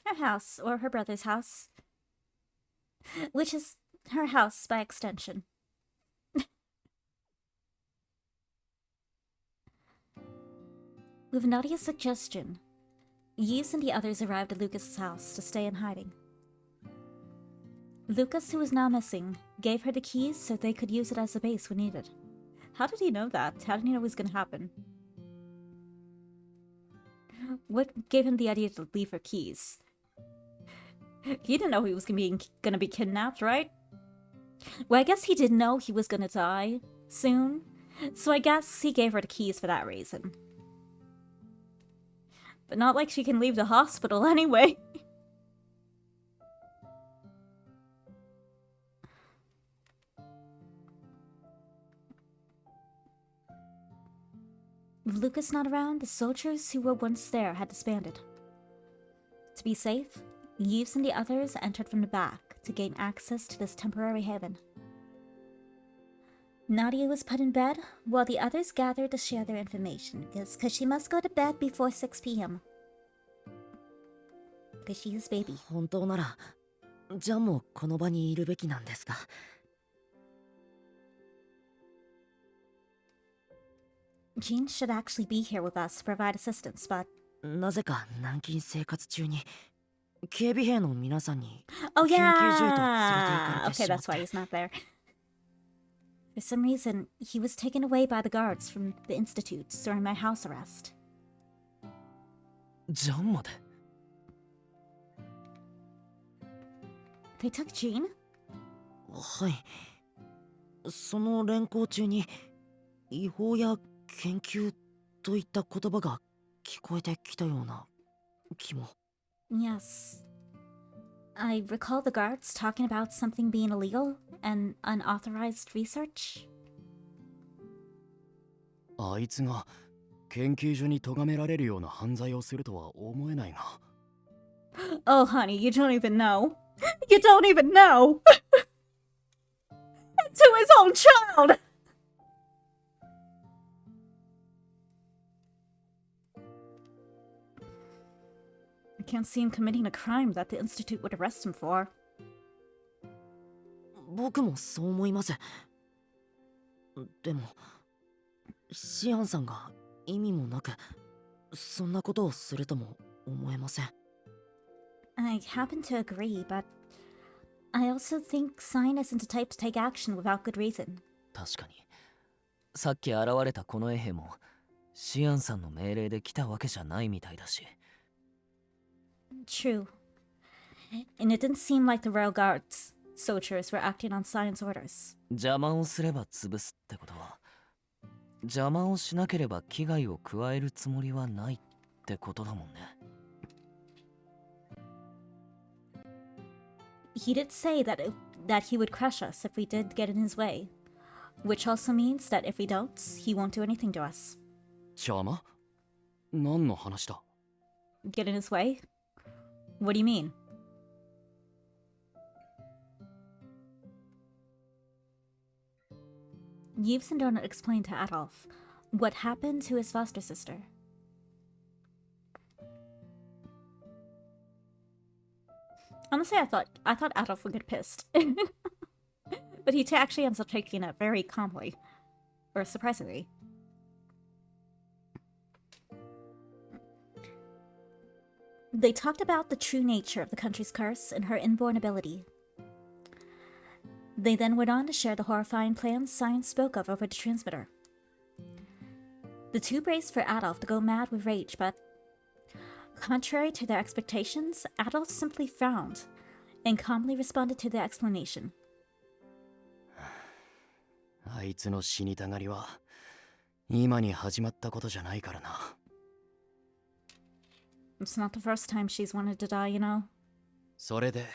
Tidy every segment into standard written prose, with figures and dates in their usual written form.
Her house, or her brother's house. Which is her house by extension. With Nadia's suggestion, Yves and the others arrived at Lucas's house to stay in hiding. Lucas, who was now missing, gave her the keys so they could use it as a base when needed. How did he know that? How did he know it was going to happen? What gave him the idea to leave her keys? He didn't know he was going to be kidnapped, right? Well, I guess he did know he was going to die soon, so I guess he gave her the keys for that reason. But not like she can leave the hospital anyway. With Lucas not around, the soldiers who were once there had disbanded. To be safe, Yves and the others entered from the back to gain access to this temporary haven. Nadia was put in bed, while the others gathered to share their information, because she must go to bed before 6 p.m. Because she is baby. 本当なら、ジャンもこの場にいるべきなんですが。Jean should actually be here with us to provide assistance, but... なぜか軟禁生活中に警備兵の皆さんに Oh 研究所へと連れて行か yeah! れてし Okay, まっ that's why て。 he's not there. For some reason, he was taken away by the guards from the Institute during my house arrest. ジャンまで They took Jean? はい。その連行中に違法や研究といった言葉が聞こえてきたような気も。 Yes. I recall the guards talking about something being illegal and unauthorized research. あいつが研究所に咎められるような犯罪をするとは思えないが。Oh, honey, you don't even know. You don't even know! To his own child! I can't see him committing a crime that the Institute would arrest him for. 僕もそう思います。でもシアンさんが意味もなくそんなことをするとも思えません。 I happen to agree, but I also think Sign isn't the type to take action without good reason. 確かにさっき現れたこの衛兵もシアンさんの命令で来たわけじゃないみたいだし。 True. And it didn't seem like the Royal Guards soldiers were acting on Sign's orders. 邪魔をすれば潰すってことは邪魔をしなければ危害を加えるつもりはないってことだもんね。 He did say that he would crush us if we did get in his way, which also means that if we don't, he won't do anything to us. 邪魔？何の話だ？ Get in his way? What do you mean? Yves and Donut explained to Adolf what happened to his foster sister. Honestly, I thought Adolf would get pissed. But he actually ends up taking it very calmly. Or surprisingly. They talked about the true nature of the country's curse and her inborn ability. They then went on to share the horrifying plans Science spoke of over the transmitter. The two braced for Adolf to go mad with rage, but contrary to their expectations, Adolf simply frowned and calmly responded to their explanation. あいつの死にたがりは今に始まったことじゃないからな。It's not the first time she's wanted to die, you know. それで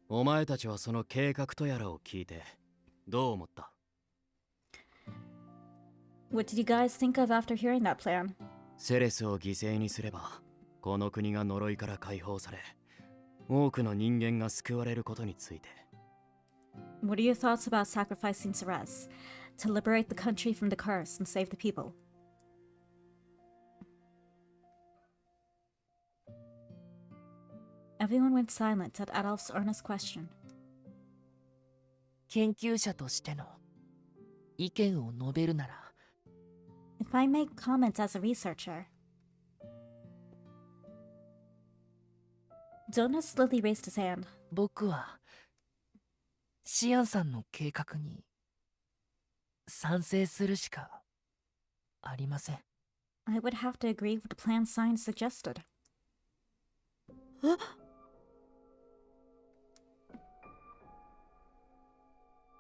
お前たちはその計画とやらを聞いてどう思った？ What did you guys think of after hearing that plan? セレスを犠牲にすればこの国が呪いから解放され多くの人間が救われることについて。 What are your thoughts about sacrificing Ceres to liberate the country from the curse and save the people? Everyone went silent at Adolf's earnest question. 研究者としての意見を述べるなら、 If I make comments as a researcher. Donut slowly raised his hand. 僕はシアンさんの計画に賛成するしかありません。 I would have to agree with the plan Sign suggested.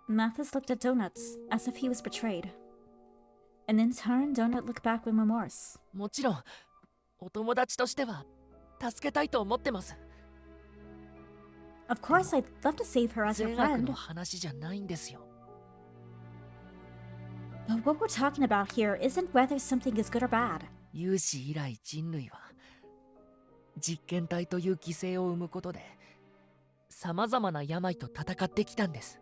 Mathis looked at Donuts as if he was betrayed. And in turn, Donut looked back with remorse. もちろんお友達としては助けたいと思ってます。 Of course, I'd love to save her as your 善悪 friend. の話じゃないんですよ。 But what we're talking about here isn't whether something is good or bad. 有史以来人類は実験体という犠牲を生むことで様々な病と戦ってきたんです。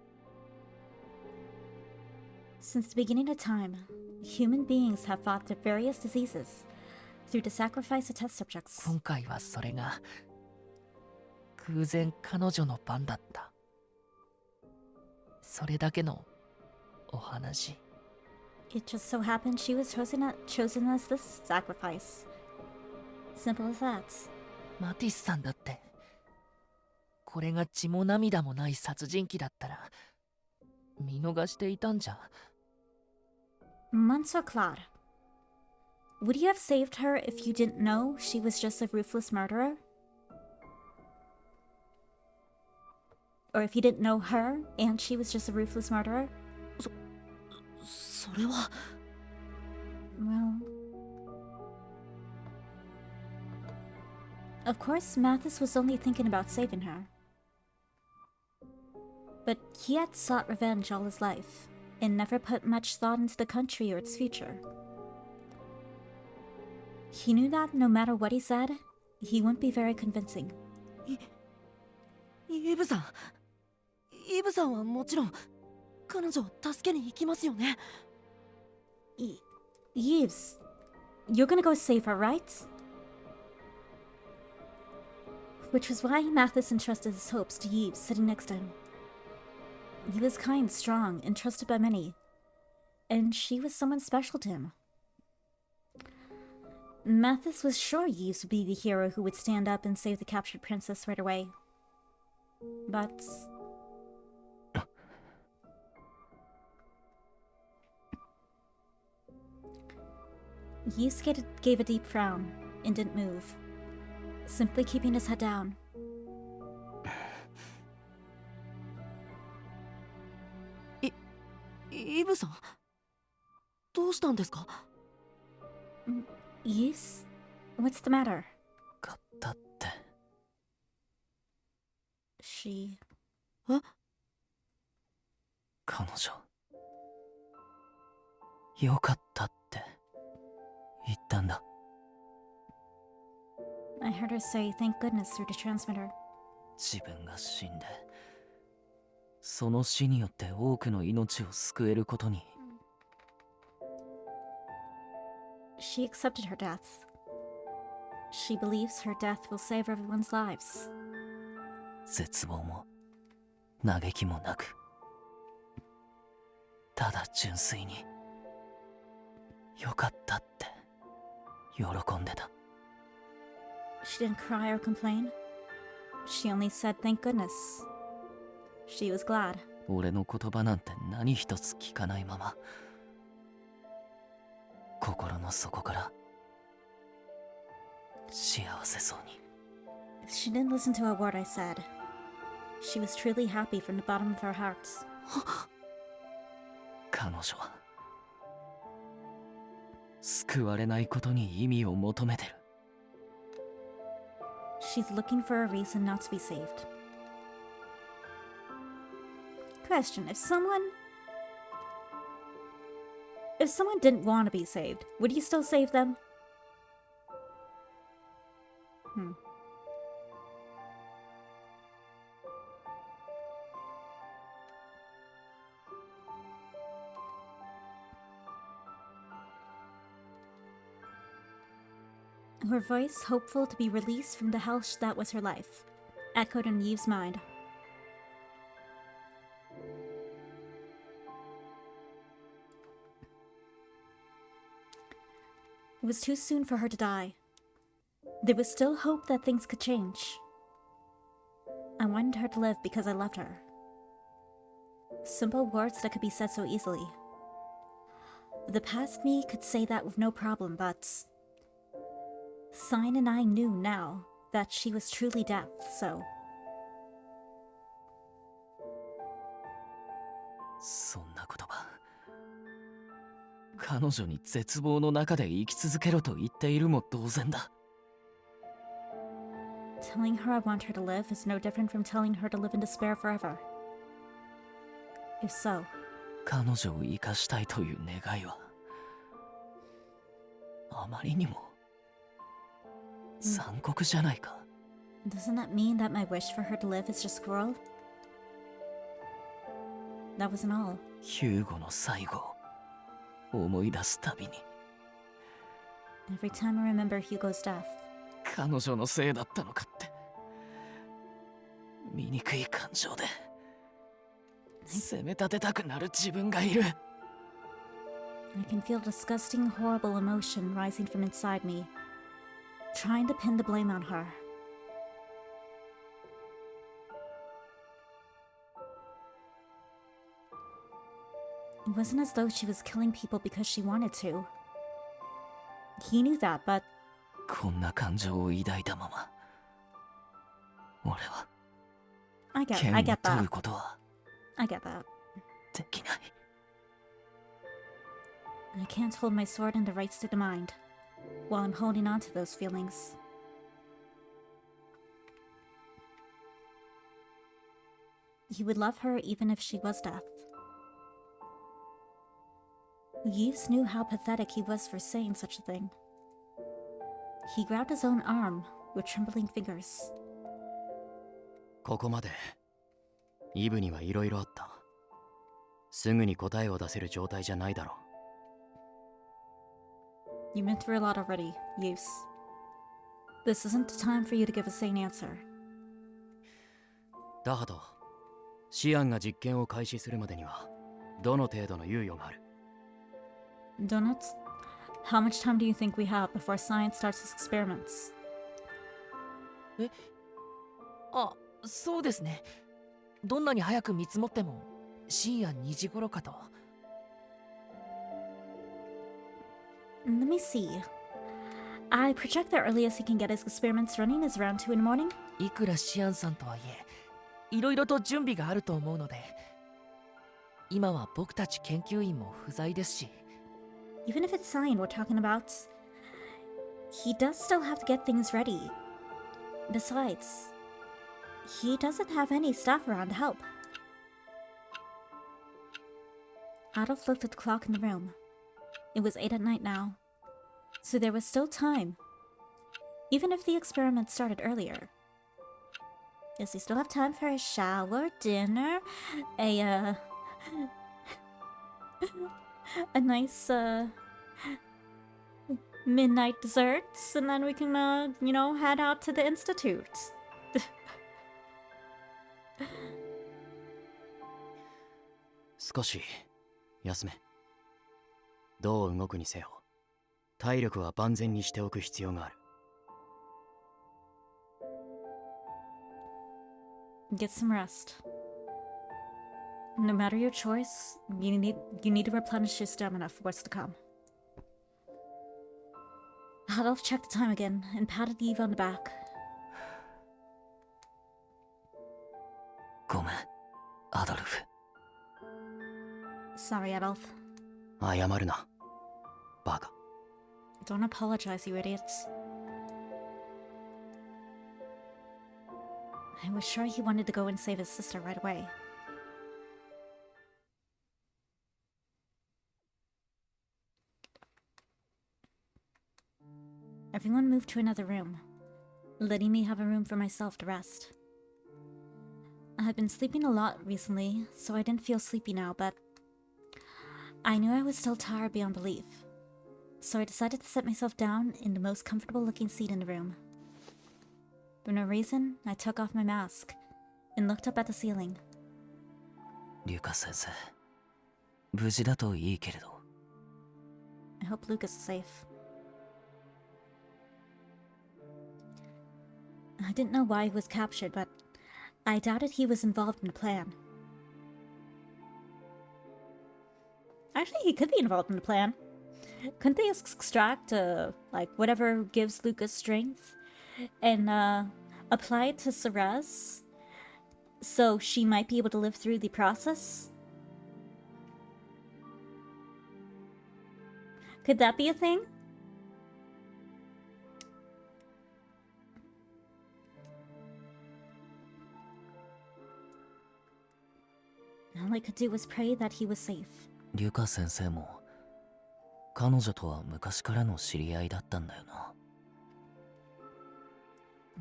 Since the beginning of time, human beings have fought through various diseases through the sacrifice of test subjects. 今回はそれが偶然彼女の番だった。それだけのお話。 It just so happened she was chosen as this sacrifice. Simple as that. マティスさんだってこれが血も涙もない殺人鬼だったら見逃していたんじゃ。 Monsieur Claude, would you have saved her if you didn't know she was just a ruthless murderer? Or if you didn't know her and she was just a ruthless murderer? それは Well... Of course, Mathis was only thinking about saving her. But he had sought revenge all his life, and never put much thought into the country or its future. He knew that no matter what he said, he wouldn't be very convincing. イブさんイブさんはもちろん彼女を助けに行きますよね。 Yves, you're gonna go save her, right? Which was why Mathis entrusted his hopes to Yves sitting next to him. He was kind, strong, and trusted by many, and she was someone special to him. Mathis was sure Yves would be the hero who would stand up and save the captured princess right away. But... Yves gave a deep frown and didn't move, simply keeping his head down. イブさんどうしたんですか？ Yves? What's the matter? かったって。 She... 彼女よかったって言ったんだ。 I heard her say thank goodness through the transmitter. 自分が死んでその死によって多くの命を救えることに。 She accepted her death. She believes her death will save everyone's lives. 絶望も嘆きもなく、ただ純粋によかったって喜んでた。 She didn't cry or complain. She only said thank goodness. She was glad. 俺の言葉なんて何一つ聞かないまま、心の底から幸せそうに。 She didn't listen to a word I said. She was truly happy from the bottom of her heart. 彼女は救われないことに意味を求めてる。 She's looking for a reason not to be saved. Question: If someone didn't want to be saved, would you still save them? Her voice hopeful to be released from the hell that was her life. echoed in Yves' mind. It was too soon for her to die. There was still hope that things could change. I wanted her to live because I loved her. Simple words that could be said so easily. The past me could say that with no problem, but Sign and I knew now that she was truly death, so... そんな言葉、彼女に絶望の中で生き続けろと言っているも同然だ。 Telling her I want her to live is no different from telling her to live in despair forever. If so, 彼女を生かしたいという願いはあまりにも残酷じゃないか。 doesn't that mean that my wish for her to live is just cruel? That wasn't all. ヒューゴの最後を思い出すたびに Every time I remember Hugo's death, 彼女のせいだったのかって醜い感情で責め立てたくなる自分がいる。 I can feel disgusting, horrible emotion rising from inside me, trying to pin the blame on her. It wasn't as though she was killing people because she wanted to. He knew that, but こんな感情を抱いたまま俺は I 剣を get 取 that. ることは I get that. できない。 I can't hold my sword in the right state of mind while I'm holding on to those feelings. He would love her even if she was death. Yves knew how pathetic he was for saying such a thing. He grabbed his own arm with trembling fingers. ここまでイブにはいろいろあった。すぐに答えを出せる状態じゃないだろ You've been through a lot already, Yves. This isn't the time for you to give a sane answer. う。だはとシアンが実験を開始するまでにはどの程度の猶予がある？ Donuts? How much time do you think we have before science starts its experiments? あ、そうですね。どんなに早く見積もっても深夜2時頃かと。 Let me see. I project the earliest he can get his experiments running is around 2 in the morning. いくらシアンさんとはいえ、いろいろと準備があると思うので、今は僕たち研究員も不在ですし。 Even if it's Sign we're talking about, he does still have to get things ready. Besides, he doesn't have any staff around to help. Adolf looked at the clock in the room. It was 8 at night now, so there was still time. Even if the experiment started earlier. Does he still have time for a shower, dinner, a nice, midnight dessert, and then we can, head out to the institute. 少し休め。どう動くにせよ体力は万全にしておく必要がある。 Get some rest. No matter your choice, you need to replenish your stamina for what's to come. Adolf checked the time again and patted Eve on the back. ごめんアドルフ。 Sorry, Adolf. 謝るなバカ。 Don't apologize, you idiots. I was sure he wanted to go and save his sister right away. Everyone moved to another room, letting me have a room for myself to rest. I had been sleeping a lot recently, so I didn't feel sleepy now, but I knew I was still tired beyond belief. So I decided to set myself down in the most comfortable looking seat in the room. For no reason, I took off my mask and looked up at the ceiling. リュカ先生、無事だといいけれど。 I hope Lucas is safe. I didn't know why he was captured, but I doubted he was involved in the plan. Actually, he could be involved in the plan. Couldn't they extract, like, whatever gives Lucas strength and, apply it to Ceres so she might be able to live through the process? Could that be a thing? All I could do was pray that he was safe. リュカ先生も彼女とは昔からの知り合いだったんだよな。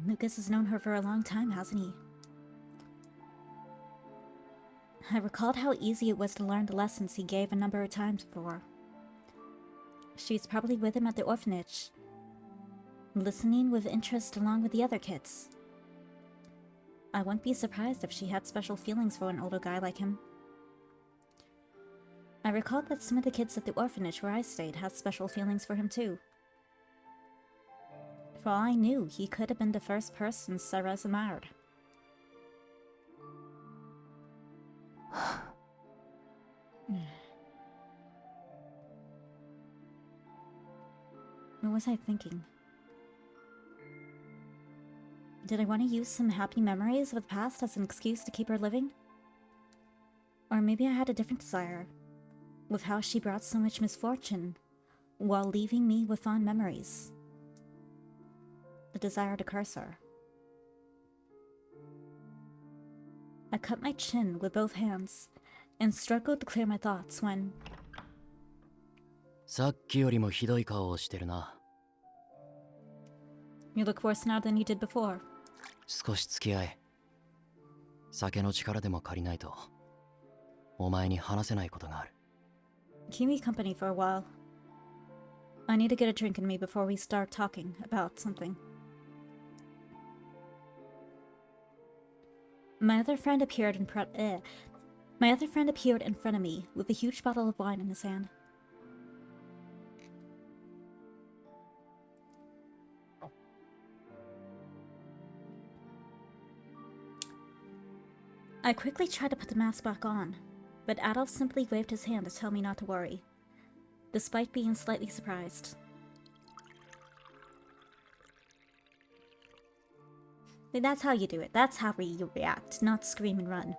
Lucas has known her for a long time, hasn't he? I recalled how easy it was to learn the lessons he gave a number of times before. She's probably with him at the orphanage, listening with interest along with the other kids. I wouldn't be surprised if she had special feelings for an older guy like him. I recalled that some of the kids at the orphanage where I stayed had special feelings for him too. For all I knew, he could have been the first person Ceres admired. What was I thinking? Did I want to use some happy memories of the past as an excuse to keep her living? Or maybe I had a different desire, with how she brought so much misfortune, while leaving me with fond memories. The desire to curse her. I cut my chin with both hands, and struggled to clear my thoughts when... さっきよりもひどい顔をしてるな。 You look worse now than you did before. 少し付き合え。酒の力でも借りないと、お前に話せないことがある。 Keep me company for a while. I need to get a drink in me before we start talking about something. My other friend appeared in front of me with a huge bottle of wine in his hand. I quickly tried to put the mask back on, but Adolf simply waved his hand to tell me not to worry, despite being slightly surprised. That's how you do it. That's how you react, not scream and run.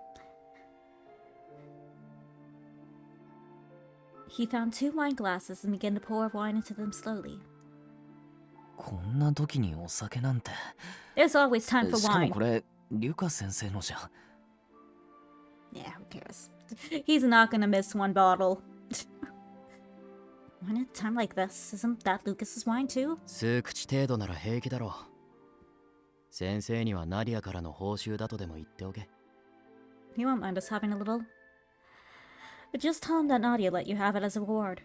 He found 2 wine glasses and began to pour wine into them slowly. こんな時にお酒なんて。 There's always time for しかも wine. これリュカ先生のじゃ。 Yeah, who cares? He's not gonna miss one bottle. When at a time like this, isn't that Lucas's wine too? 数口程度なら平気だろう。先生にはナディアからの報酬だとでも言っておけ。 He won't mind us having a little. But just tell him that Nadia let you have it as a reward.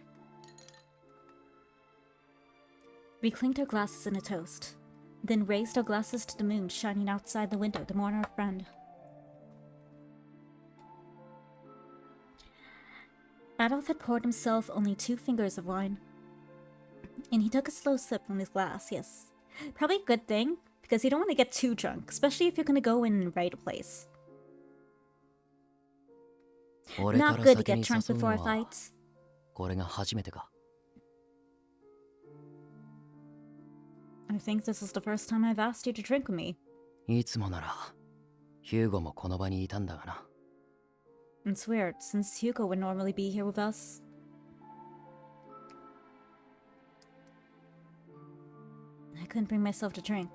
We clinked our glasses in a toast, then raised our glasses to the moon shining outside the window to mourn our friend. Adolf had poured himself only 2 fingers of wine, and he took a slow sip from his glass, yes. Probably a good thing, because you don't want to get too drunk, especially if you're going to go and raid a place. Not good to get drunk before a fight. これが初めてか。 I think this is the first time I've asked you to drink with me. いつもなら、ヒューゴもこの場にいたんだがな。 It's weird, since Hugo would normally be here with us. I couldn't bring myself to drink,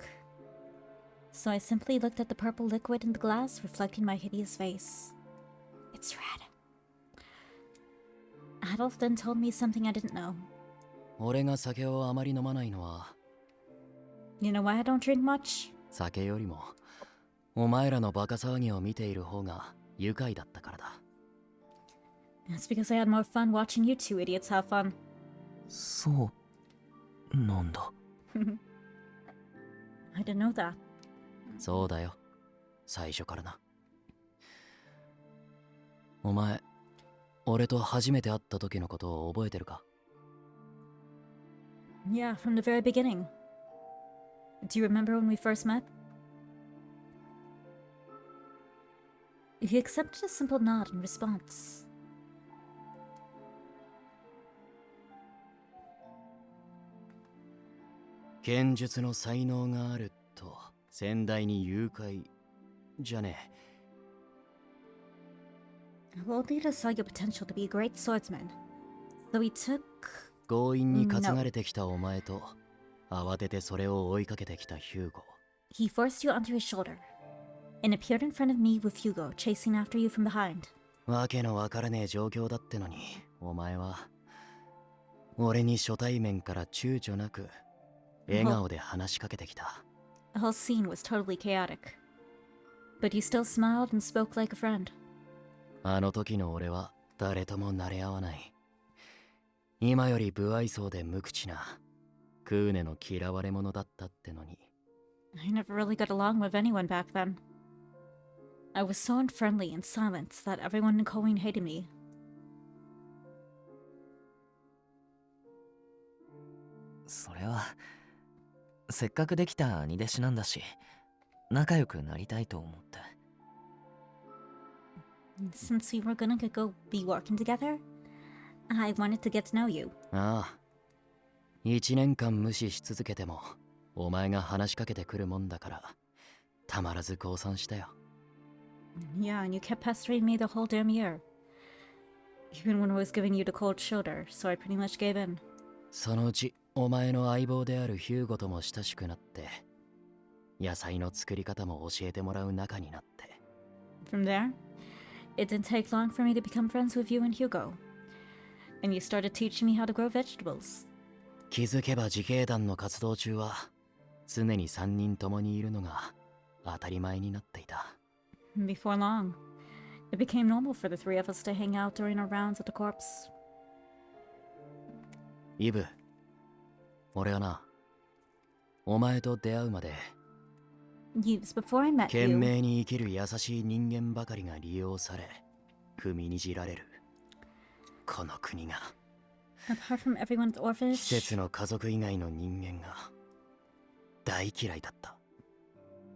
so I simply looked at the purple liquid in the glass reflecting my hideous face. It's red. Adolf then told me something I didn't know. 俺が酒をあまり飲まないのは、 You know why I don't drink much? 酒よりも、お前らのバカ騒ぎを見ている方が愉快だったからだ。 It's because I had more fun watching you 2 idiots have fun. そうなんだ。 I didn't know that. そうだよ、最初からな。お前、俺と初めて会った時のことを覚えてるか？ Yeah, from the very beginning. Do you remember when we first met? He accepted a simple nod in response. 剣術の才能があると先代に誘拐じゃねえ。 Old leader saw your potential to be a great swordsman, so he took... 強引に担がれてきたお前と慌ててそれを追いかけてきたヒューゴ。 He forced you onto his shoulder and appeared in front of me with Hugo chasing after you from behind. わけのわからねえ状況だってのに、お前は俺に初対面から躊躇なく笑顔で話しかけてきた。 The whole scene was totally chaotic, but you still smiled and spoke like a friend. あの時の俺は誰とも慣れ合わない。今より不愛想で無口なクーネの嫌われ者だったってのに。 I never really got along with anyone back then. I was so unfriendly and silent that everyone in Coing hated me. それはせっかくできた兄弟子なんだし、仲良くなりたいと思って。 Since we were gonna go be working together, I wanted to get to know you. ああ、1年間無視し続けてもお前が話しかけてくるもんだからたまらず降参したよ。 Yeah, and you kept pestering me the whole damn year. Even when I was giving you the cold shoulder, so I pretty much gave in. そのうちお前の相棒であるヒューゴとも親しくなって野菜の作り方も教えてもらう仲になって。 From there, it didn't take long for me to become friends with you and Hugo. And you started teaching me how to grow vegetables. 気づけば自警団の活動中は常に3人共にいるのが当たり前になっていた。 Before long, it became normal for the three of us to hang out during our rounds at the corpse. イブ、俺はな、お前と出会うまで Yves, before I met 懸 you, 命に生きる優しい人間ばかりが利用され踏みにじられるこの国が、 apart from everyone at the 施 orphanage, 設の家族以外の人間が大嫌いだった。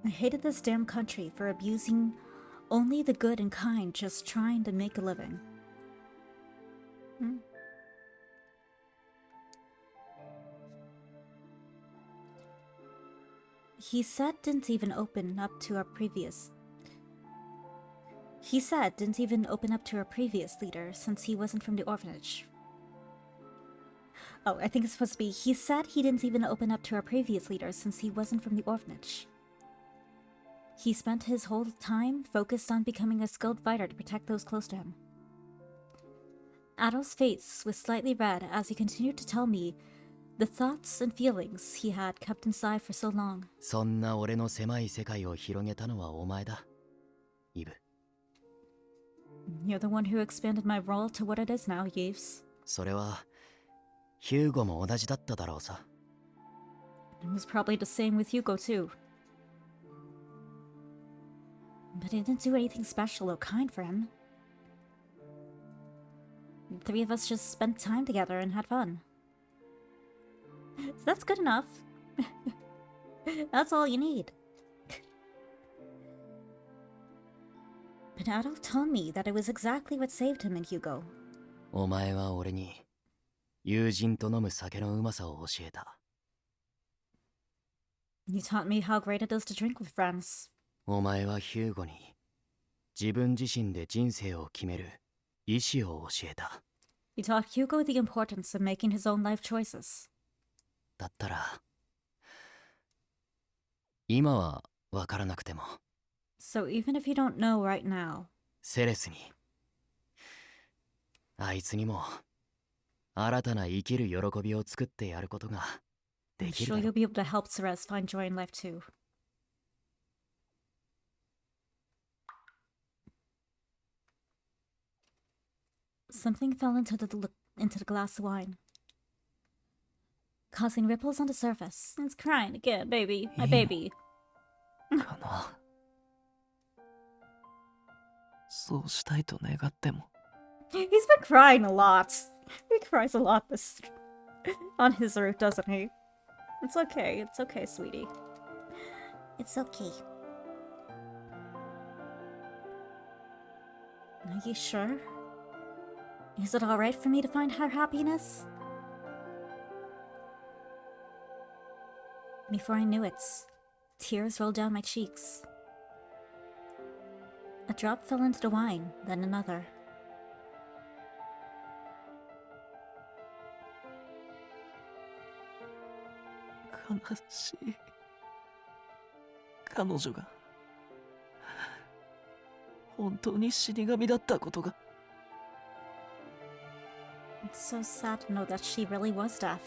I hated this damn country for abusing only the good and kind just trying to make a living. He said didn't even open up to our previous leader since he wasn't from the orphanage. Oh, I think it's supposed to be, he said he didn't even open up to our previous leader since he wasn't from the orphanage. He spent his whole time focused on becoming a skilled fighter to protect those close to him. Adol's face was slightly red as he continued to tell me the thoughts and feelings he had kept inside for so long. そんな俺の狭い世界を広げたのはお前だ、イブ。 You're the one who expanded my role to what it is now, Yves. それはヒューゴも同じだっただろうさ。 It was probably the same with Hugo too. But I didn't do anything special or kind for him. The three of us just spent time together and had fun. So that's good enough. That's all you need. But Adolf told me that it was exactly what saved him and Hugo. お前は俺に友人と飲む酒のうまさを教えた。 You taught me how great it is to drink with friends. お前はヒューゴに自分自身で人生を決める意志を教えた。 You taught Hugo the importance of making his own life choices. だったら今は分からなくても So even if you don't know right now, セレスにあいつにも新たな生きる喜びを作ってやることがで I'm きる sure だろ you'll be able to help Ceres find joy in life too. Something fell into the glass of wine, causing ripples on the surface. It's crying again, baby. My baby. かな。そうしたいと願っても。 He's been crying a lot. He cries a lot this on his route, doesn't he? It's okay. It's okay, sweetie. It's okay. Are you sure? Is it alright for me to find her happiness? Before I knew it, tears rolled down my cheeks. A drop fell into the wine, then another. 悲しい。彼女が本当に死神だったことが。 It's so sad to know that she really was death.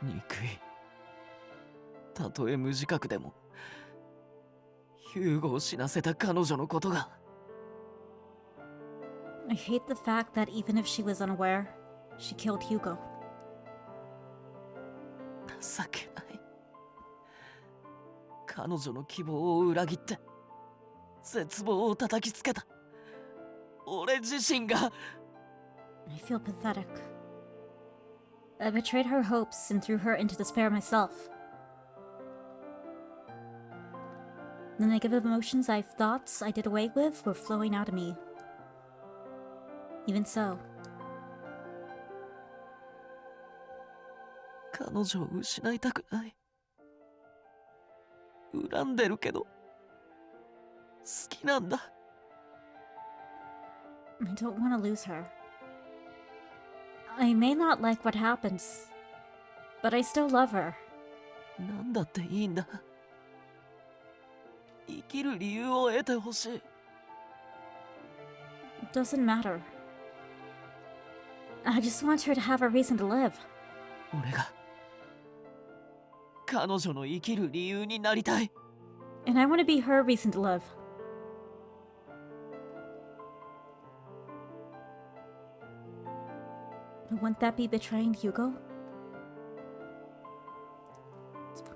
憎い。たとえ無自覚でもヒューゴを死なせた彼女のことが。 I hate the fact that even if she was unaware, she killed Hugo. 情けない。彼女の希望を裏切って絶望を叩きつけた俺自身が。 I feel pathetic. I betrayed her hopes and threw her into despair myself. The negative emotions I thought I did away with were flowing out of me. Even so, 彼女を失いたくない。恨んでるけど好きなんだ。 I don't want to lose her. I may not like what happens, but I still love her. なんだっていいんだ。生きる理由を得てほしい。 It doesn't matter. I just want her to have a reason to live. 俺が彼女の生きる理由になりたい。 And I want to be her reason to live. But wouldn't that be betraying Hugo? It's fine.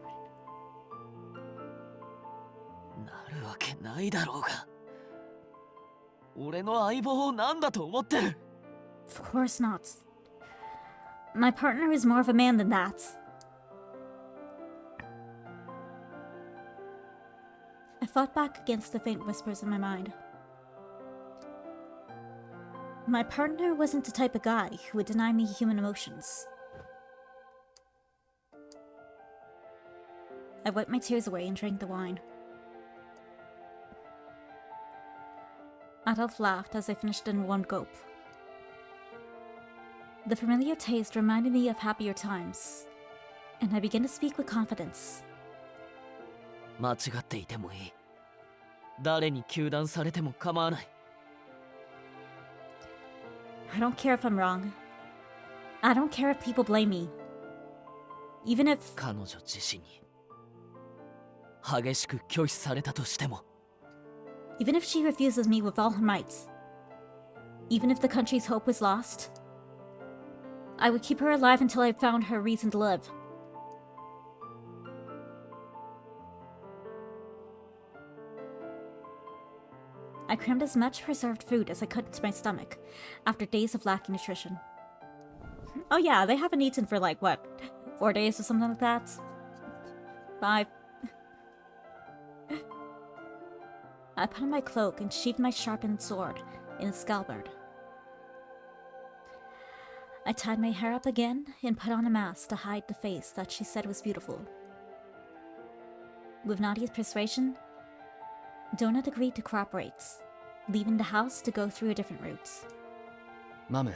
なるわけないだろうが。俺の相棒を何だと思ってる。 Of course not. My partner is more of a man than that. I fought back against the faint whispers in my mind. My partner wasn't the type of guy who would deny me human emotions. I wiped my tears away and drank the wine. Adolf laughed as I finished in one gulp. The familiar taste reminded me of happier times, and I began to speak with confidence. 間違っていてもいい。誰に糾弾されても構わない。 I don't care if I'm wrong. I don't care if people blame me. Even if 彼女自身に激しく拒否されたとしても。 even if she refuses me with all her might. Even if the country's hope was lost. I would keep her alive until I found her reason to live. I crammed as much preserved food as I could into my stomach after days of lacking nutrition. Oh yeah, they haven't eaten for like, what, 4 days or something like that? 5. I put on my cloak and sheathed my sharpened sword in its scabbard. I tied my hair up again and put on a mask to hide the face that she said was beautiful. With Nadia's persuasion, Donut agreed to cooperate, leaving the house to go through a different route. マム、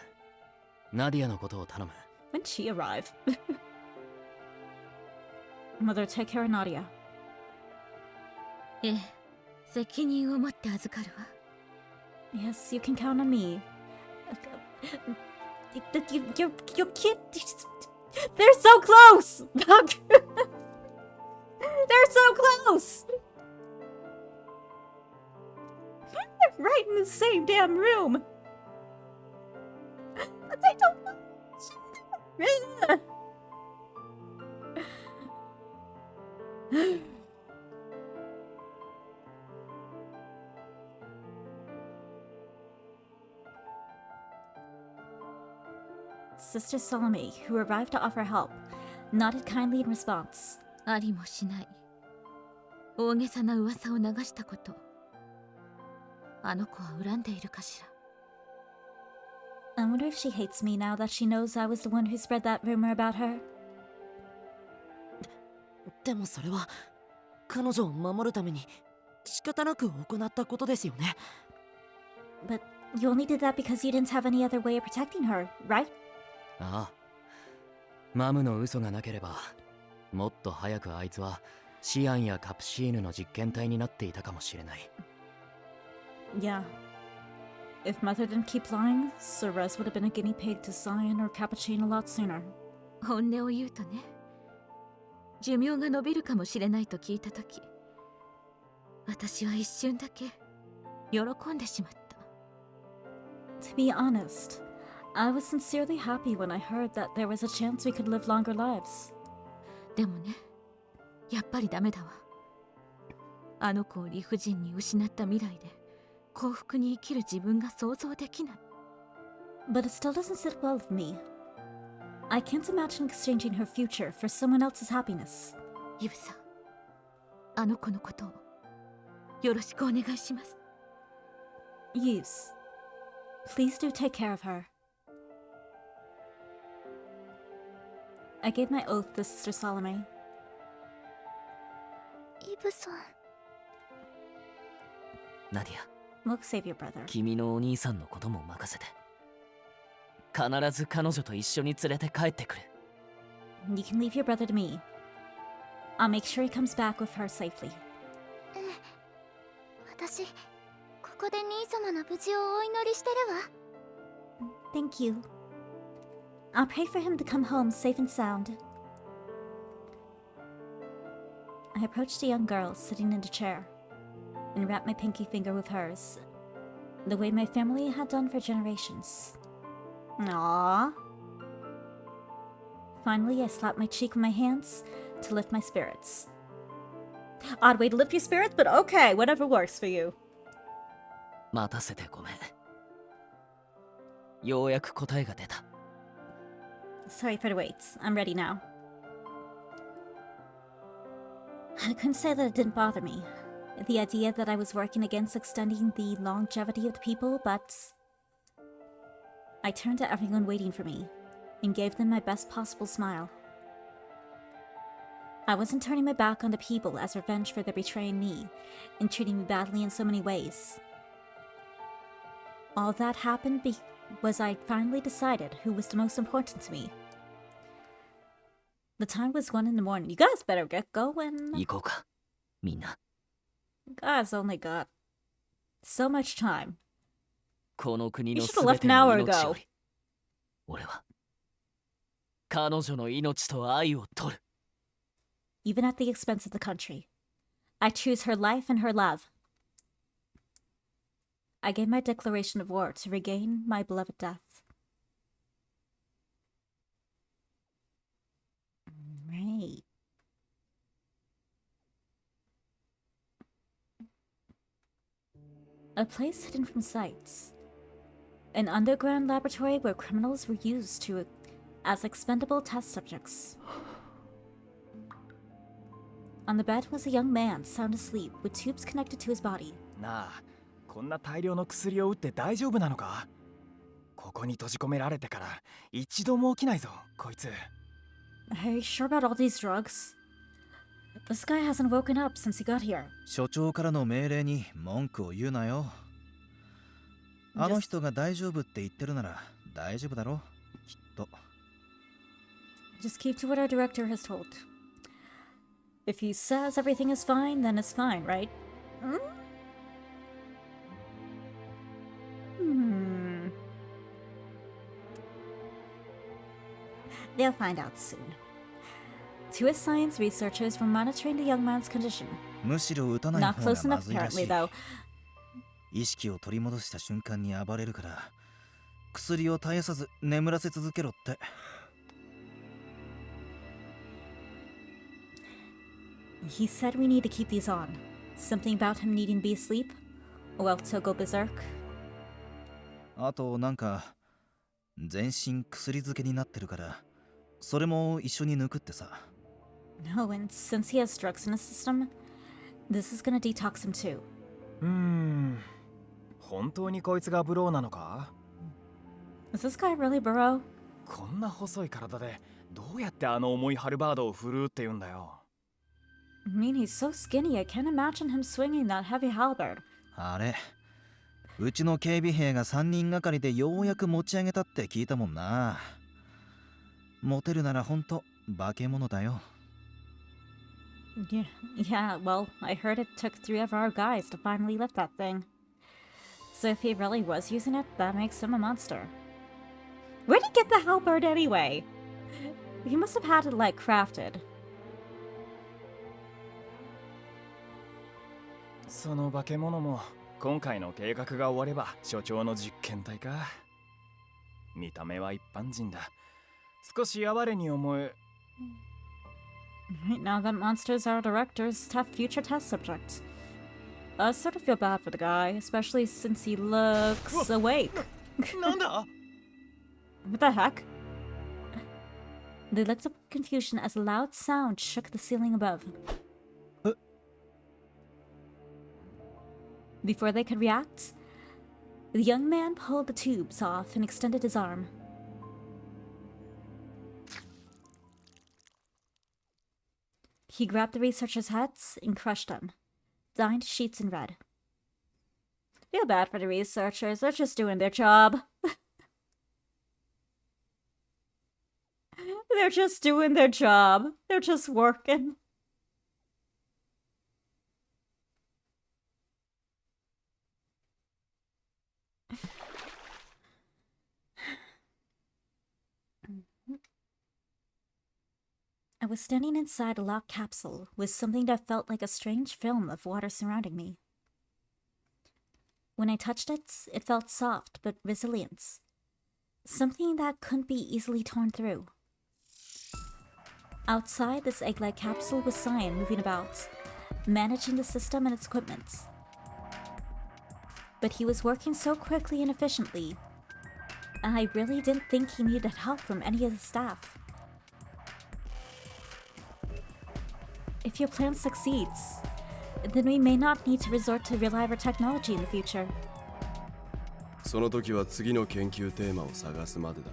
ナディアのことを頼む。 When she arrive? Mother, take care of Nadia. ええ、責任を持って預かるわ。 Yes, you can count on me. Your kid... They're so close! They're so close! They're right in the same damn room! But they don't know each other. Sister Salome, who arrived to offer help, nodded kindly in response. ありもしない。大げさな噂を流したこと。あの子は恨んでいるかしら。I wonder if she hates me now that she knows I was the one who spread that rumor about her. でもそれは彼女を守るために仕方なく行ったことですよね。 But you only did that because you didn't have any other way of protecting her, right? ああ。マムの嘘がなければ、もっと早くあいつはシアンやカプシーヌの実験体になっていたかもしれない。Yeah. If Mother didn't keep lying, Ceres would have been a guinea pig to Cyan or Capucine a lot sooner. 本音を言うとね、寿命が延びるかもしれないと聞いたとき、私は一瞬だけ喜んでしまった。To be honest, I was sincerely happy when I heard that there was a chance we could live longer lives. でもね、やっぱりダメだわ。あの子を理不尽に失った未来で幸福に生きる自分が想像できない。But it still doesn't sit well with me. I can't imagine exchanging her future for someone else's happiness. イブさん、あの子のことをよろしくお願いします。Yves, please do take care of her. I gave my oath to Sister Salome. イブさん。ナディア、 We'll save your brother. 君のお兄さんのことも任せて。必ず彼女と一緒に連れて帰ってくる。You can leave your brother to me. I'll make sure he comes back with her safely. 私、ここで兄様の無事をお祈りしてるわ。Thank you. I'll pray for him to come home safe and sound. I approached a young girl sitting in a chair and wrapped my pinky finger with hers, the way my family had done for generations. Aww. Finally, I slapped my cheek with my hands to lift my spirits. Odd way to lift your spirits, but okay, whatever works for you. 待たせてごめん。ようやく答えが出た。Sorry for the wait. I'm ready now. I couldn't say that it didn't bother me, the idea that I was working against extending the longevity of the people, but I turned to everyone waiting for me and gave them my best possible smile. I wasn't turning my back on the people as revenge for their betraying me and treating me badly in so many ways. All that happened was I finally decided who was the most important to me. The time was 1 in the morning. You guys better get going. 行こうか、みんな。 Guys only got so much time. この国の You す should have べ left て an の hour 命 ago. より、俺は彼女の命と愛を取る。Even at the expense of the country. I choose her life and her love. I gave my declaration of war to regain my beloved death. Right. A place hidden from sight. An underground laboratory where criminals were used as expendable test subjects. On the bed was a young man, sound asleep, with tubes connected to his body. なあ、こんな大量の薬を打って大丈夫なのか？ここに閉じ込められてから一度も起きないぞ、こいつ。Are you sure about all these drugs? This guy hasn't woken up since he got here. 所長からの命令に文句を言うなよ。あの人が大丈夫って言ってるなら大丈夫だろ、きっと。Just keep to what our director has told. If he says everything is fine, then it's fine, right? They'll find out soon. Two science researchers were monitoring the young man's condition. むしろ打たない Not 方 close がま enough, ずいらし apparently, い。 though. 意識を取り戻した瞬間に暴れるから薬を絶やさず眠らせ続けろって。He said we need to keep these on. Something about him needing to be asleep? Or else he'll go berserk. あとなんか全身薬漬けになってるから、それも一緒に抜くってさ。No, and since he has drugs in his system, this is gonna detox him too. 本当にこいつがブローなのか？ Is this guy really Burrow? こんな細い体でどうやってあの重いハルバードを振るうって言うんだよ。I mean, he's so skinny, I can't imagine him swinging that heavy halberd. あれ、うちの警備兵が3人がかりでようやく持ち上げたって聞いたもんな。モテるならほんと化け物だよ。Yeah, well, I heard it took 3 of our guys to finally lift that thing. So if he really was using it, that makes him a monster. Where'd he get the halberd anyway? He must have had it, like, crafted. その化け物も今回の計画が終われば所長の実験体か。見た目は一般人だ。少し哀れに思え。Right now that monsters are directors, tough future test subject. I sort of feel bad for the guy, especially since he looks awake. なんだ？ What the heck? They looked up in confusion as a loud sound shook the ceiling above. Before they could react, the young man pulled the tubes off and extended his arm. He grabbed the researchers' heads and crushed them, signed sheets in red. Feel bad for the researchers, they're just doing their job. They're just doing their job. They're just working. I was standing inside a locked capsule with something that felt like a strange film of water surrounding me. When I touched it, it felt soft but resilient. Something that couldn't be easily torn through. Outside this egg-like capsule was Cyan moving about, managing the system and its equipment. But he was working so quickly and efficiently, and I really didn't think he needed help from any of the staff. If your plan succeeds, then we may not need to resort to reliable technology in the future. その時は次の研究テーマを探すまでだ。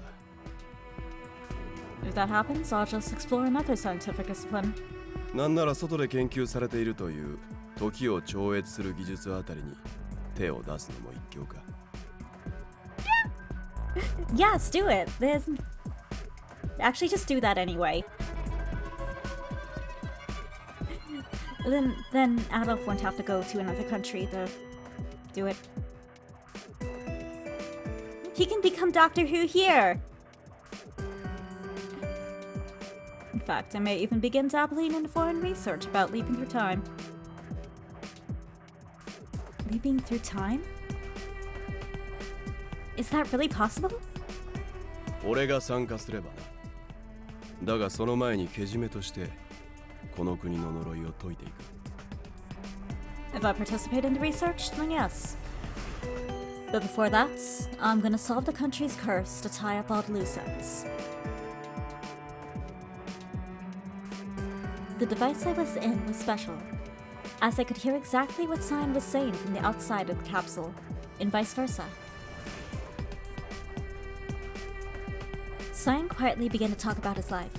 If that happens, I'll just explore another scientific discipline. なんなら外で研究されているという時を超越する技術あたりに手を出すのも一興か。Yes, do it. Actually, just do that anyway. Then Adolf won't have to go to another country to do it. He can become Doctor Who here! In fact, I may even begin dabbling in foreign research about leaping through time. Leaping through time? Is that really possible? 俺が参加すればな。だがその前にけじめとしてこの国の呪いを解いていく。If I participate in the research, then yes. But before that, I'm gonna solve the country's curse to tie up all the loose ends. The device I was in was special, as I could hear exactly what Cyan was saying from the outside of the capsule, and vice versa. Cyan quietly began to talk about his life.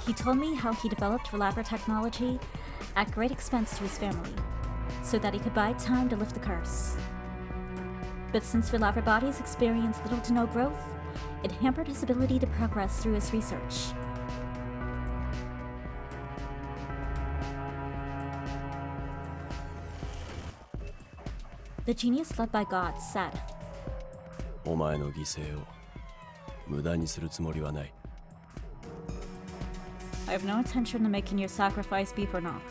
He told me how he developed Relaver technology at great expense to his family, so that he could buy time to lift the curse. But since Relaver bodies experienced little to no growth, it hampered his ability to progress through his research. The genius led by God said, お前の犠牲を無駄にするつもりはない。I have no intention of making your sacrifice be for naught.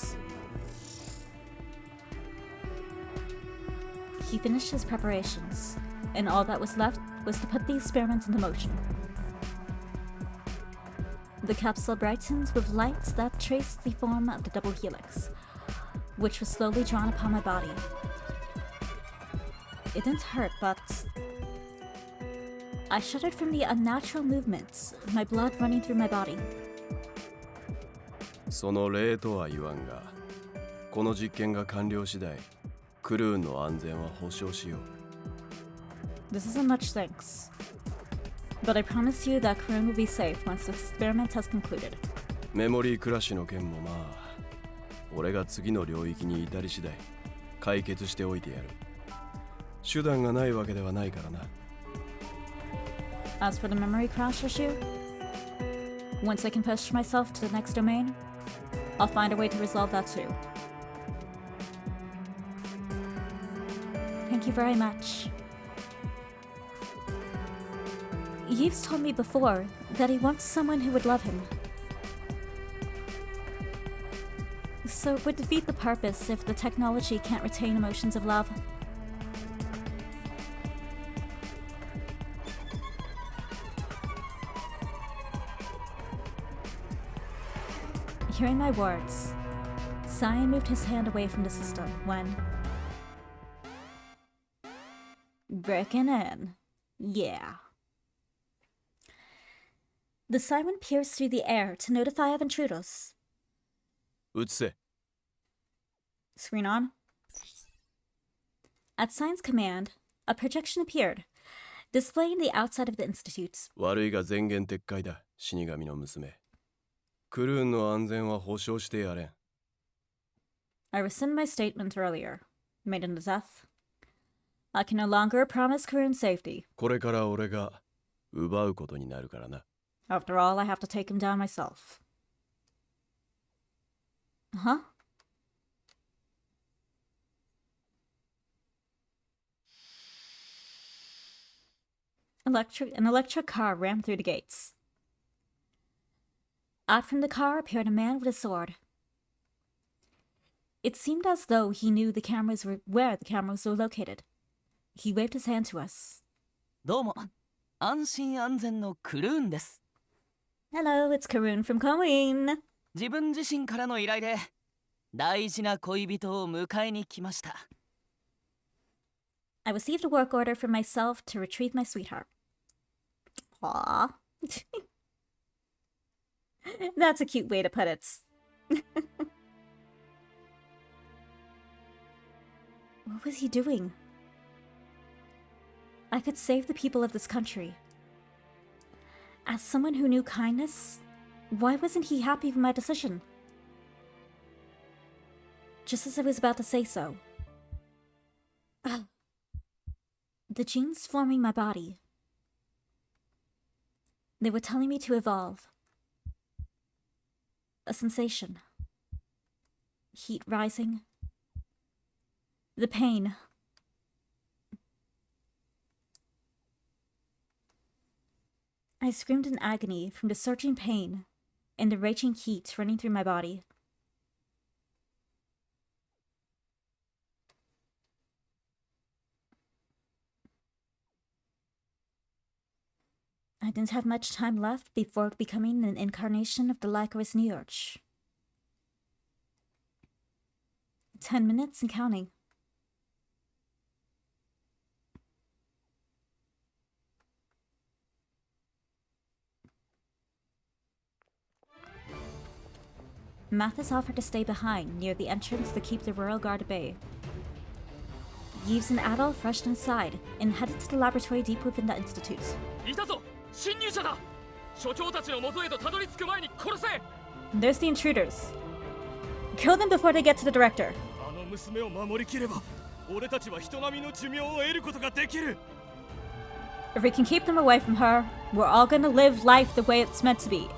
He finished his preparations, and all that was left was to put the experiment into motion. The capsule brightened with lights that traced the form of the double helix, which was slowly drawn upon my body. It didn't hurt, but I shuddered from the unnatural movements, my blood running through my body. その例とは言わんが、この実験が完了次第、クルーンの安全は保証しよう。This isn't much thanks, but I promise you that Karun will be safe once the experiment has concluded. メモリークラッシュの件もまあ、俺が次の領域に至り次第、解決しておいてやる。手段がないわけではないからな。As for the memory crash issue, once I can push myself to the next domain, I'll find a way to resolve that too. Thank you very much. Yves told me before that he wants someone who would love him. So it would defeat the purpose if the technology can't retain emotions of love. Hearing my words, Cyan moved his hand away from the system when... Breaking in. Yeah. The siren pierced through the air to notify of intruders. 移せ。 Screen on. At Cyan's command, a projection appeared, displaying the outside of the institute. 悪いが前言撤回だ、死神の娘。クルーンの安全は保証してやれん。I rescind my statement earlier. Maiden to death. I can no longer promise Karun's safety. これから俺が奪うことになるからな。After all, I have to take him down myself. Huh? An electric car rammed through the gates. Out from the car appeared a man with a sword. It seemed as though he knew where the cameras were located. He waved his hand to us. どうも、安心安全のクルーンです。Hello, it's Karun from Koin. 自分自身からの依頼で大事な恋人を迎えに来ました。I received a work order from myself to retrieve my sweetheart. Aww. That's a cute way to put it. What was he doing? I could save the people of this country. As someone who knew kindness, why wasn't he happy with my decision? Just as I was about to say so, the genes forming my body, they were telling me to evolve. A sensation. Heat rising. The pain. I screamed in agony from the surging pain and the raging heat running through my body. I didn't have much time left before becoming an incarnation of the Lycoris Neurch. 10 minutes and counting. Mathis offered to stay behind near the entrance to keep the royal guard at bay. Yves and Adolf rushed inside and headed to the laboratory deep within the institute. いたぞ、侵入者だ。所長たちの元へとたどり着く前に殺せ。There's the intruders. Kill them before they get to the director. あの娘を守りきれば、俺たちは人並みの寿命を得ることができる。If we can keep them away from her, we're all gonna live life the way it's meant to be.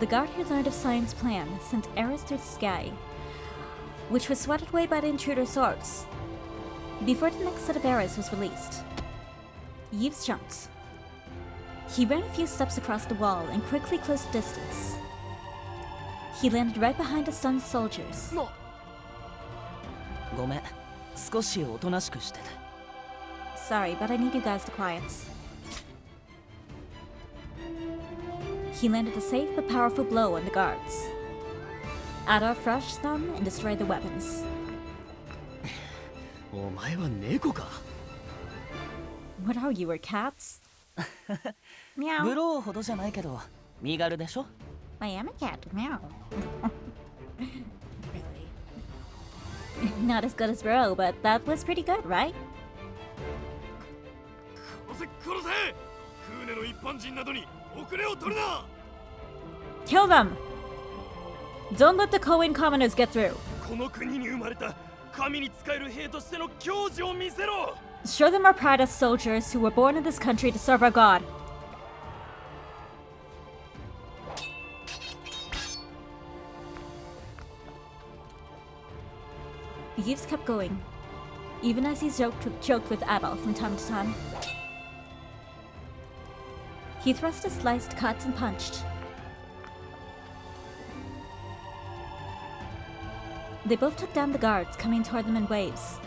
The guard who learned of Cyan's plan sent arrows through the sky, which was swept away by the intruder's swords. Before the next set of arrows was released, Yves jumped. He ran a few steps across the wall and quickly closed the distance. He landed right behind the stunned soldiers. ごめん、少しおとなしくしてて。Sorry, but I need you guys to quiet. He landed a safe but powerful blow on the guards. Adolf rushed them and destroyed the weapons. お前は猫か What are you, or cats? ブ Meow. ローほどじゃないけど身軽でしょ I am a cat. Meow. Really? Not as good as Bro, but that was pretty good, right? 殺せ殺せクーネの一般人などに遅れを取るな Kill them! Don't let the Cohen commoners get through. この国に生まれた神に仕える兵としての矜持を見せろ Show them our pride as soldiers who were born in this country to serve our God. Yves kept going, even as he joked with Adolf from time to time. He thrusted, sliced, cut, and punched. They both took down the guards coming toward them in waves,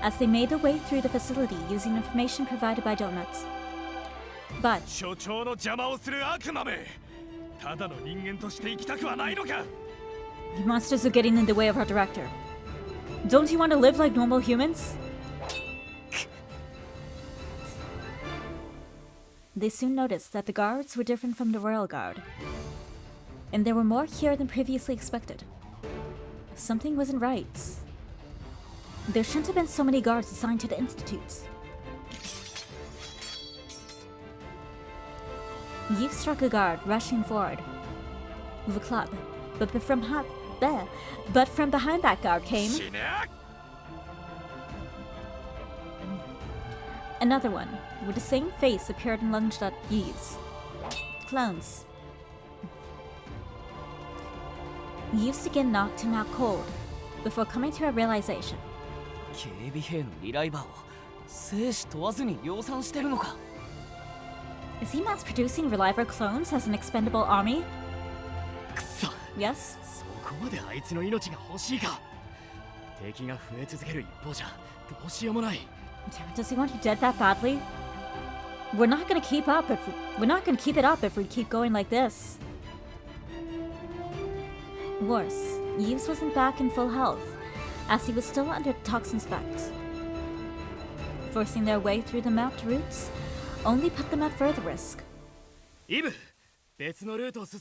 as they made their way through the facility using information provided by Donuts. But 所長の邪魔をする悪魔めただの人間として生きたくはないのか you monsters are getting in the way of our director. Don't you want to live like normal humans? They soon noticed that the guards were different from the royal guard, and there were more here than previously expected. Something wasn't right. There shouldn't have been so many guards assigned to the institutes. Yves struck a guard, rushing forward with a club, but from behind that guard came 死ね another one with the same face appeared and lunged at Yves. Clones. Yves again knocked him out cold before coming to a realization. 警備兵のリライバーを生死問わずに量産してるのか Is he mass producing Reliver clones as an expendable army? くそ Yes? そこまであいつの命が欲しいか敵が増え続ける一方じゃどうしようもない Does he want you dead that badly? We're not gonna keep it up if we keep going like this. Worse, Yves wasn't back in full health, as he was still under toxin's effect. Forcing their way through the mapped routes only put them at further risk. イブ別のルートを進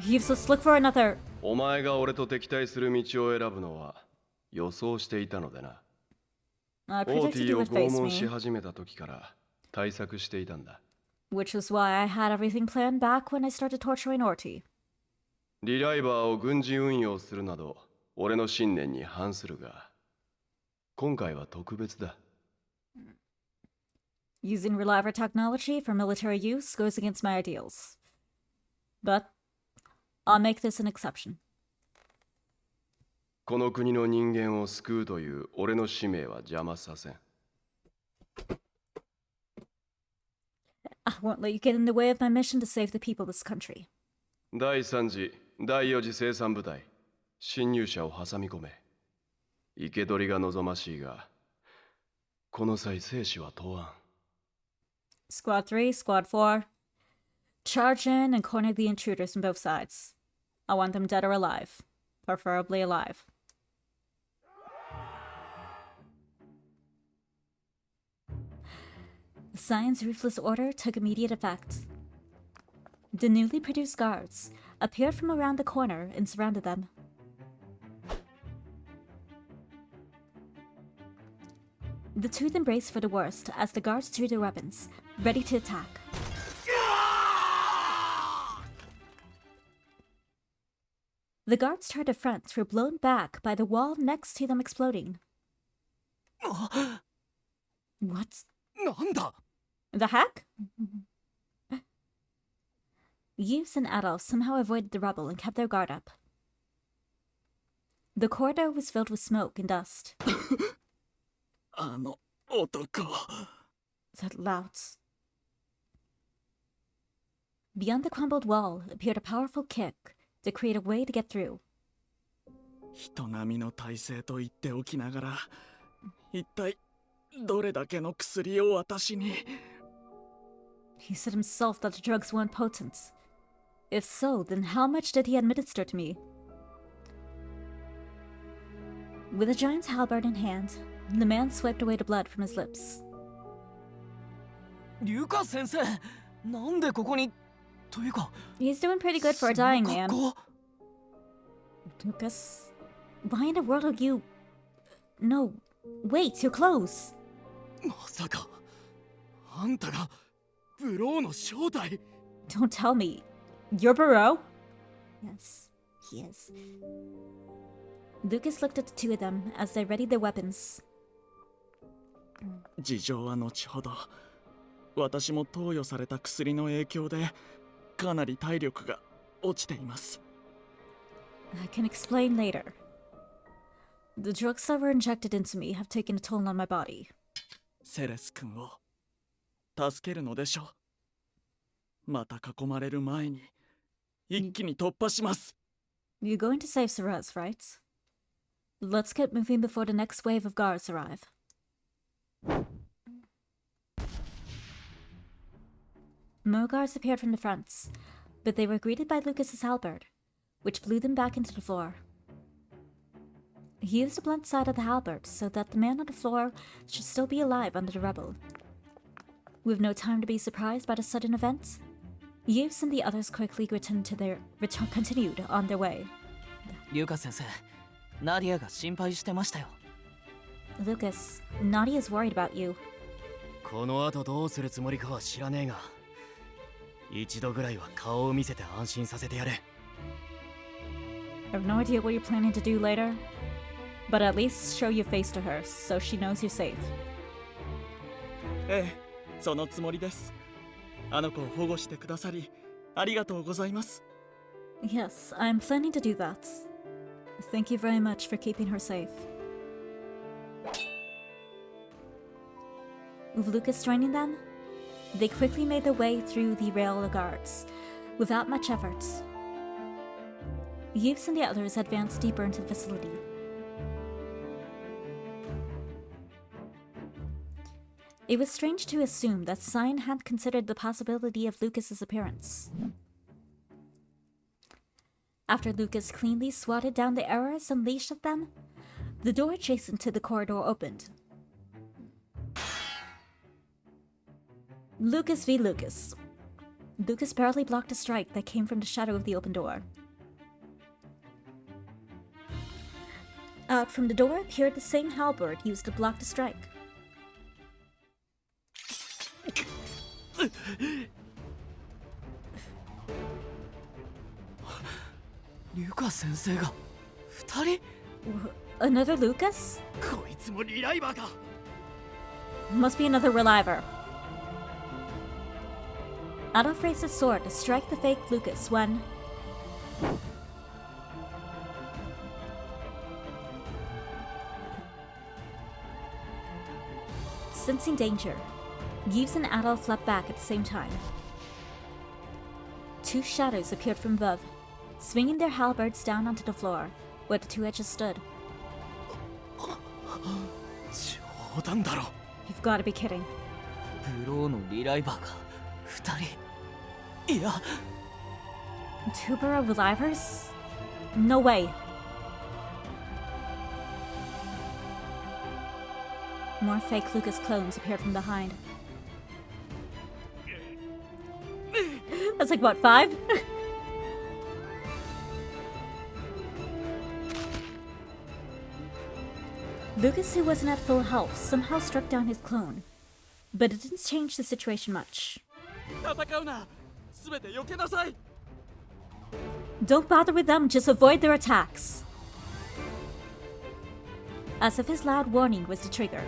Yves, let's look for another. お前が俺と敵対する道を選ぶのは予想していたのでな I オー predicted ティ you を would 拷 face 問し me, 始めた時から対策していたんだ which was why I had everything planned back when I started torturing Orti. リライバーを軍事運用するなど俺の信念に反するが今回は特別だ Using Reliver technology for military use goes against my ideals. But I'll make this an exception. この国の人間を救うという俺の使命は邪魔させん I won't let you get in the way of my mission to save the people of this country. 第3次第4次生産部隊侵入者を挟み込め生け捕りが望ましいがこの際生死は問わん Squad 3, Squad 4. Charge in and corner the intruders from both sides. I want them dead or alive. Preferably alive. The Scion's ruthless order took immediate effect. The newly produced guards appeared from around the corner and surrounded them. The two then braced for the worst as the guards drew their weapons, ready to attack. The guards turned to front were blown back by the wall next to them exploding. What なんだ the heck? Yves and Adolf somehow avoided the rubble and kept their guard up. The corridor was filled with smoke and dust. あの男 That louds. Beyond the crumbled wall appeared a powerful kick to create a way to get through. 人並みの体制と言っておきながら一体どれだけの薬を私に He said himself that the drugs weren't potent. If so, then how much did he administer to me? With the giant's halberd in hand, the man swiped away the blood from his lips. リュカ先生、なんでここにというか、 He's doing pretty good for a dying その man. 格好 Lucas, why in the world are you... No, wait, your clothes. まさかあんたがブローの正体。 Don't tell me. You're Barreau? Yes, he is. Lucas looked at the two of them as they readied their weapons. 事情は後ほど。私も投与された薬の影響でかなり体力が落ちています。 I can explain later. The drugs that were injected into me have taken a toll on my body. セレス君を助けるのでしょう。また囲まれる前に一気に突破します。 You're going to save Ceres, right? Let's get moving before the next wave of guards arrive. More guards appeared from the fronts, but they were greeted by Lucas's halberd, which blew them back into the floor. He used the blunt side of the halberd so that the man on the floor should still be alive under the rubble. With no time to be surprised by the sudden event, Yves and the others quickly continued on their way. リュカ先生、ナディアが心配してましたよ。 Lucas, Nadia is worried about you. この後どうするつもりかは知らねえが、一度ぐらいは顔を見せて安心させてやれ。 I have no idea what you're planning to do later, but at least show your face to her so she knows you're safe. ええ、そのつもりです。あの子を保護してくださりありがとうございます。 Yes, I'm planning to do that. Thank you very much for keeping her safe. With Lucas joining them, they quickly made their way through the rail of guards, without much effort. Yves and the others advanced deeper into the facility. It was strange to assume that Cyan had considered the possibility of Lucas's appearance. After Lucas cleanly swatted down the arrows unleashed at them, the door adjacent to the corridor opened. Lucas v. Lucas. Lucas barely blocked a strike that came from the shadow of the open door. Out from the door appeared the same halberd used to block the strike. リュカ先生が2人 Another Lucas? こいつもリライバーか。 Must be another reliver. Adolf raised his sword to strike the fake Lucas when... Sensing danger, Yves and Adolf leapt back at the same time. Two shadows appeared from above, swinging their halberds down onto the floor, where the two edges stood. 冗談だろ。 You've got to be kidding. ブローのリライバーが2人。いや、 Two Burrow Relivers? No way. More fake Lucas clones appeared from behind. That's like, what, 5? Lucas, who wasn't at full health, somehow struck down his clone. But it didn't change the situation much. 戦うな。すべて避けなさい。 Don't bother with them, just avoid their attacks. As if his loud warning was the trigger.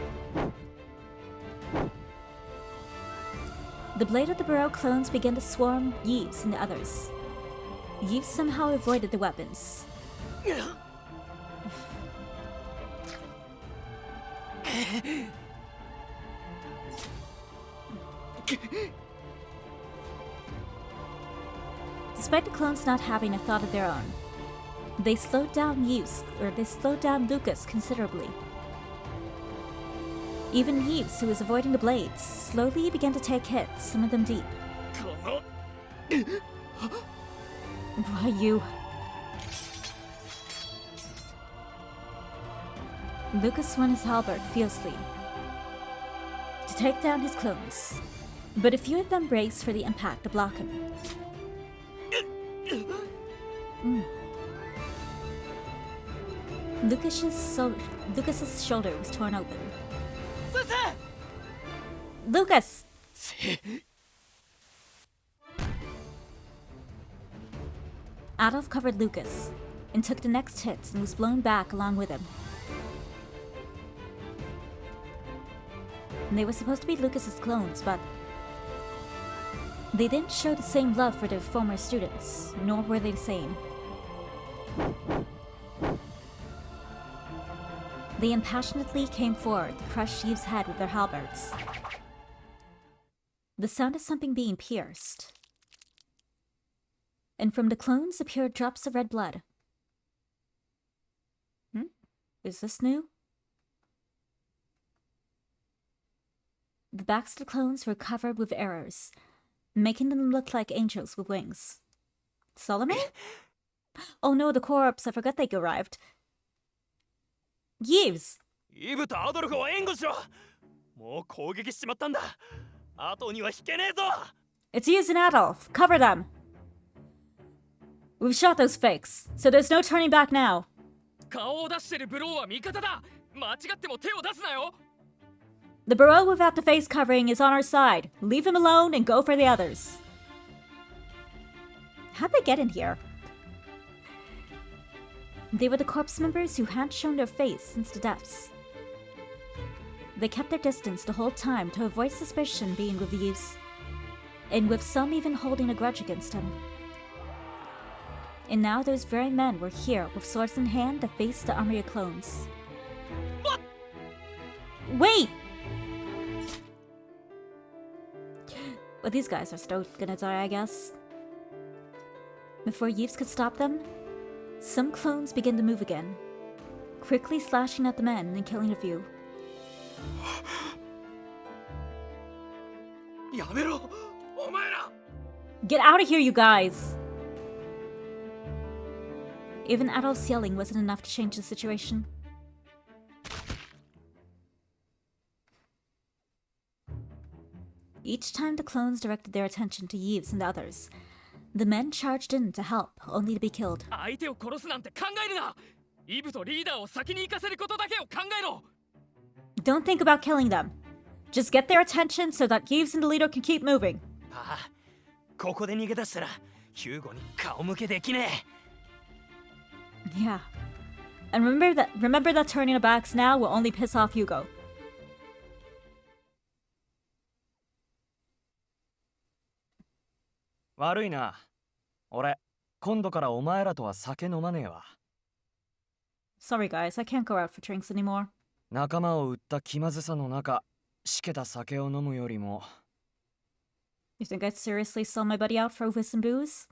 The blade of the Burrow clones began to swarm Yves and the others. Yves somehow avoided the weapons. Despite the clones not having a thought of their own, they slowed down Lucas considerably. Even Yves, who was avoiding the blades, slowly began to take hits, some of them deep. Why, you... Lucas swung his halberd fiercely to take down his clones, but a few of them braced for the impact to block him. Lucas's shoulder was torn open. Lucas! Adolf covered Lucas and took the next hit and was blown back along with him. And they were supposed to be Lucas's clones, but they didn't show the same love for their former students, nor were they sane. They impassionately came forward to crush Yves' head with their halberds. The sound of something being pierced, and from the clones appeared drops of red blood. Is this new? The backs of the clones were covered with arrows, making them look like angels with wings. Solomon? Oh no, the corpse, I forgot they arrived. Yves! イブとアドルフを援護しろ。もう攻撃しちまったんだ。後には引けねえぞ。 It's Yves and Adolf. Cover them. We've shot those fakes, so there's no turning back now. 顔を出してるブローは味方だ。間違っても手を出すなよ。 The bro without the face covering is on our side. Leave him alone and go for the others. How'd they get in here? They were the corpse members who hadn't shown their face since the deaths. They kept their distance the whole time to avoid suspicion being with Yves, and with some even holding a grudge against him. And now those very men were here with swords in hand to face the army of clones. What? Wait! Well, these guys are still gonna die, I guess. Before Yves could stop them, some clones began to move again, quickly slashing at the men and killing a few. やめろ、お前ら。 Get out of here, you guys! Even Adolf's yelling wasn't enough to change the situation. Each time the clones directed their attention to Yves and the others, the men charged in to help, only to be killed. 相手を殺すなんて考えるな。イブとリーダーを先に行かせることだけを考えろ。 Don't think about killing them. Just get their attention so that Yves and the leader can keep moving. ああ、ここで逃げ出したらヒューゴに顔向けできねえ。 Yeah. And remember that turning our backs now will only piss off Hugo. 悪いな。俺、今度からお前らとは酒飲まねえわ。 Sorry guys, I can't go out for drinks anymore. 仲間を売った気まずさの中、しけた酒を飲むよりも。 You think I'd seriously sell my buddy out for with some booze?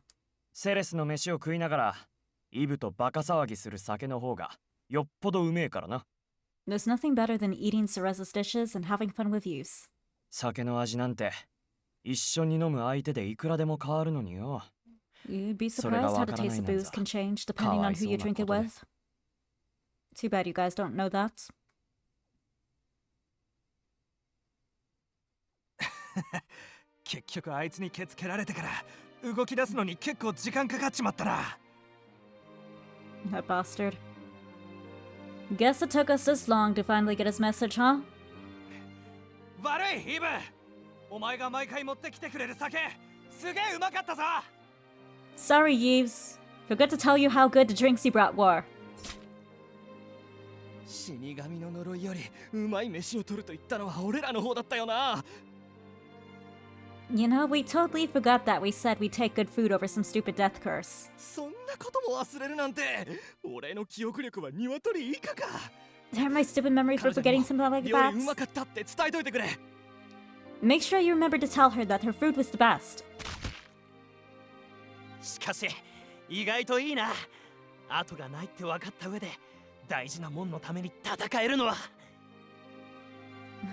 セレスの飯を食いながら、イブとバカ騒ぎする酒の方がよっぽどうめえからな。 There's nothing better than eating Cereza's dishes and having fun with Yves. 酒の味なんて一緒に飲む相手でいくらでも変わるのによ。 You'd be surprised how the taste of booze can change depending on who you drink it with. Too bad you guys don't know that. 結局あいつにケツ蹴られてから動き出すのに結構時間かかっちまったな。 That bastard. Guess it took us this long to finally get his message, huh? 悪いイブ、お前が毎回持ってきてくれる酒すげえうまかったぞ。 Sorry, Yves. Forgot to tell you how good the drinks you brought were. 死神の呪いよりうまい飯を取ると言ったのは俺らの方だったよな。 You know, we totally forgot that we said we'd take good food over some stupid death curse. そんなことも忘れるなんて、俺の記憶力は鶏以下か。 Damn my stupid memory for forgetting something like 料 that. 理うまかったって伝えといてくれ。 Make sure you remember to tell her that her food was the best. しかし意外といいな。後がないって分かった上で大事なもんのために戦えるのは。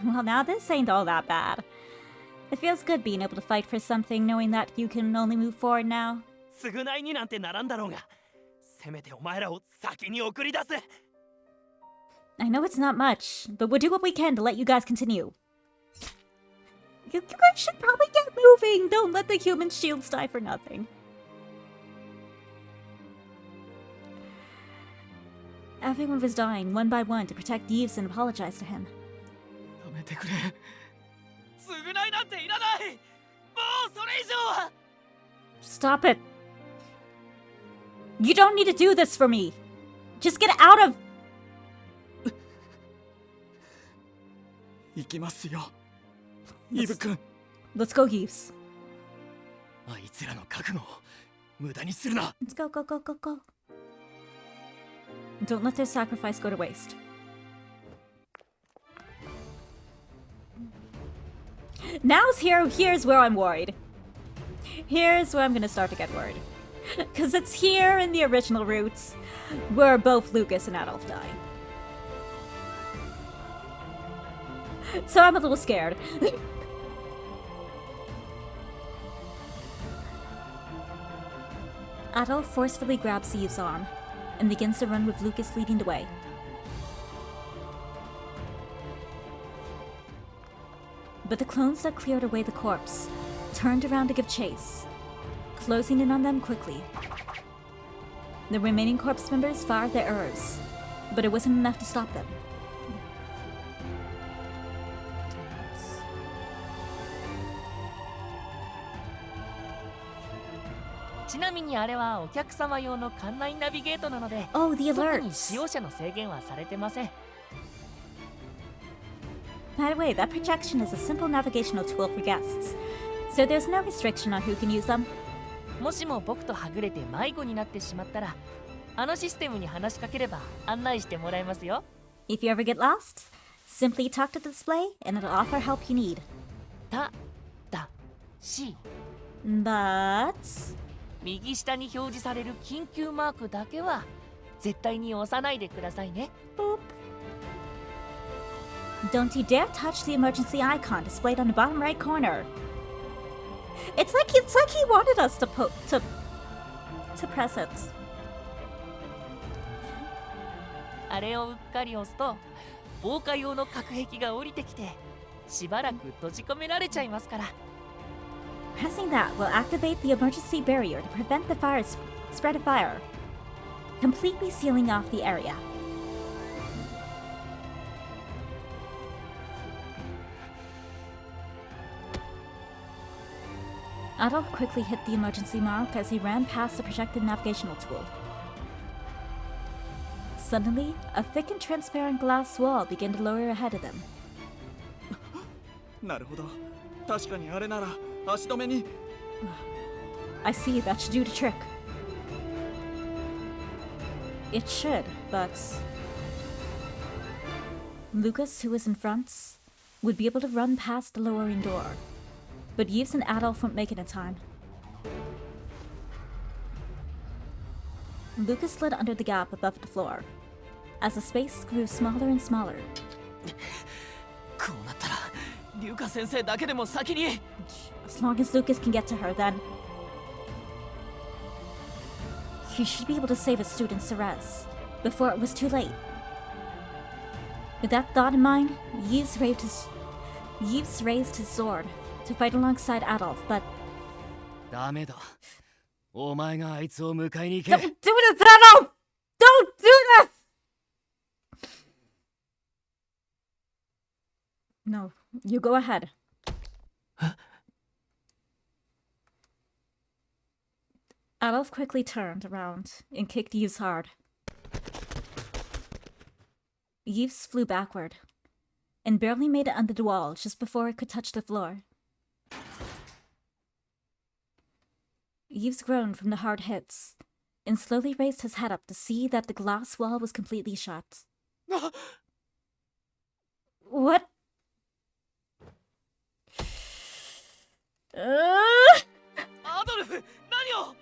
Well, now this ain't all that bad. It feels good being able to fight for something knowing that you can only move forward now, 償いになんてならんだろうが、せめてお前らを先に送り出せ。 I know it's not much, but we'll do what we can to let you guys continue. You guys should probably get moving. Don't let the human shields die for nothing. Everyone was dying one by one to protect Yves and apologize to him. やめてくれ。償いなんていらない。もうそれ以上は。 Stop it. You don't need to do this for me. Just get out of... 行きますよ、イブ君。 Let's go, Yves. あいつらの覚悟を無駄にするな。 Let's go, go, go, go, go. Don't let their sacrifice go to waste. Here's where I'm worried. Here's where I'm gonna start to get worried. Because it's here in the original roots where both Lucas and Adolf die. So I'm a little scared. Adolf forcefully grabs Yves' arm and begins to run with Lucas leading the way. But the clones that cleared away the corpse turned around to give chase, closing in on them quickly. The remaining corpse members fired their arrows, but it wasn't enough to stop them. Oh, the alerts! By the way, that projection is a simple navigational tool for guests, so there's no restriction on who can use them. もしも僕とはぐれて迷子になってしまったら、あのシステムに話しかければ案内してもらえますよ。 If you ever get lost, simply talk to the display and it'll offer help you need. ただし、 But... 右下に表示される緊急マークだけは絶対に押さないでくださいね。 Boop. Don't you dare touch the emergency icon displayed on the bottom right corner. It's like he wanted us to press it. あれをうっかり押すと防火用の隔壁が降りてきてしばらく閉じ込められちゃいますから。 Pressing that will activate the emergency barrier to prevent the spread of fire, completely sealing off the area. Adolf quickly hit the emergency mark as he ran past the projected navigational tool. Suddenly, a thick and transparent glass wall began to lower ahead of them. なるほど、確かにあれなら足止めに。 I see, that should do the trick. It should, but... Lucas, who was in front, would be able to run past the lowering door. But Yves and Adolf won't make it in time. Lucas slid under the gap above the floor, as the space grew smaller and smaller. こうなったら、リュウカ先生だけでも先に。 As long as Lucas can get to her, then... He should be able to save his students Therese, before it was too late. With that thought in mind, Yves raised his sword to fight alongside Adolf, but... ダメだ。お前があいつを迎えに行け。 Don't do this, Adolf! Don't do this! No, you go ahead. Adolf quickly turned around and kicked Yves hard. Yves flew backward and barely made it under the wall just before it could touch the floor. Yves groaned from the hard hits and slowly raised his head up to see that the glass wall was completely shut. What? Adolf, 何を?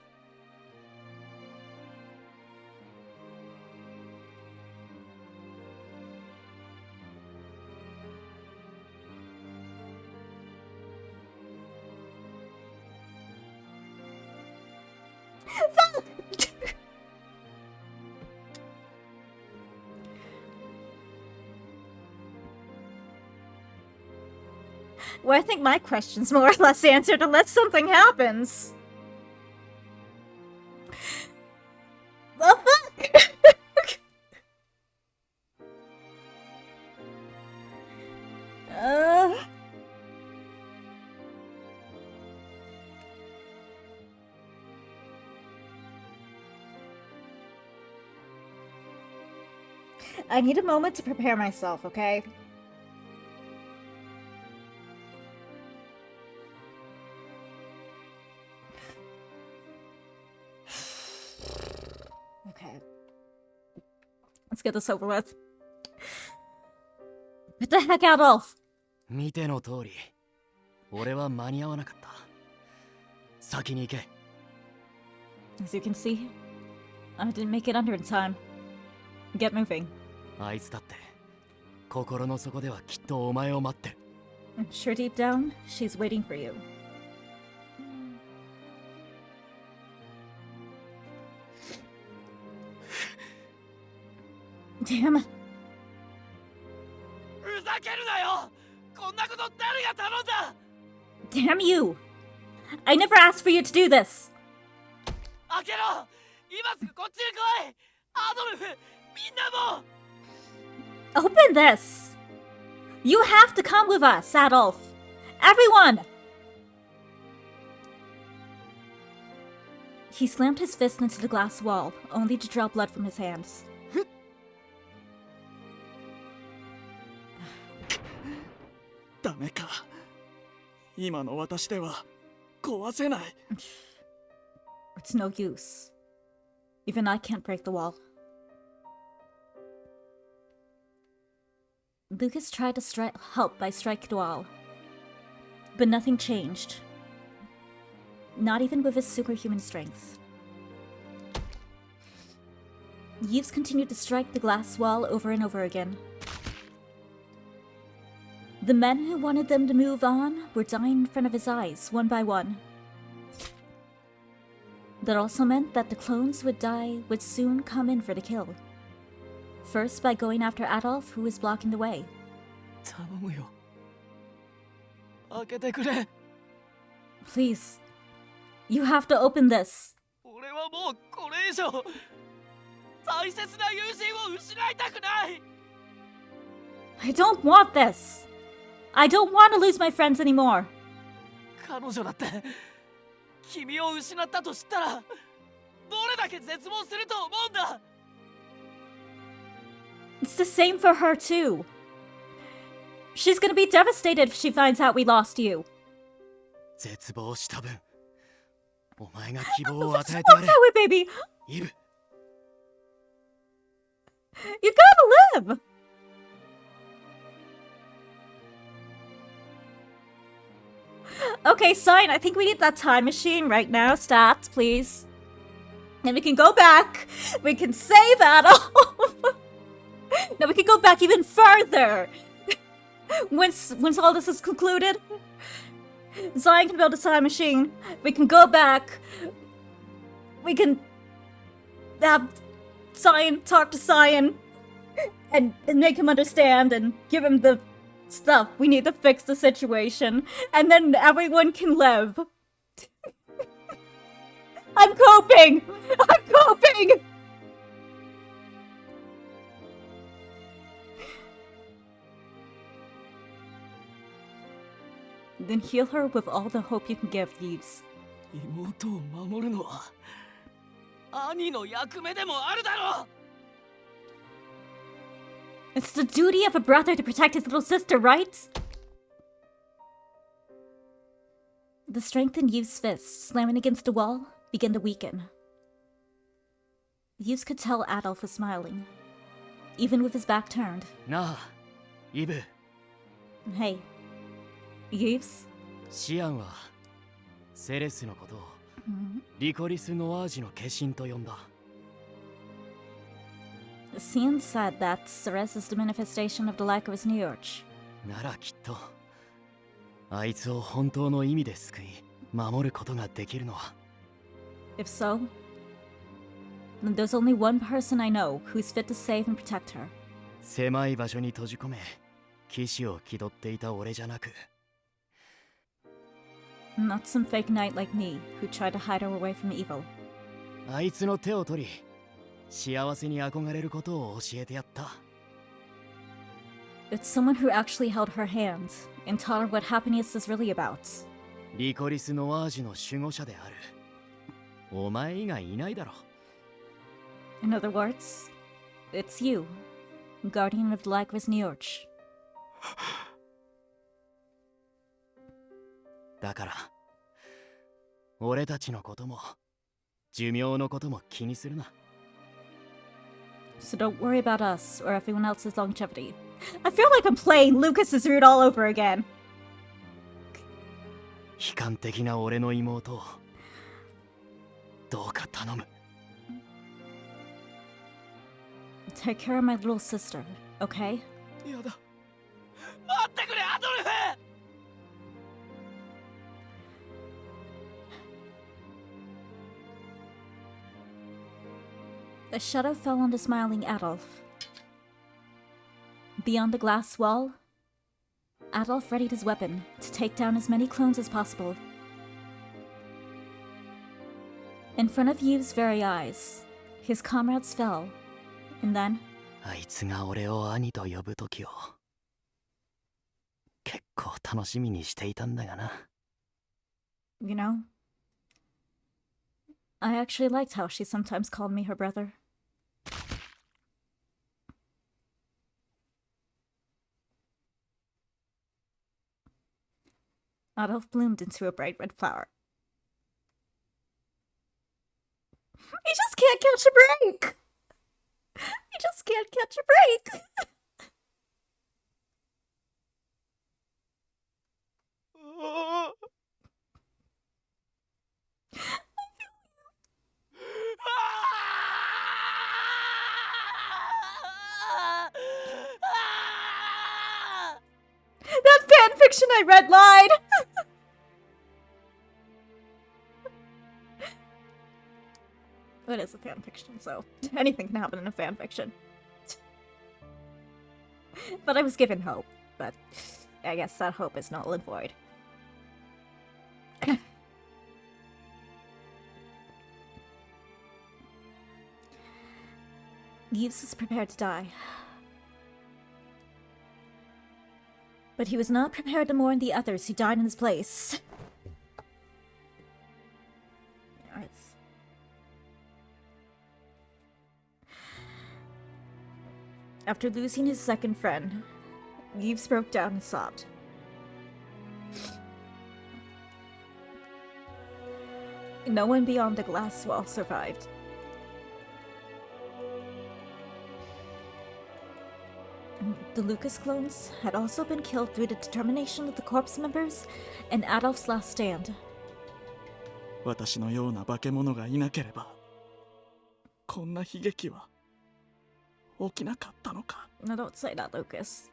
Well, I think my question's more or less answered unless something happens. The fuck? I need a moment to prepare myself, okay? Okay. Let's get this over with. What the heck, Adolf? 見ての通り、俺は間に合わなかった。先に行け。As you can see, I didn't make it under in time. Get moving. あいつだって、心の底ではきっとお前を待ってる。I'm sure deep down, she's waiting for you. Damn. ふざけるなよ。こんなこと誰が頼んだ。 Damn you! I never asked for you to do this! 開けろ。今すぐこっちに来い。アドルフ、みんなも。 Open this! You have to come with us, Adolf! Everyone! He slammed his fist into the glass wall, only to draw blood from his hands. ダメか。今の私では壊せない。It's no use. Even I can't break the wall. Lucas tried to help by striking the wall, but nothing changed. Not even with his superhuman strength. Yves continued to strike the glass wall over and over again. The men who wanted them to move on were dying in front of his eyes, one by one. That also meant that the clones would soon come in for the kill. First by going after Adolf, who was blocking the way. 頼むよ。開けてくれ。 Please, you have to open this. 俺はもうこれ以上大切な友人を失いたくない。 I don't want this. I don't want to lose my friends anymore. 彼女だって君を失ったと知ったらどれだけ絶望すると思うんだ。 It's the same for her too. She's gonna be devastated if she finds out we lost you. 絶望した分、お前が希望を与 What's えてや wrong れ。 that way, baby? イブ。 You gotta live. Okay, sign. I think we need that time machine right now. Stats, please. And we can go back. We can save Adolf. No, we can go back even further. Once all this is concluded, Zion can build a time machine. We can go back. We can have Zion talk to Zion and make him understand and give him the stuff we need to fix the situation, and then everyone can live. I'm coping! I'm coping! Then heal her with all the hope you can give, Yves. 妹を守るのは兄の役目でもあるだろう。 It's the duty of a brother to protect his little sister, right? The strength in Yves' fists, slamming against the wall, began to weaken. Yves could tell Adolf was smiling, even with his back turned. なあ、イブ。 Hey, Yves? シアンはセレスのことをリコリス・ノアージの化身と呼んだ。 Cian said that Ceres is the manifestation of the lack of his new urge. ならきっとあいつを本当の意味で救い守ることができるのは。 If so, then there's only one person I know who's fit to save and protect her. 狭い場所に閉じ込め騎士を気取っていた俺じゃなく Not some fake knight like me who tried to hide her away from evil. あいつの手を取り、幸せに憧れることを教えてやった。It's someone who actually held her hand and taught her what happiness is really about. リコリス・ノワージュの守護者である。お前以外いないだろ。In other words, it's you, guardian of the Lycris Niorch. だから、俺たちのことも、寿命のことも気にするな。So don't worry about us or everyone else's longevity. I feel like I'm playing Lucas's route all over again. 悲観的な俺の妹を、どうか頼む。Take care of my little sister, okay? やだ。待ってくれ、アドルフ！ A shadow fell on the smiling Adolf. Beyond the glass wall, Adolf readied his weapon to take down as many clones as possible. In front of Yves' very eyes, his comrades fell, and then... あいつが俺を兄と呼ぶときを、結構楽しみにしていたんだがな。You know, I actually liked how she sometimes called me her brother. Adolf bloomed into a bright red flower. He just can't catch a break! He just can't catch a break! That fanfiction I read lied! It is a fanfiction, so anything can happen in a fanfiction. But I was given hope, but I guess that hope is null and void. Yves was prepared to die. But he was not prepared to mourn the others who died in his place. Nice. After losing his second friend, Yves broke down and sobbed. No one beyond the glass wall survived. The Lucas clones had also been killed through the determination of the corpse members and Adolf's last stand. 私のような化け物がいなければこんな悲劇は起きなかったのか。 No, don't say that, Lucas.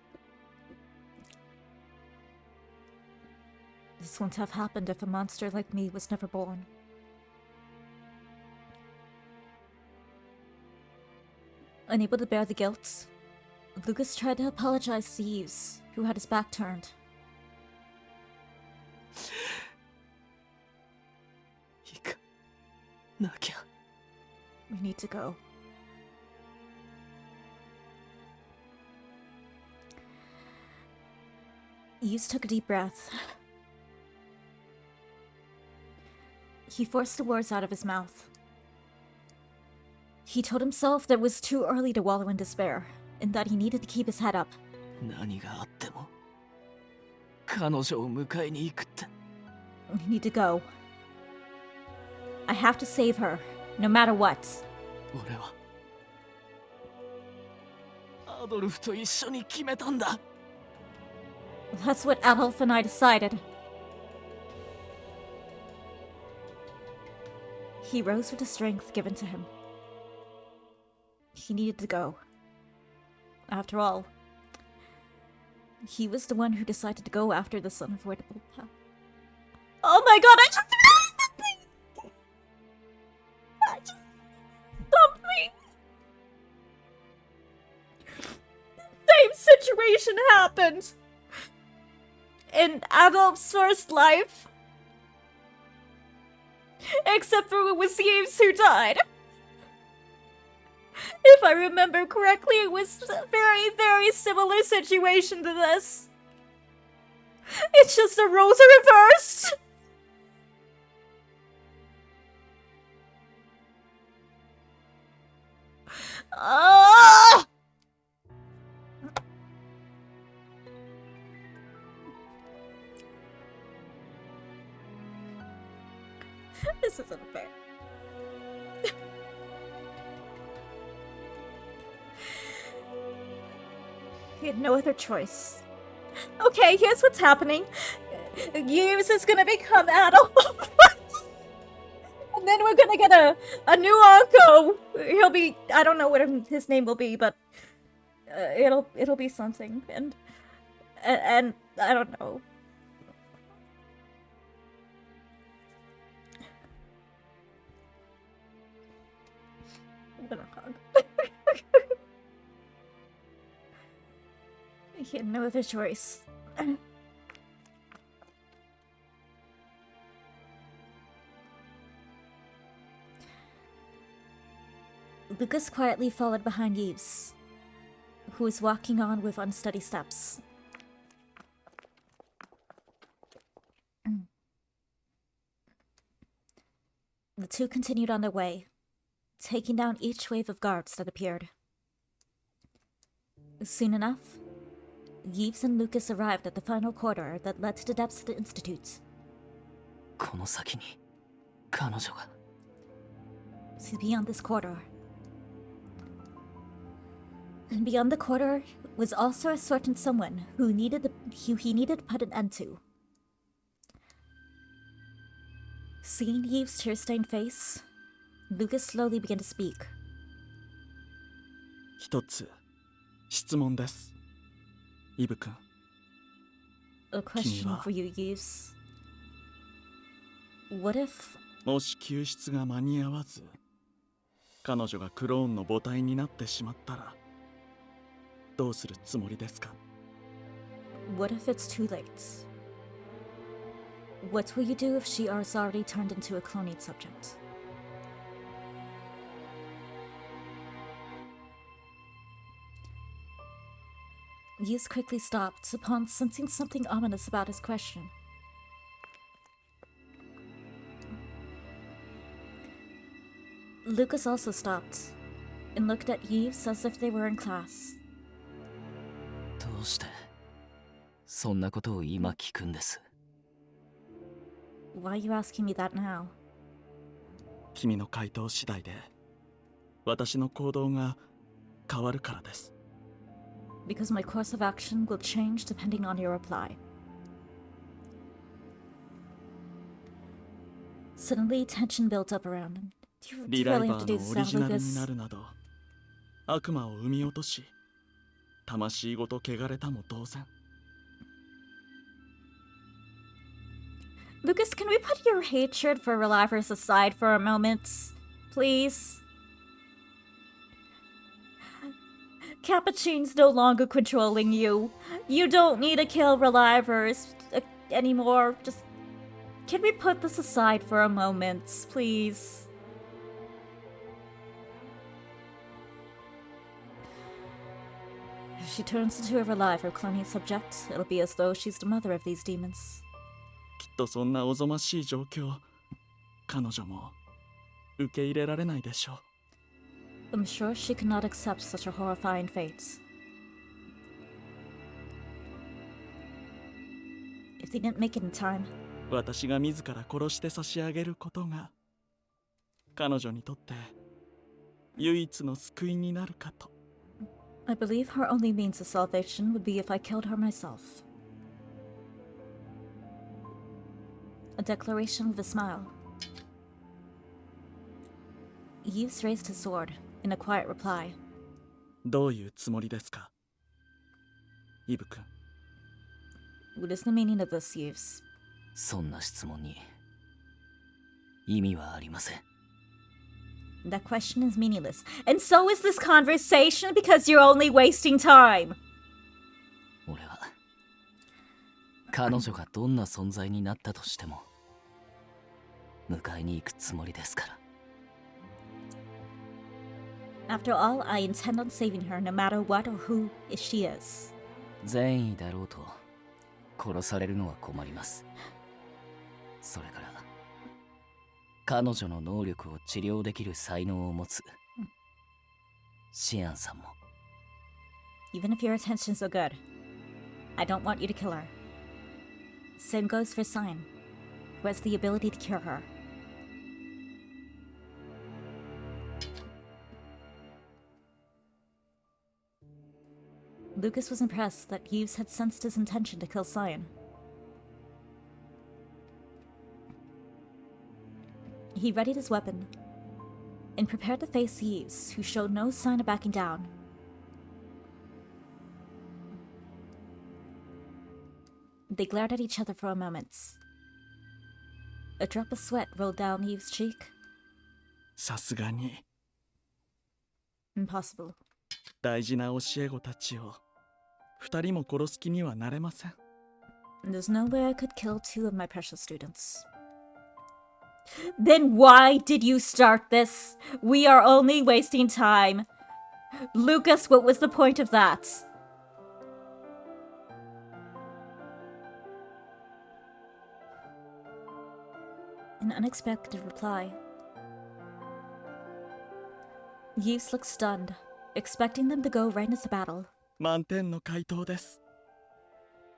This wouldn't have happened if a monster like me was never born. Unable to bear the guilt, Lucas tried to apologize to Yves, who had his back turned. 行かなきゃ。 We need to go. Yves took a deep breath. He forced the words out of his mouth. He told himself that it was too early to wallow in despair, and that he needed to keep his head up. 何があっても彼女を迎えに行くって。 We need to go. I have to save her, no matter what. 俺はアドルフと一緒に決めたんだ。 That's what Adolf and I decided. He rose with the strength given to him. He needed to go. After all, he was the one who decided to go after this unavoidable path. Oh my god, I just realized something! I just... something! The same situation happened in Adolf's first life Except for it was Yves who died. If I remember correctly, it was a very, very similar situation to this. It's just the roles are reversed. Ah! This isn't fair. He had no other choice. Okay, here's what's happening. Yves is gonna become Adolf. And then we're gonna get a new uncle. He'll be, I don't know what his name will be, but it'll be something. And I don't know. I'm gonna hug. He had no other choice. Lucas quietly followed behind Yves, who was walking on with unsteady steps. The two continued on their way, taking down each wave of guards that appeared. Soon enough, Yves and Lucas arrived at the final corridor that led to the depths of the Institute. この先に彼女が See, beyond this corridor. And beyond the corridor was also a certain someone who he needed to put an end to. Seeing Yves' tear-stained face, Lucas slowly began to speak. 一つ質問です。イブ君。 A question for you, Yves. What if... もし救出が間に合わず、彼女がクローンの母体になってしまったら、どうするつもりですか？ What if it's too late? What will you do if she is already turned into a cloning subject? Yves quickly stopped upon sensing something ominous about his question. Lucas also stopped and looked at Yves as if they were in class. どうしてそんなことを今聞くんです？ Why are you asking me that now? 君の回答次第で私の行動が変わるからです。 Because my course of action will change depending on your reply. Suddenly, tension built up around him. Do you リライ really バ have to ー do の this オ now, リジナルに Lucas? なるなど悪魔を生み落とし魂ごと汚れたも同然。 Lucas, can we put your hatred for Relivers aside for a moment? Please? Capuchine's no longer controlling you. You don't need to kill Relivers anymore. Just... Can we put this aside for a moment, please? If she turns into a Reliver cloning subject, it'll be as though she's the mother of these demons. きっとそんなおぞましい状況、彼女も受け入れられないでしょう。 I'm sure she could not accept such a horrifying fate. If they didn't make it in time, 私が自ら殺して差し上げることが彼女にとって唯一の救いになるかと。 I believe her only means of salvation would be if I killed her myself. A declaration with a smile. Yves raised his sword in a quiet reply. どういうつもりですか、イブ君。 What is the meaning of this, Yves? そんな質問に意味はありません。 That question is meaningless. And so is this conversation because you're only wasting time. 俺は彼女がどんな存在になったとしても迎えに行くつもりですから。 After all, I intend on saving her no matter what or who she is. 善意だろうと殺されるのは困ります。それから彼女の能力を治療できる才能を持つシアンさんも。 Even if your intentions are good, I don't want you to kill her. Same goes for Sign, who has the ability to cure her. Lucas was impressed that Yves had sensed his intention to kill Cyan. He readied his weapon and prepared to face Yves, who showed no sign of backing down. They glared at each other for a moment. A drop of sweat rolled down Yves' cheek. さすがに Impossible. 大事な教え子たちを二人も殺す気にはなれません。 There's no way I could kill two of my precious students. Then why did you start this? We are only wasting time. Lucas, what was the point of that? An unexpected reply. Yves looked stunned, expecting them to go right into battle. 満点の回答です。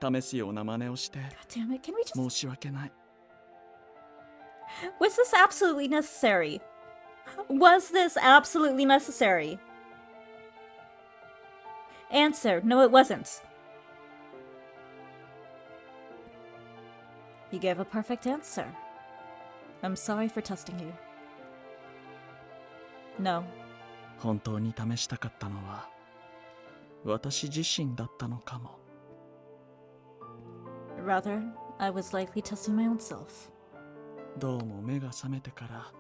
試すような真似をして God damn it, can we just... 申し訳ない。 Was this absolutely necessary? Was this absolutely necessary? Answer, no it wasn't. You gave a perfect answer. I'm sorry for testing you. No. 本当に試したかったのは私自身だったのかも。 Rather, I was likely testing my own self. どうも目が覚めてから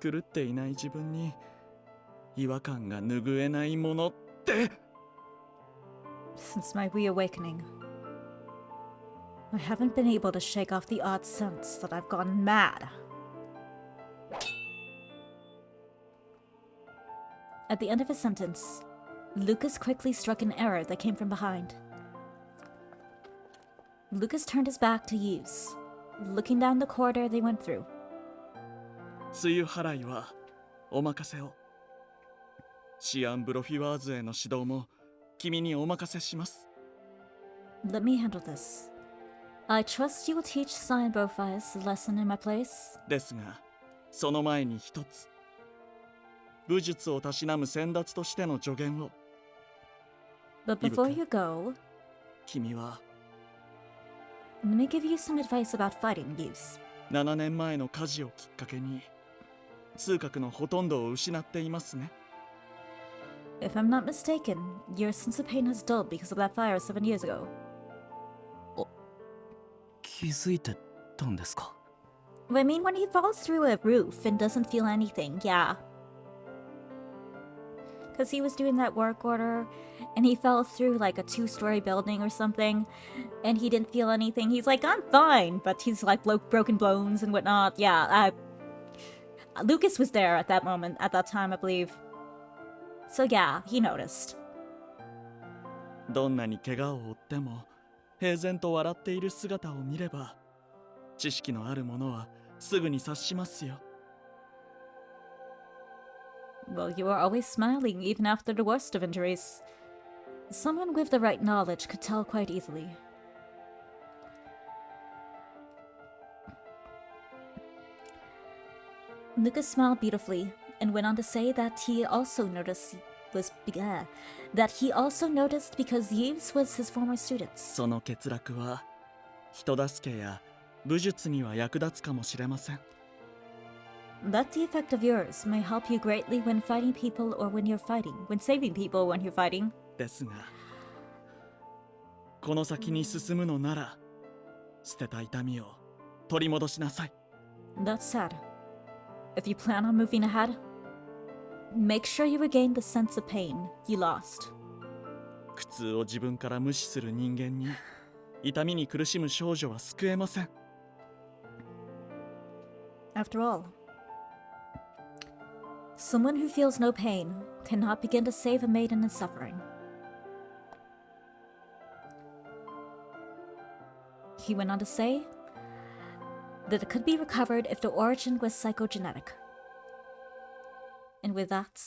狂っていない自分に違和感が拭えないものって。 Since my reawakening, I haven't been able to shake off the odd sense that I've gone mad. At the end of his sentence, Lucas quickly struck an error that came from behind. Lucas turned his back to Yves, looking down the corridor they went through. 梅雨払いはお任せを。シアン・ブロフィワーズへの指導も君にお任せします。 Let me handle this. I trust you will teach Cyan Brofies a lesson in my place. ですが、その前に一つ。武術をたしなむ先達としての助言を。 But before you go, 君は let me give you some advice about fighting, Yves. 7年前の火事をきっかけに痛覚のほとんどを失っていますね。 If I'm not mistaken, your sense of pain has dulled because of that fire 7 years ago. 気づいてたんですか？ I mean, when he falls through a roof and doesn't feel anything, yeah. Because he was doing that work order, and he fell through like a 2-story building or something, and he didn't feel anything. He's like, I'm fine, but he's like broken bones and whatnot. Yeah, Lucas was there at that moment, at that time, I believe. So yeah, he noticed. どんなに怪我を負っても平然と笑っている姿を見れば知識のある者はすぐに察しますよ。 Well, you are always smiling, even after the worst of injuries. Someone with the right knowledge could tell quite easily. Lucas smiled beautifully and went on to say that he also noticed because Yves was his former student. その欠落は人助けや武術には役立つかもしれません。 That defect of yours may help you greatly when fighting people or when you're fighting, when saving people when you're fighting. ですが、この先に進むのなら捨てた痛みを取り戻しなさい。 That's sad. If you plan on moving ahead, make sure you regain the sense of pain you lost. 苦痛を自分から無視する人間に痛みに苦しむ少女は救えません。After all, someone who feels no pain cannot begin to save a maiden in suffering. He went on to say that it could be recovered if the origin was psychogenetic. And with that,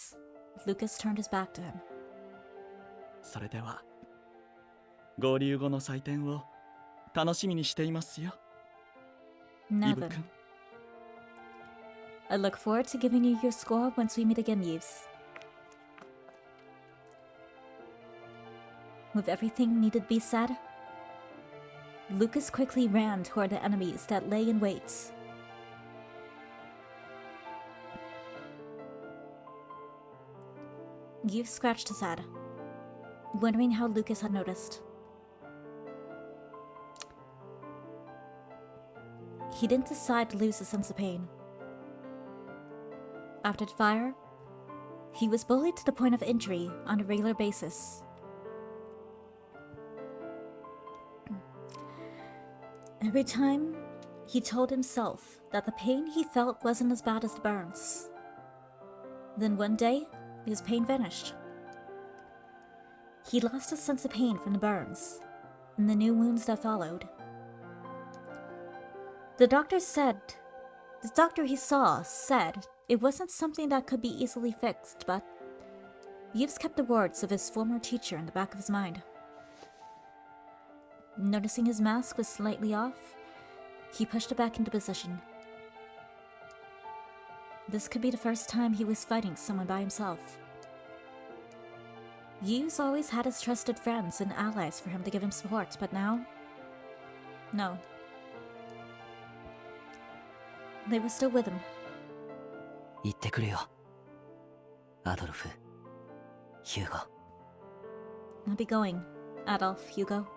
Lucas turned his back to him. それでは合流後の祭典を楽しみにしていますよ。 Now イブ then, 君。 I look forward to giving you your score once we meet again, Yves. With everything needed to be said, Lucas quickly ran toward the enemies that lay in wait. Yves scratched his head, wondering how Lucas had noticed. He didn't decide to lose a sense of pain. After the fire, he was bullied to the point of injury on a regular basis. Every time, he told himself that the pain he felt wasn't as bad as the burns. Then one day, his pain vanished. He lost his sense of pain from the burns and the new wounds that followed. The doctor he saw said it wasn't something that could be easily fixed, but Yves kept the words of his former teacher in the back of his mind. Noticing his mask was slightly off, he pushed it back into position. This could be the first time he was fighting someone by himself. Yves always had his trusted friends and allies for him to give him support, but now? No. They were still with him. 言ってくれよ。アドルフ、ヒューゴ。 I'll be going, Adolf, Hugo.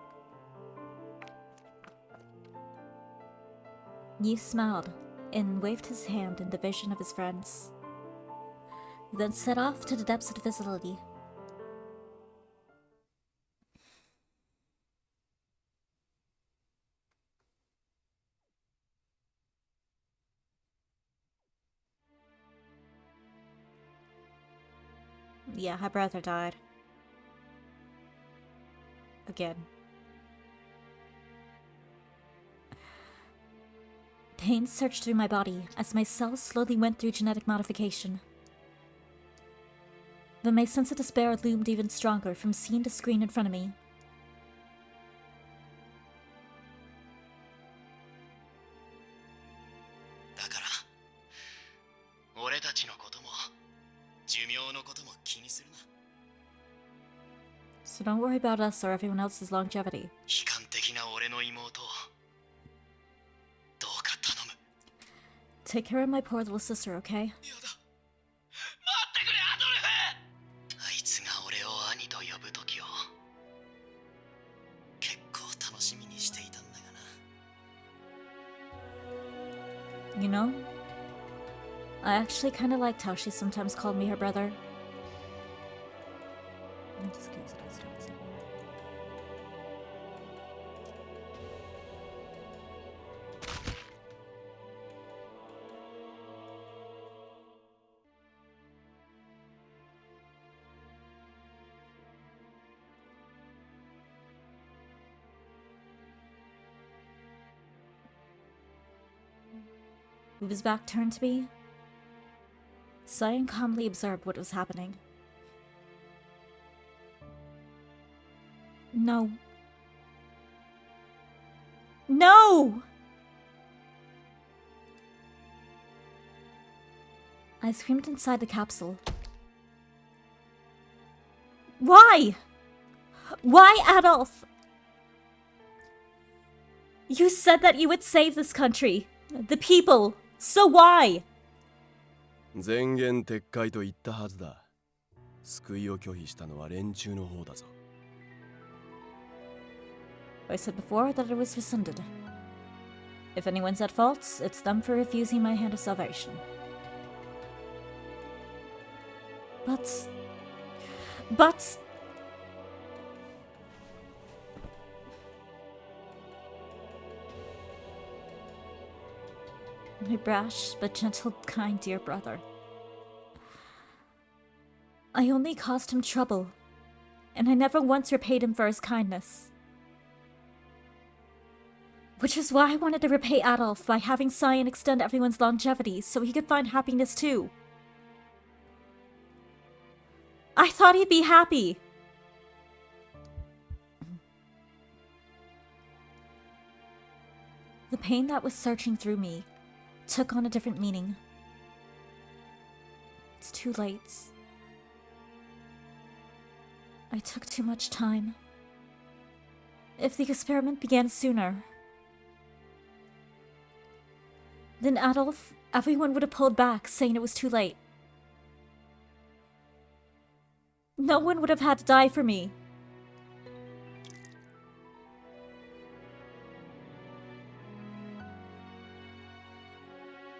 Yves smiled and waved his hand in division of his friends, then set off to the depths of the facility. Yeah, her brother died. Again. Pain surged through my body as my cells slowly went through genetic modification. But my sense of despair loomed even stronger from seeing the screen in front of me. だから俺たちのことも寿命のことも気にするな。 So don't worry about us or everyone else's longevity. 悲観的な俺の妹をどうか頼む。 Take care of my poor little sister, okay? やだ。待ってくれアドルフ。あいつが俺を兄と呼ぶ時を結構楽しみにしていたんだがな。 You know, I actually kinda liked how she sometimes called me her brother. With his back turned to me, Cyan calmly observed what was happening. No. No! I screamed inside the capsule. Why? Why, Adolf? You said that you would save this country, the people. So why? 前言撤回と言ったはずだ。救いを拒否したのは連中の方だぞ。I said before that it was rescinded. If anyone's at fault, it's them for refusing my hand of salvation. But... My brash but gentle, kind dear brother. I only caused him trouble, and I never once repaid him for his kindness. Which is why I wanted to repay Adolf by having Cyan extend everyone's longevity so he could find happiness too. I thought he'd be happy. The pain that was searching through me took on a different meaning. It's too late. I took too much time. If the experiment began sooner, then Adolf, everyone would have pulled back, saying it was too late. No one would have had to die for me.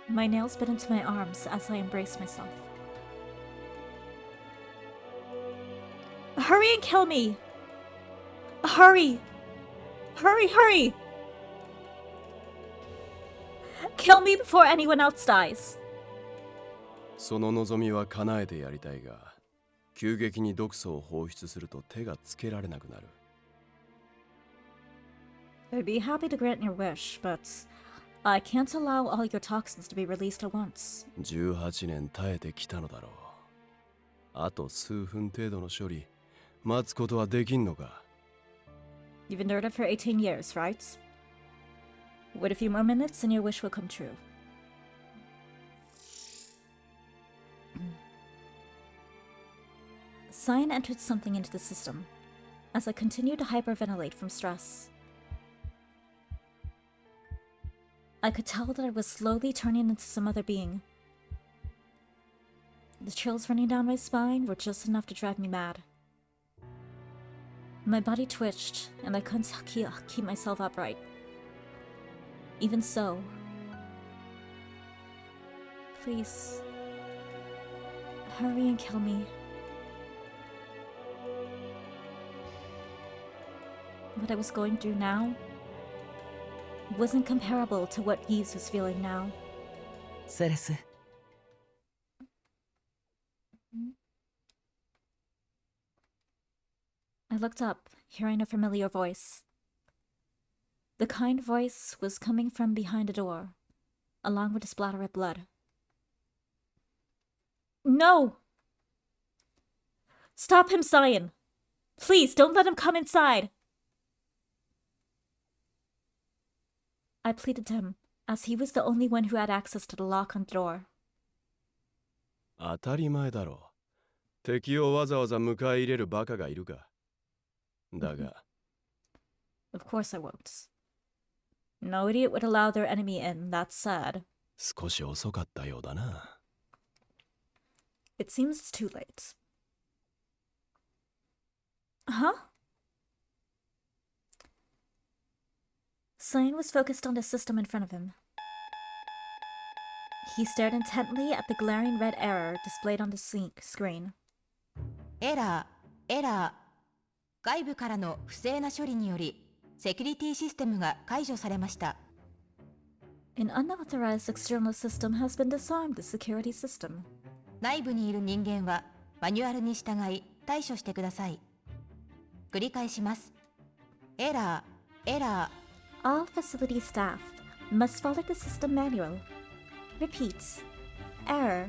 My nails bit into my arms as I embraced myself. Hurry and kill me! Hurry! Hurry, hurry! Kill me before anyone else dies. その望みは叶えてやりたいが、急激に毒素を放出すると手がつけられなくなる。I'd be happy to grant your wish, but I can't allow all your toxins to be released at once. 18年耐えてきたのだろう。あと数分程度の処理、待つことはできんのか？ You've endured it for 18 years, right? Wait a few more minutes and your wish will come true. Cyan entered something into the system as I continued to hyperventilate from stress. I could tell that I was slowly turning into some other being. The chills running down my spine were just enough to drive me mad. My body twitched, and I couldn't keep myself upright. Even so, please, hurry and kill me. What I was going through now wasn't comparable to what Yves was feeling now. セレス I looked up, hearing a familiar voice. The kind voice was coming from behind a door, along with a splatter of blood. No! Stop him, Cyan! Please, don't let him come inside! I pleaded to him, as he was the only one who had access to the lock on the door. 当たり前だろう。敵をわざわざ迎え入れるバカがいるか。だが。Of course I won't. No idiot would allow their enemy in, that's sad. 少し遅かったようだな。It seems it's too late. Huh? Cyan was focused on the system in front of him. He stared intently at the glaring red error displayed on the screen. エラー。外部からの不正な処理により、セキュリティシステムが解除されました。An unauthorized external system has been disarmed, the security system. 内部にいる人間はマニュアルに従い対処してください。繰り返します。エラー。 All facility staff must follow the system manual. Repeats. Error.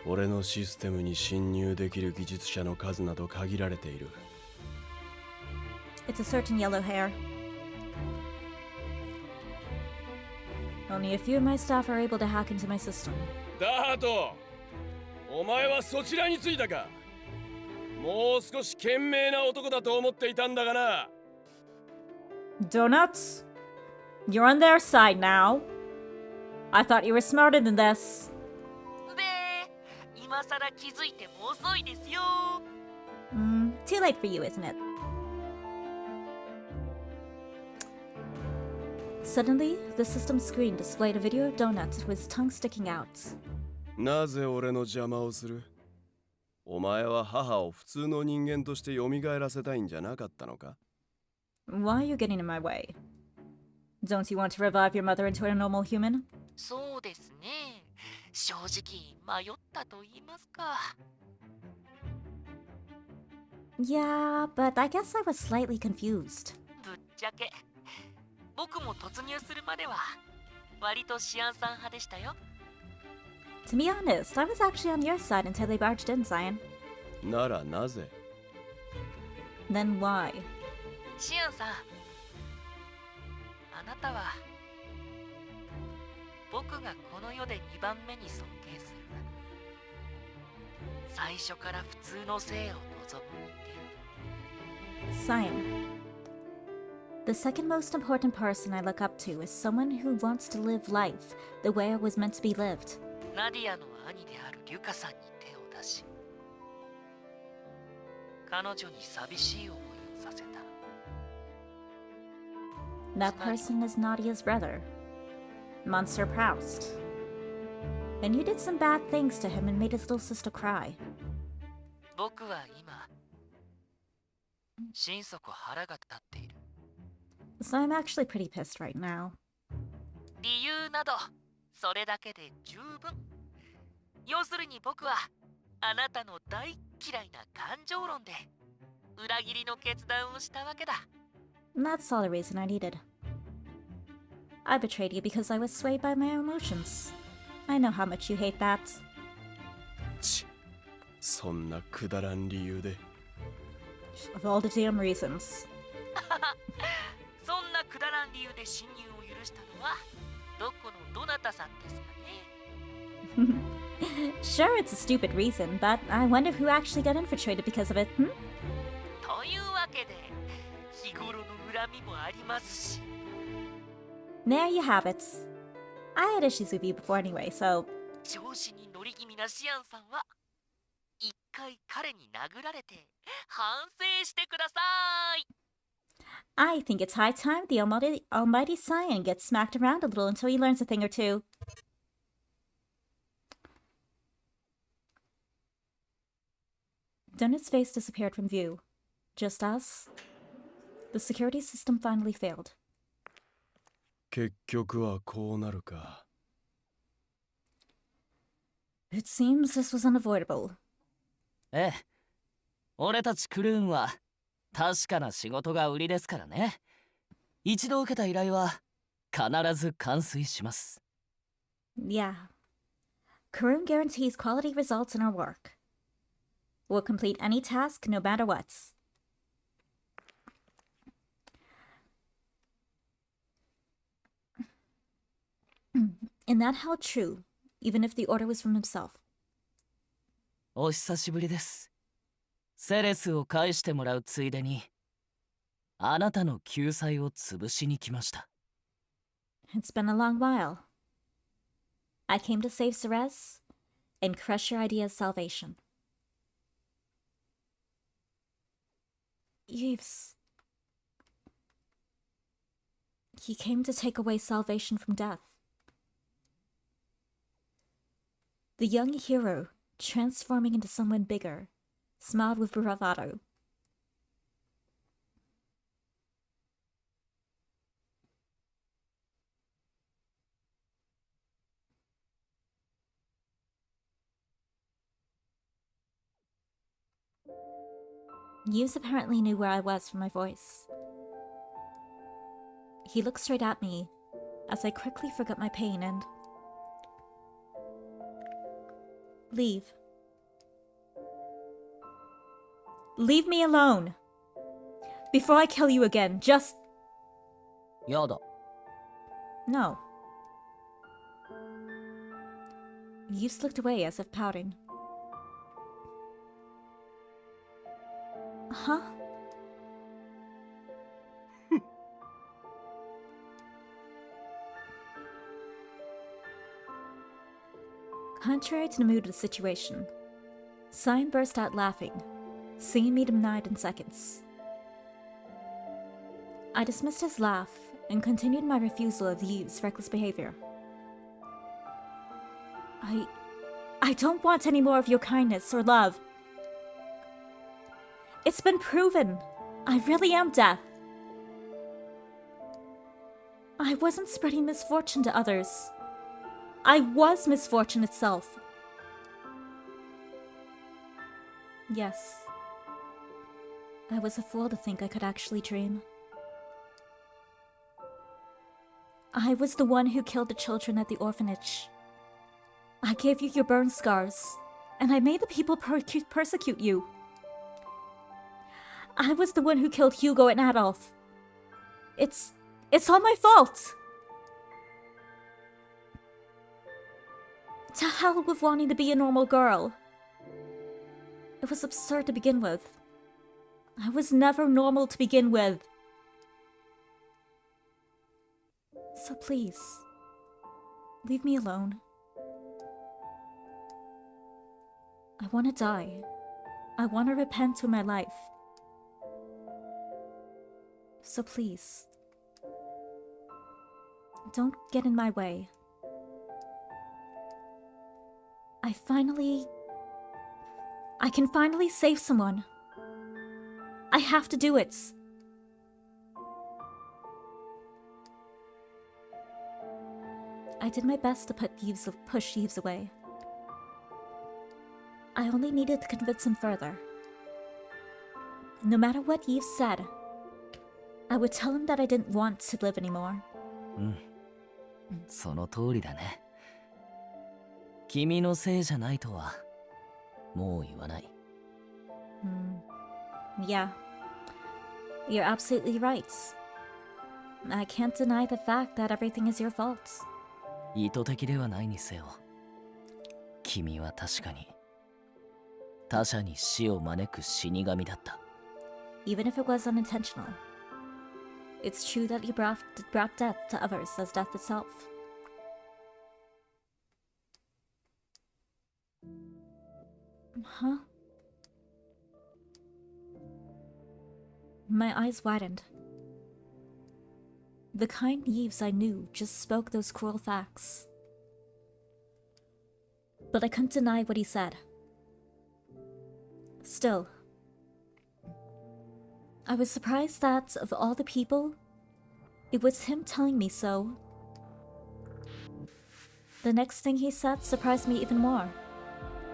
俺のシステムに侵入できる技術者の数など限られている。It's a certain yellow hair. Only a few of my staff are able to hack into my system. ダート、お前はそちらに着いたか。もう少し賢明な男だと思っていたんだがな。Donuts? You're on their side now. I thought you were smarter than this. 今さら気づいても遅いですよ Too late for you, isn't it? Suddenly, the system screen displayed a video of Donuts with his tongue sticking out. なぜ俺の邪魔をする？お前は母を普通の人間として蘇らせたいんじゃなかったのか？ Why are you getting in my way? Don't you want to revive your mother into a normal human? そうですね。正直迷ったと言いますか。Yeah, but I guess I was slightly confused. ぶっちゃけ僕も突入するまでは割とシアンさん派でしたよ。To be honest, I was actually on your side until they barged in, Zion. ならなぜ Then why? シアンさん、あなたは僕がこの世で2番目に尊敬する最初から普通の生を望む人間。 Zion. The second most important person I look up to is someone who wants to live life the way it was meant to be lived. ナディアの兄であるリュカさんに手を出し、彼女に寂しい思いをさせた。 That person is Nadia's brother, Monsieur Proust. And you did some bad things to him and made his little sister cry. 僕は今、心底腹が立っている。 So I'm actually pretty pissed right now. 理由など、それだけで十分。要するに僕は、あなたの大嫌いな感情論で、裏切りの決断をしたわけだ。 And that's all the reason I needed. I betrayed you because I was swayed by my emotions. I know how much you hate that. ちそんなくだらん理由で Of all the damn reasons. そんなくだらん理由で侵入を許したのは、どこのどなたさんですかね。 Sure, it's a stupid reason, but I wonder who actually got infiltrated because of it, hmm? というわけで、日頃の恨みもありますし。 There you have it. I had issues with you before anyway, so... 調子に乗り気味なシアンさんは、一回彼に殴られて、反省してください。 I think it's high time the almighty Cyan gets smacked around a little until he learns a thing or two. Donut's face disappeared from view, just as the security system finally failed. 結局はこうなるか It seems this was unavoidable. ええ、俺たちクルーンは確かな仕事が売りですからね。一度受けた依頼は必ず完遂します。 Yeah. Karun guarantees quality results in our work. We'll complete any task no matter what. And that held true, even if the order was from himself. お久しぶりです。セレスを返してもらうついでに、あなたの救済を潰しに来ました。 It's been a long while. I came to save Ceres and crush your idea's salvation. Yves. He came to take away salvation from death. The young hero, transforming into someone bigger, smiled with bravado. Yves apparently knew where I was from my voice. He looked straight at me as I quickly forgot my pain and... Leave. Leave me alone! Before I kill you again, just... やだ。 No. Yves looked away as if pouting. Huh? Contrary to the mood of the situation, Cyan burst out laughing, seeing me denied in seconds. I dismissed his laugh and continued my refusal of Yves' reckless behavior. I don't want any more of your kindness or love. It's been proven. I really am death. I wasn't spreading misfortune to others. I was misfortune itself. Yes. I was a fool to think I could actually dream. I was the one who killed the children at the orphanage. I gave you your burn scars, and I made the people persecute you. I was the one who killed Hugo and Adolf. It's all my fault! To hell with wanting to be a normal girl. It was absurd to begin with. I was never normal to begin with. So please, leave me alone. I want to die. I want to repent with my life. So please, don't get in my way. I can finally save someone. I have to do it. I did my best to push Yves away. I only needed to convince him further. No matter what Yves said, I would tell him that I didn't want to live anymore. その通りだね。君のせいじゃないとはもう言わない。Yeah. You're absolutely right. I can't deny the fact that everything is your fault. 意図的ではないにせよ。君は確かに他者に死を招く死神だった。Even if it was unintentional. It's true that you brought death to others as death itself. Huh? My eyes widened. The kind Yves I knew just spoke those cruel facts. But I couldn't deny what he said. Still, I was surprised that, of all the people, it was him telling me so. The next thing he said surprised me even more.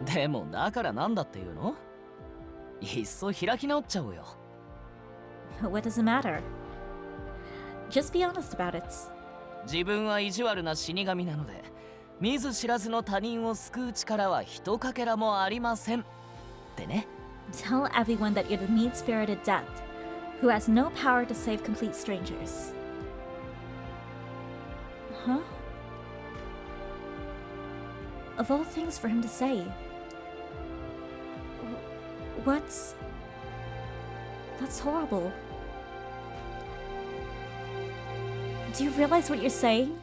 でもだからなんだっていうの？いっそ開き直っちゃおうよ。What does it matter? Just be honest about it. 自分は意地悪な死神なので、見ず知らずの他人を救う力はひとかけらもありません。ってね。Tell everyone that you're the mean-spirited death, who has no power to save complete strangers. Huh? Of all things for him to say. What's... That's horrible. Do you realize what you're saying?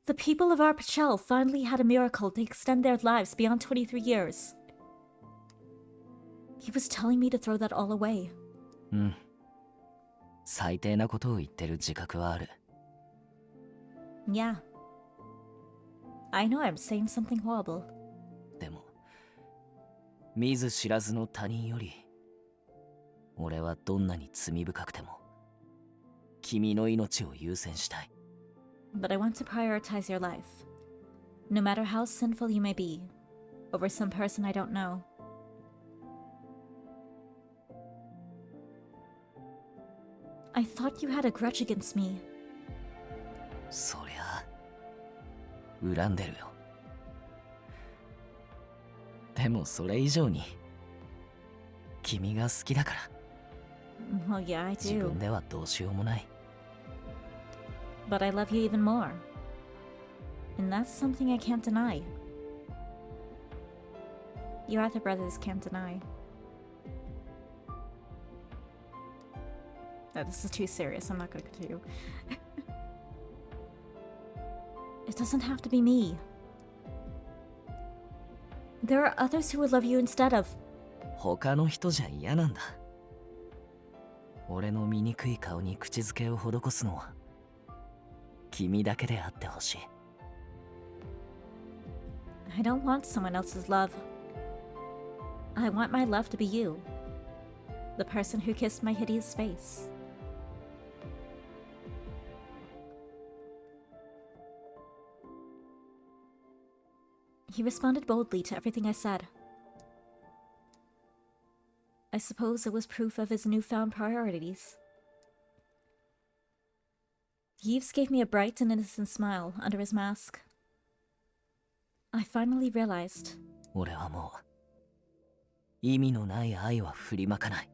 The people of our Pachel finally had a miracle to extend their lives beyond 23 years. He was telling me to throw that all away. 最低なことを言ってる自覚はある。Yeah. I know I'm saying something horrible. でも、見ず知らずの他人より、俺はどんなに罪深くても、君の命を優先したい。But I want to prioritize your life, no matter how sinful you may be, over some person I don't know. I thought you had a grudge against me. そりゃ、恨んでるよ。でもそれ以上に、君が好きだから。Well, yeah, I 自 do. 分ではどうしようもない。But I love you even more. And that's something I can't deny. You other brothers can't deny. No, this is too serious. I'm not going to continue. It doesn't have to be me. There are others who would love you instead of. 他の人じゃ嫌なんだ。俺の醜い顔に口づけを施すのは君だけであってほしい。I don't want someone else's love. I want my love to be you. The person who kissed my hideous face. He responded boldly to everything I said. I suppose it was proof of his newfound priorities. Yves gave me a bright and innocent smile under his mask. I finally realized. 俺はもう意味のない愛は振りまかない。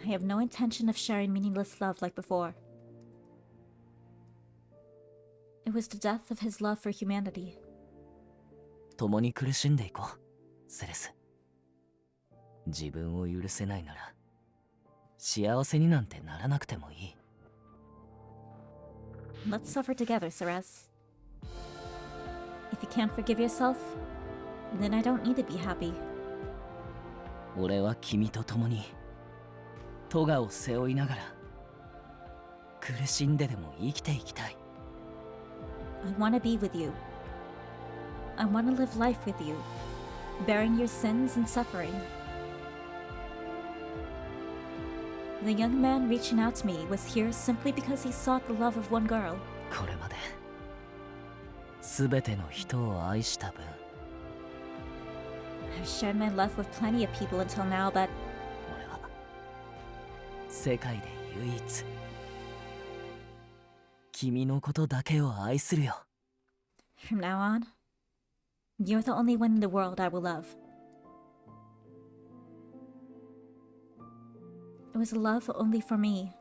I have no intention of sharing meaningless love like before. It was the death of his love for humanity. 共に苦しんでいこう、セレス。自分を許せないなら幸せになんてならなくてもいい。 Let's suffer together, Ceres. If you can't forgive yourself, then I don't need to be happy. 俺は君と共にトガを背負いながら苦しんででも生きていきたい。 I want to be with you. I want to live life with you, bearing your sins and suffering. The young man reaching out to me was here simply because he sought the love of one girl. これまで全ての人を愛した分、 I've shared my love with plenty of people until now, but 俺は世界で唯一君のことだけを愛するよ。 from now on, you're the only one in the world I will love. It was a love only for me.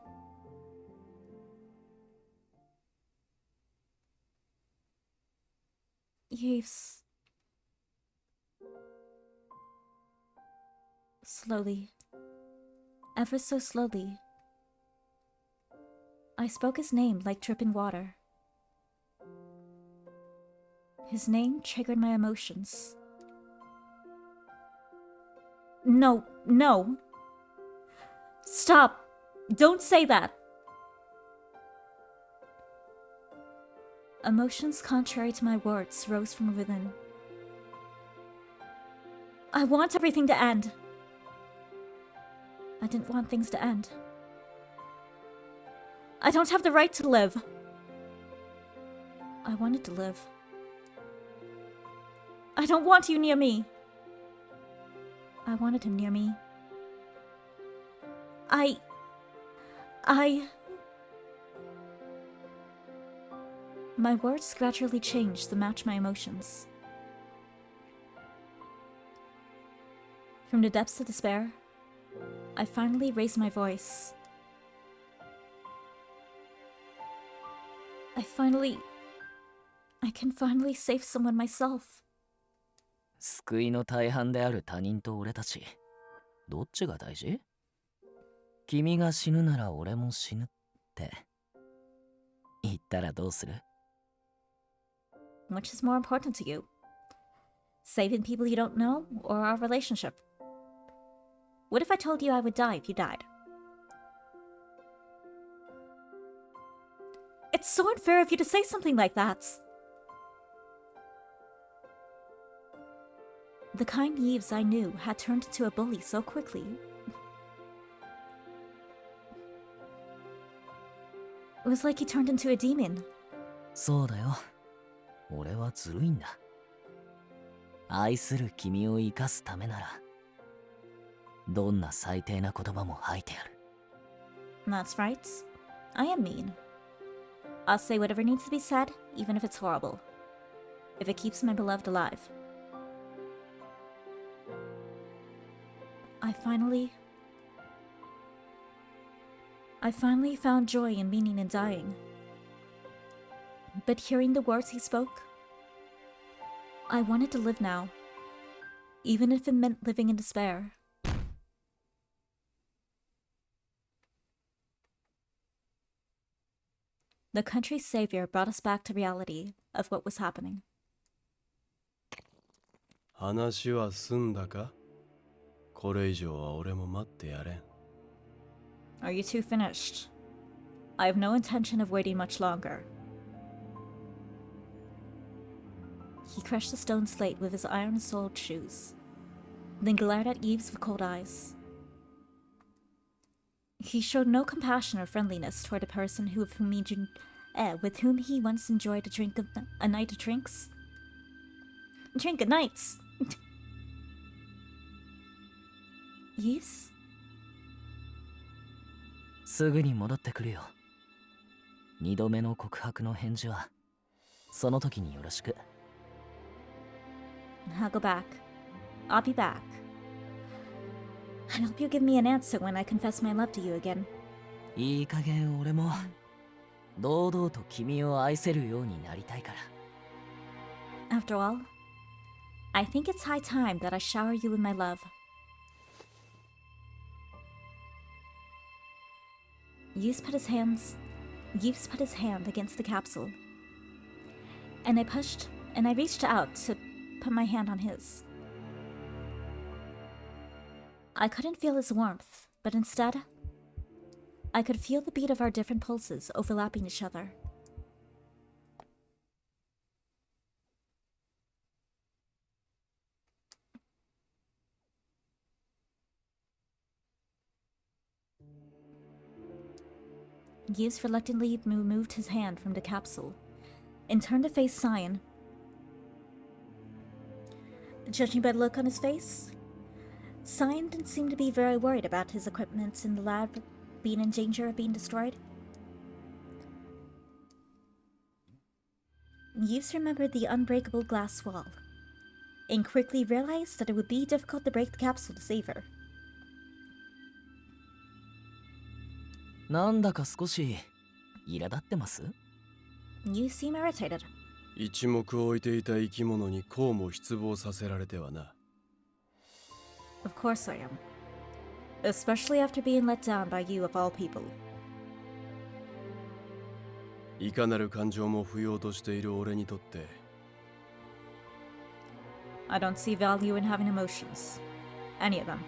Yves. Slowly, ever so slowly, I spoke his name like dripping water. His name triggered my emotions. No, no. Stop! Don't say that! Emotions contrary to my words rose from within. I want everything to end. I didn't want things to end. I don't have the right to live. I wanted to live. I don't want you near me. I wanted him near me. My words gradually changed to match my emotions. From the depths of despair, I finally raised my voice. I can finally save someone myself. 救いの大半である他人と俺たち、どっちが大事？君が死ぬなら俺も死ぬって言ったらどうする？ Which is more important to you? Saving people you don't know, or our relationship? What if I told you I would die if you died? It's so unfair of you to say something like that. The kind Yves I knew had turned into a bully so quickly. It was like he turned into a demon. そうだよ。俺はずるいんだ。愛する君を生かすためなら、どんな最低な言葉も吐いてやる。That's right. I am mean. I'll say whatever needs to be said, even if it's horrible. If it keeps my beloved alive. I finally found joy and meaning in dying. But hearing the words he spoke, I wanted to live now, even if it meant living in despair. The country's savior brought us back to reality of what was happening. 話は済んだか？これ以上は俺も待ってやれん。Are you two finished? I have no intention of waiting much longer. He crushed the stone slate with his iron-soled shoes, then glared at Yves with cold eyes. He showed no compassion or friendliness toward a person with whom he once enjoyed a night of drinks Drink good nights. Yves? すぐに戻ってくるよ。2度目の告白の返事はその時によろしく。 I'll go back. I'll be back. I hope you give me an answer when I confess my love to you again. いい加減俺も堂々と君を愛せるようになりたいから。 After all, I think it's high time that I shower you with my love. Yves put his hand against the capsule, and I reached out to put my hand on his. I couldn't feel his warmth, but instead, I could feel the beat of our different pulses overlapping each other. Yves reluctantly removed his hand from the capsule and turned to face Cyan. Judging by the look on his face, Cyan didn't seem to be very worried about his equipment in the lab being in danger of being destroyed. Yves remembered the unbreakable glass wall and quickly realized that it would be difficult to break the capsule to save her. なんだか少し苛立ってます？ You seem irritated. 一目置いていた生き物にこうも失望させられてはな。Of course I am. Especially after being let down by you of all people. いかなる感情も不要としている俺にとって。I don't see value in having emotions. Any of them.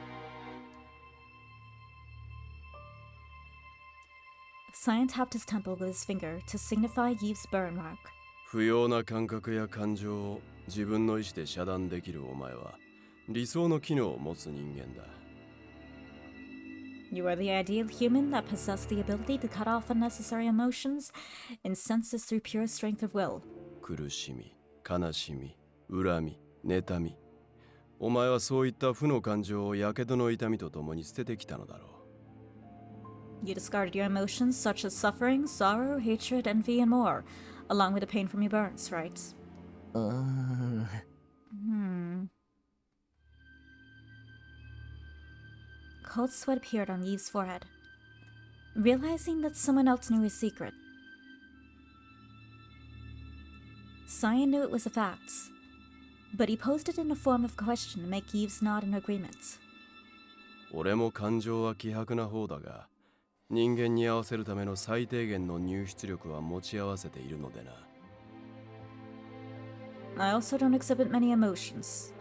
Cyan tapped his temple with his finger to signify Yves' burn mark. 不要な感覚や感情を自分の意思で遮断できるお前は理想の機能を持つ人間だ。You are the ideal human that possessed the ability to cut off unnecessary emotions and senses through pure strength of will. 苦しみ、悲しみ、恨み、妬み。お前はそういった負の感情を火傷の痛みとともに捨ててきたのだろう。You discarded your emotions such as suffering, sorrow, hatred, envy, and more, along with the pain from your burns, right? Cold sweat appeared on Yves' forehead, realizing that someone else knew his secret. Cyan knew it was a fact, but he posed it in a form of question to make Yves nod in agreement. 俺も感情は希薄な方だが、人間に合わせるための最低限の入出力は持ち合わせているのでな。I also don't exhibit many emotions,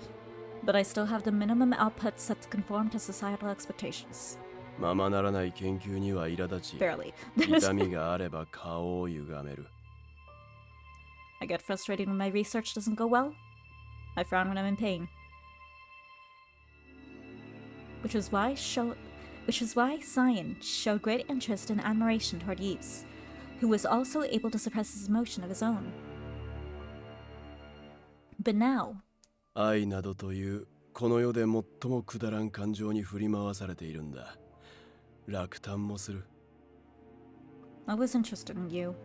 but I still have the minimum output set to conform to societal expectations. ままならない研究には苛立ち、 Barely. 痛みがあれば顔を歪める。I get frustrated when my research doesn't go well. I frown when I'm in pain. Which is why Cyan showed great interest and admiration toward Yves, who was also able to suppress his emotion of his own. But now, 愛などというこの世で最もくだらん感情に振り回されているんだ。落胆もする。I was interested in you.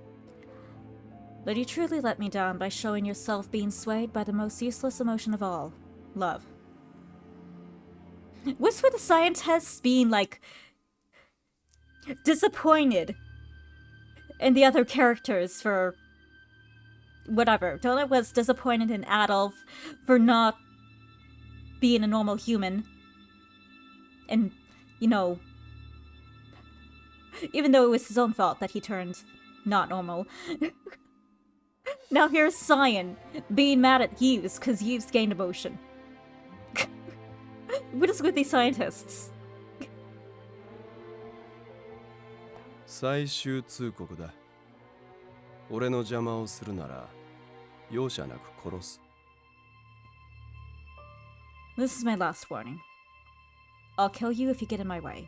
But you truly let me down by showing yourself being swayed by the most useless emotion of all, love. What's with the scientists being, like, disappointed in the other characters for whatever? Donna was disappointed in Adolf for not being a normal human. And, you know, even though it was his own fault that he turned not normal. Now here's Cyan being mad at Yves because Yves gained emotion. What is with these scientists? 最終通告だ。俺の邪魔をするなら容赦なく殺す。This is my last warning. I'll kill you if you get in my way.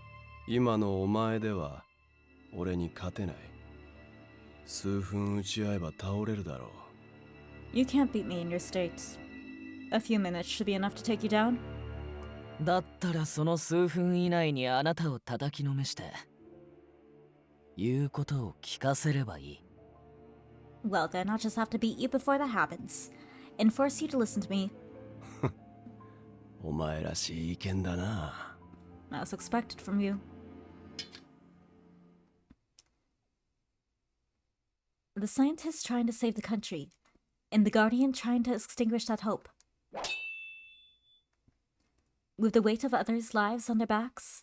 今のお前では俺に勝てない。数分打ち合えば倒れるだろう。You can't beat me in your state. A few minutes should be enough to take you down. だったらその数分以内にあなたを叩きのめして言うことを聞かせればいい。 Well, then I'll just have to beat you before that happens. And force you to listen to me. お前らしい意見だな。As expected from you. The scientist trying to save the country, and the Guardian trying to extinguish that hope. With the weight of others' lives on their backs,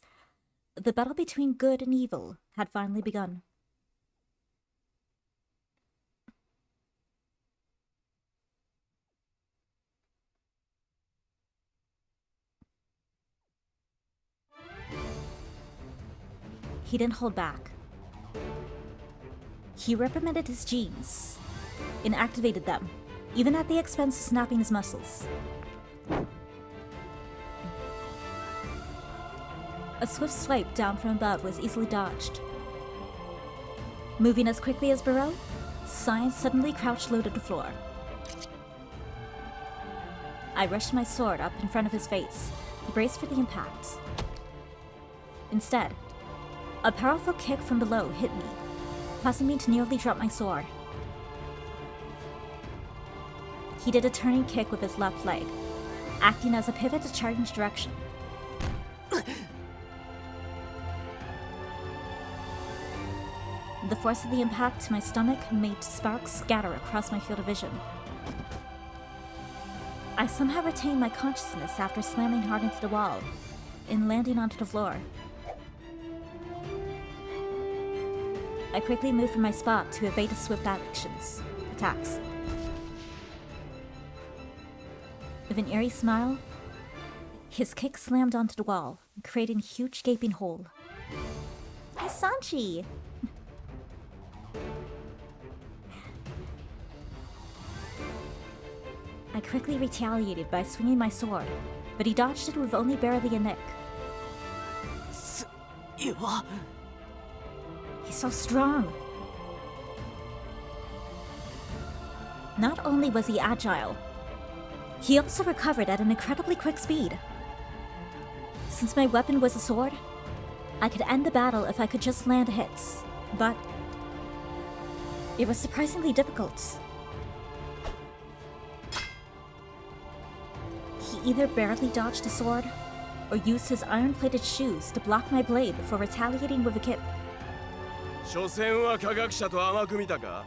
the battle between good and evil had finally begun. He didn't hold back. He reprimanded his genes and activated them, even at the expense of snapping his muscles. A swift swipe down from above was easily dodged. Moving as quickly as Barreau, Science suddenly crouched low to the floor. I rushed my sword up in front of his face to brace for the impact. Instead, a powerful kick from below hit me, causing me to nearly drop my sword. He did a turning kick with his left leg, acting as a pivot to change direction. The force of the impact to my stomach made sparks scatter across my field of vision. I somehow retained my consciousness after slamming hard into the wall and landing onto the floor. I quickly moved from my spot to evade his swift attacks. With an eerie smile, his kick slammed onto the wall, creating a huge gaping hole. Hey, Sanchi! I quickly retaliated by swinging my sword, but he dodged it with only barely a nick. He's so strong. Not only was he agile, he also recovered at an incredibly quick speed. Since my weapon was a sword, I could end the battle if I could just land hits, but it was surprisingly difficult. He either barely dodged the sword, or used his iron-plated shoes to block my blade before retaliating with a kick. 所詮は科学者と甘く見たか？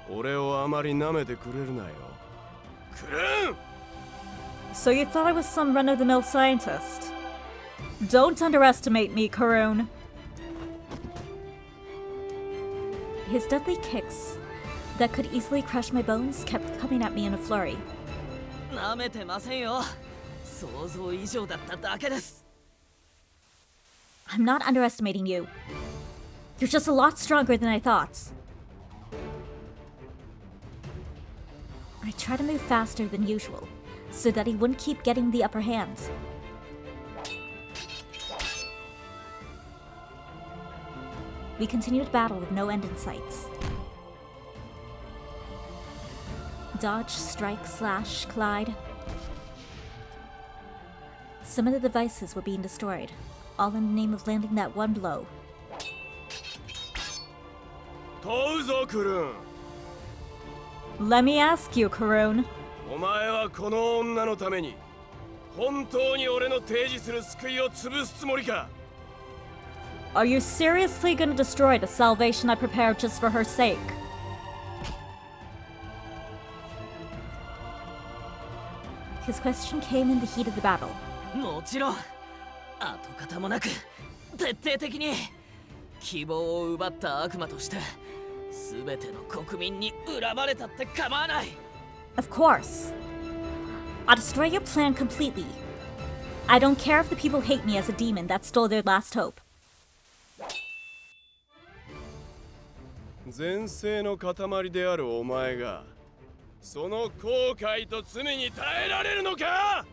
俺をあまり舐めてくれるなよ。クルーン! So you thought I was some run-of-the-mill scientist? Don't underestimate me, Karun. His deadly kicks that could easily crush my bones kept coming at me in a flurry. 舐めてませんよ。想像以上だっただけです。 I'm not underestimating you. You're just a lot stronger than I thought. I tried to move faster than usual, so that he wouldn't keep getting the upper hand. We continued battle with no end in sight. Dodge, strike, slash, collide. Some of the devices were being destroyed, all in the name of landing that one blow. 問うぞクルーン。 Let me ask you, Karun. お前はこの女のために本当に俺の提示する救いを潰すつもりか？ Are you seriously gonna destroy the salvation I prepared just for her sake? His question came in the heat of the battle. もちろん跡形もなく徹底的に希望を奪った悪魔として全ての国民に恨まれたって構わない。 Of course. I'll destroy your plan completely. I don't care if the people hate me as a demon that stole their last hope. 前世の塊であるお前がその後悔と罪に耐えられるのか？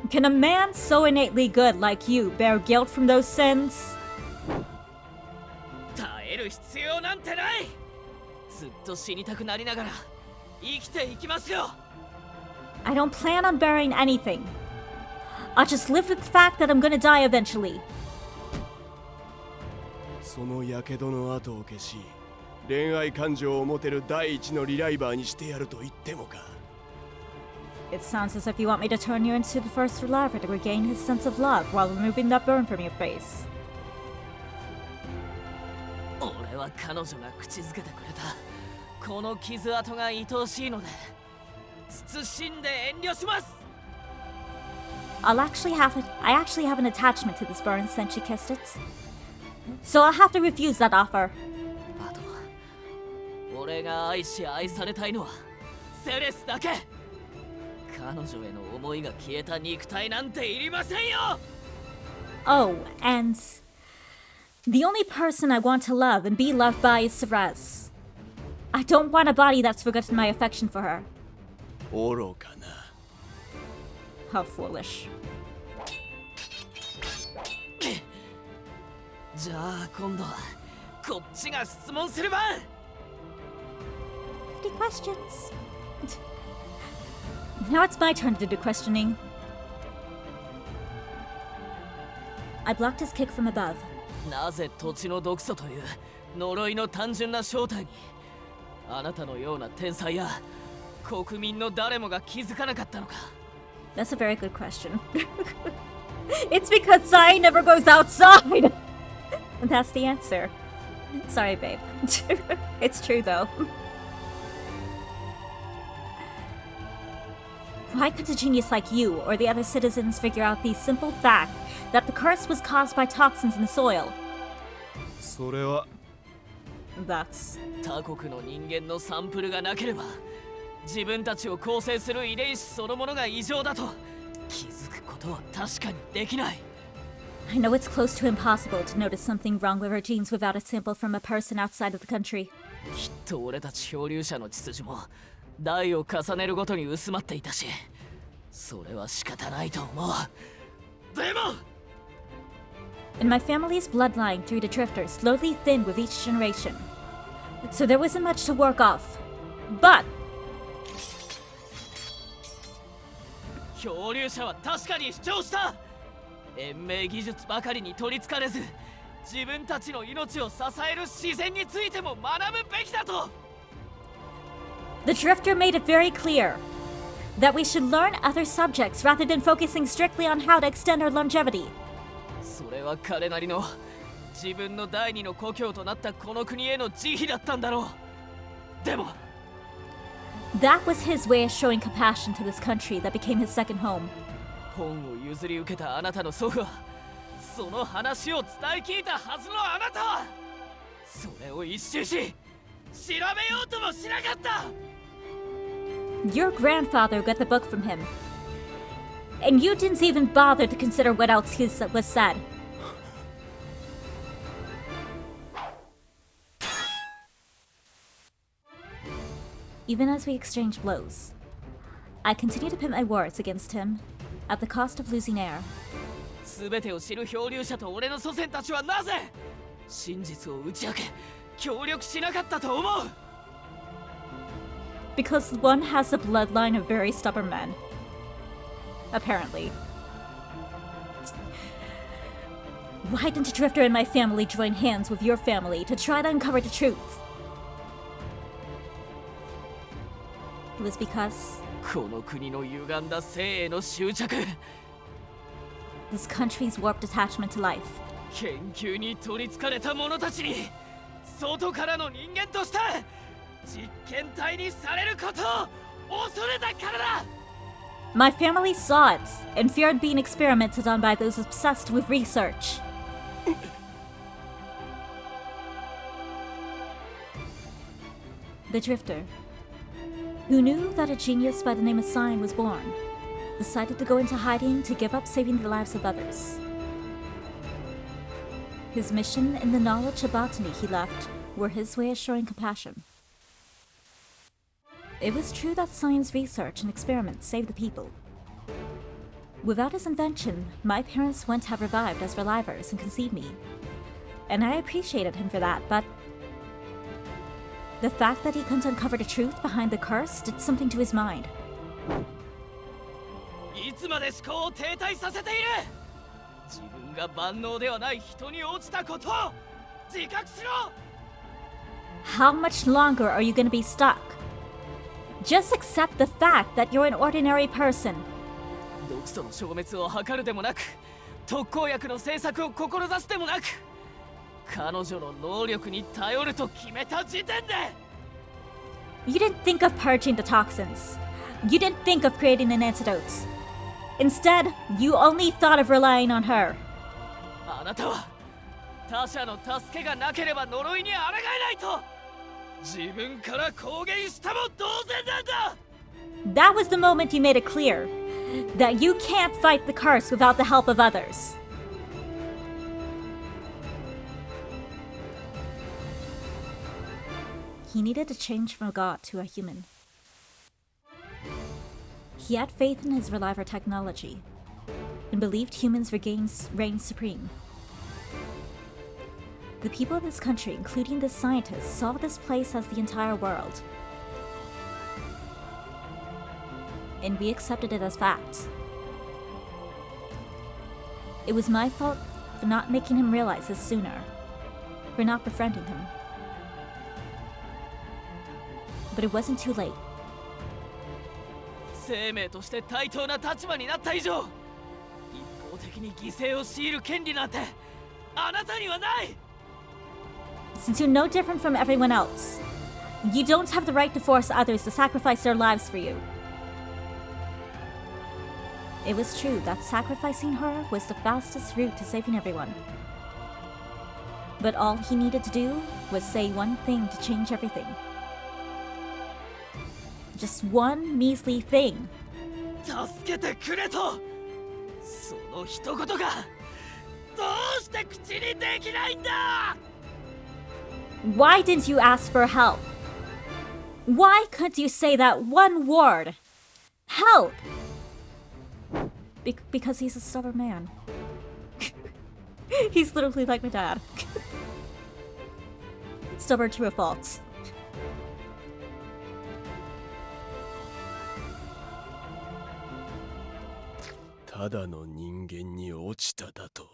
Can a man so innately good like you bear guilt from those sins? 耐える必要なんてない。ずっと死にたくなりながら生きていきますよ。I don't plan on burying anything. I'll just live with the fact that I'm gonna die eventually. その火傷の跡を消し、恋愛感情を持てる第一のリライバーにしてやると言ってもか。It sounds as if you want me to turn you into the first reviver to regain his sense of love while removing that burn from your face. 俺は彼女が口づけてくれたこの傷跡が愛おしいので慎んで遠慮します。I actually have an attachment to this burn since she kissed it. So I'll have to refuse that offer. あと俺が愛し愛されたいのはセレスだけ。彼女への思いが消えた肉体なんていりませんよ。Oh, and the only person I want to love and be loved by is Ceres. I don't want a body that's forgotten my affection for her. 愚かな。How foolish. じゃあ今度はこっちが質問すれば。50 questions. Now it's my turn to do questioning. I blocked his kick from above. なぜ土地の毒素という呪いの単純な正体にあなたのような天才や国民の誰もが気づかなかったのか。 That's a very good question. It's because Sai never goes outside. That's the answer. Sorry, babe. It's true though. Why couldn't a genius like you or the other citizens figure out the simple fact that the curse was caused by toxins in the soil? それは That's 他国の人間のサンプルがなければ自分たちを構成する遺伝子そのものが異常だと気づくことは確かにできない。 I know it's close to impossible to notice something wrong with our genes without a sample from a person outside of the country. きっと俺たち漂流者の秩序も代を重ねるごとに薄まっていたし、それは仕方ないと思う。でも And my family's bloodline through the drifters slowly thinned with each generation. So there wasn't much to work off. But 漂流者は確かに主張した。延命技術ばかりに取りつかれず、自分たちの命を支える自然についても学ぶべきだと。 the drifter made it very clear that we should learn other subjects rather than focusing strictly on how to extend our longevity. それは彼なりの自分の第二の故郷となったこの国への慈悲だったんだろう。でも That was his way of showing compassion to this country that became his second home. 本を譲り受けたあなたの祖父はその話を伝え聞いたはずのあなたはそれを一周し調べようともしなかった。 Your grandfather got the book from him. And you didn't even bother to consider what else was said. Even as we exchanged blows, I continued to pit my words against him at the cost of losing air. すべてを知る漂流者と俺の祖先たちはなぜ真実を打ち明け協力しなかったと思う。 Because one has a bloodline of very stubborn men. Apparently. Why didn't a drifter and my family join hands with your family to try to uncover the truth? It was because この国の歪んだ生への執着 this country's warped attachment to life. 研究に取りつかれた者たちに外からの人間として実験体にされることを恐れたからだ。 My family saw it and feared being experimented on by those obsessed with research. The drifter, who knew that a genius by the name of Sign was born, decided to go into hiding to give up saving the lives of others. His mission and the knowledge of botany he left were his way of showing compassion. It was true that science research and experiments saved the people. Without his invention, my parents wouldn't have revived as relivers and conceived me. And I appreciated him for that, but the fact that he couldn't uncover the truth behind the curse did something to his mind. いつまで思考を停滞させている。自分が万能ではない人に落ちたことを自覚しろ。 How much longer are you gonna be stuck? Just accept the fact that you're an ordinary person. 毒素の消滅を図るでもなく、特効薬の製作を志すでもなく、彼女の能力に頼ると決めた時点で。 You didn't think of purging the toxins. You didn't think of creating an antidote. Instead, you only thought of relying on her. あなたは他者の助けがなければ呪いに抗えないと自分から公言したも同然なんだ。 That was the moment you made it clear that you can't fight the curse without the help of others. He needed to change from a god to a human. He had faith in his Reliver technology and believed humans reign supreme. The people of this country, including the scientists, saw this place as the entire world. And we accepted it as fact. It was my fault for not making him realize this sooner, for not befriending him. But it wasn't too late. 生命として対等な立場になった以上、一方的に犠牲を強いる権利なんてあなたにはない。 Since you're no different from everyone else, you don't have the right to force others to sacrifice their lives for you. It was true that sacrificing her was the fastest route to saving everyone. But all he needed to do was say one thing to change everything. Just one measly thing. 助けてくれと、その一言がどうして口にできないんだ。 Why didn't you ask for help? Why couldn't you say that one word? Help! Because he's a stubborn man. He's literally like my dad. Stubborn to a fault. ただの人間に落ちただと。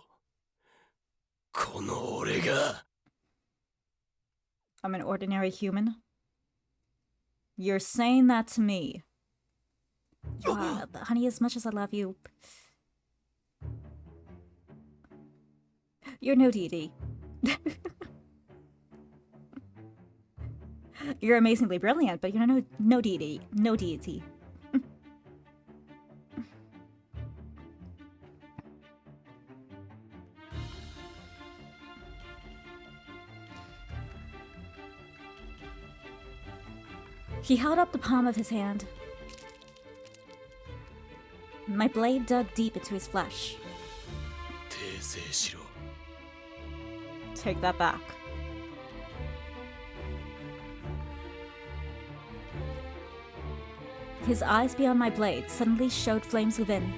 この俺が。 I'm an ordinary human. You're saying that to me. Honey, as much as I love you, you're no deity. You're amazingly brilliant, but you're no deity. No deity. He held up the palm of his hand. My blade dug deep into his flesh. Take that back. His eyes beyond my blade suddenly showed flames within.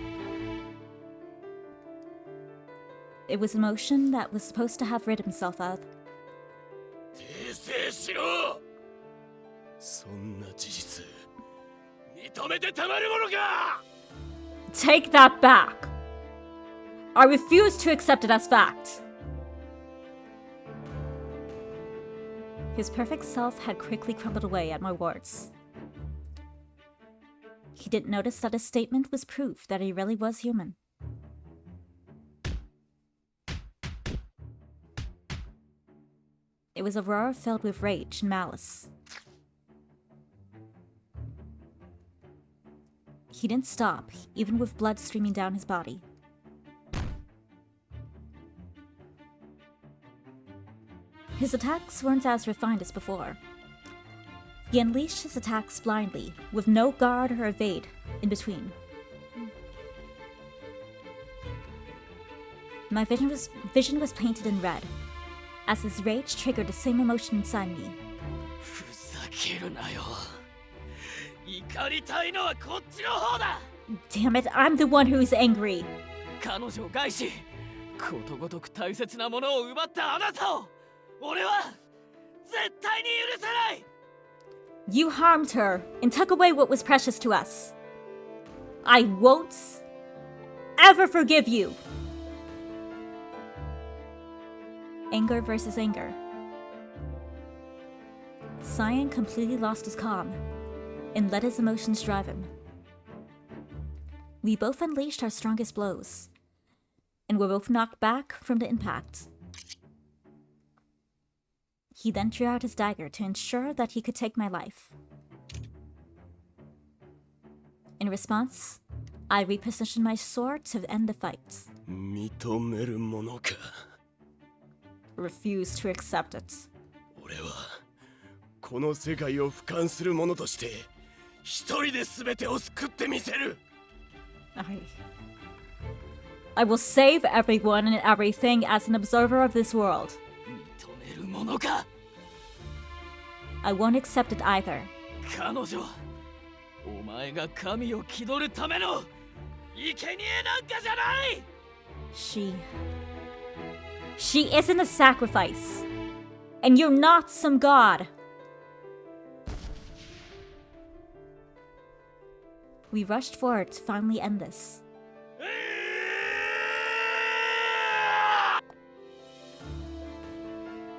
It was emotion that was supposed to have rid himself of. 訂正しろ。そんな事実認めてたまるものか。 Take that back. I refuse to accept it as fact. His perfect self had quickly crumbled away at my words. He didn't notice that his statement was proof that he really was human. It was a roar filled with rage and malice. He didn't stop, even with blood streaming down his body. His attacks weren't as refined as before. He unleashed his attacks blindly, with no guard or evade in between. My vision was painted in red, as his rage triggered the same emotion inside me. ふざけるなよ。怒りたいのはこっちの方だ。 Damn it, I'm the one who's angry. 彼女を害し、ことごとく大切なものを奪ったあなたを、俺は絶対に許さない。 You harmed her and took away what was precious to us. I won't ever forgive you! Anger versus anger. Cyan completely lost his calm and let his emotions drive him. We both unleashed our strongest blows, and were both knocked back from the impact. He then drew out his dagger to ensure that he could take my life. In response, I repositioned my sword to end the fight. 認めるものか。 Refused to accept it. 俺はこの世界を俯瞰する者として一人で全てを救ってみせる。 I will save everyone and everything as an observer of this world. 認めるものか。 I won't accept it either. 彼女はお前が神を気取るための生贄なんかじゃない。 She isn't a sacrifice. And you're not some god. We rushed forward to finally end this.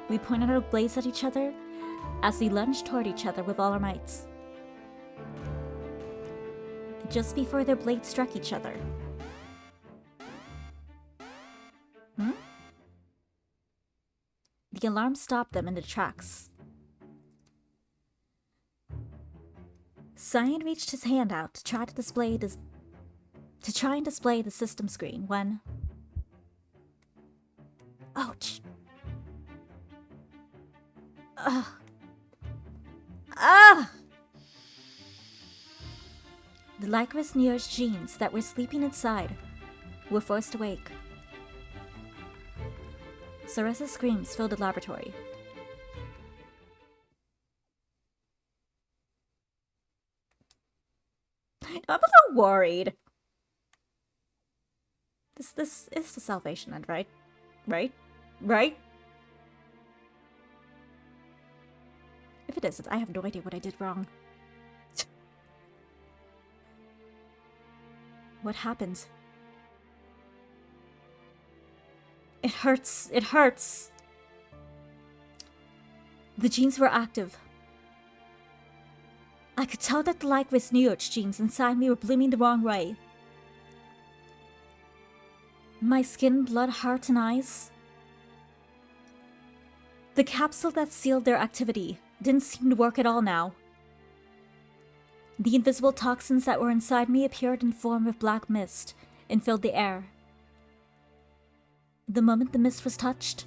We pointed our blades at each other as we lunged toward each other with all our might. Just before their blades struck each other. The alarm stopped them in their tracks. Cyan reached his hand out to try and display the system screen when... Ouch! The Lycris Neo's genes that were sleeping inside were forced awake. Ceresa's screams filled the laboratory. I'm a little worried. This is the Salvation End, right? Right? If it isn't, I have no idea what I did wrong. What happened? It hurts. It hurts. The genes were active. I could tell that the Lycris Neoch genes inside me were blooming the wrong way. My skin, blood, heart, and eyes. The capsule that sealed their activity didn't seem to work at all now. The invisible toxins that were inside me appeared in the form of black mist and filled the air. The moment the mist was touched,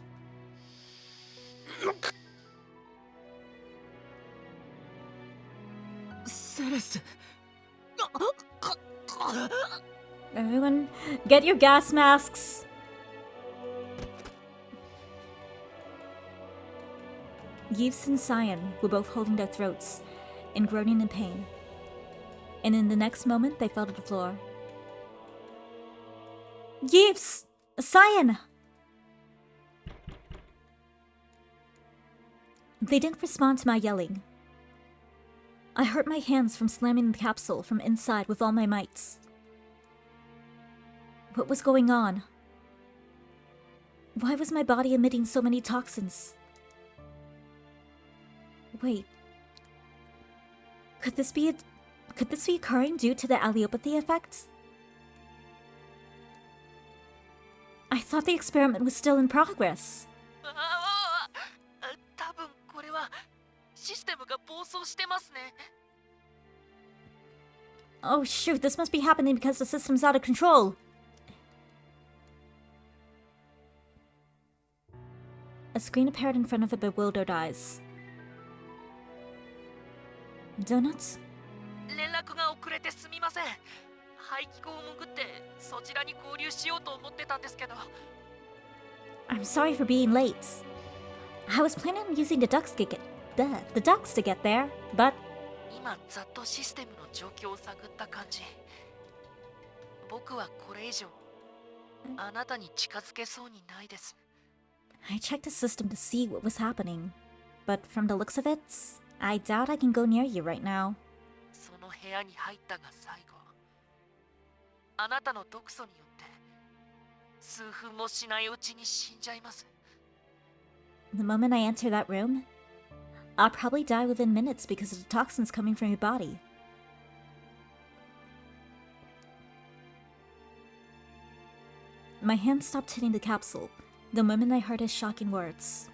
Ceres. everyone, get your gas masks! Yves and Cyan were both holding their throats and groaning in pain. And in the next moment, they fell to the floor. Yves! Cyan! They didn't respond to my yelling. I hurt my hands from slamming the capsule from inside with all my might. What was going on? Why was my body emitting so many toxins? Wait. Could this be occurring due to the allelopathy effect? I thought the experiment was still in progress. 多分これはシステムが暴走してますね。 Oh shoot, this must be happening because the system's out of control. A screen appeared in front of her bewildered eyes. Donuts? 連絡が遅れてすみません。排気口を潜ってそちらに合流しようと思ってたんですけど。 I'm sorry for being late. I was planning on using the ducts to get there, but 今ざっとシステムの状況を探った感じ。僕はこれ以上あなたに近づけそうにないです。 I checked the system to see what was happening. But from the looks of it, I doubt I can go near you right now. その部屋に入ったが最後。あなたの毒素によって数分もしないうちに死んじゃいます。 The moment I enter that room, I'll probably die within minutes because of the toxins coming from your body. My hand stopped hitting the capsule the moment I heard his shocking words.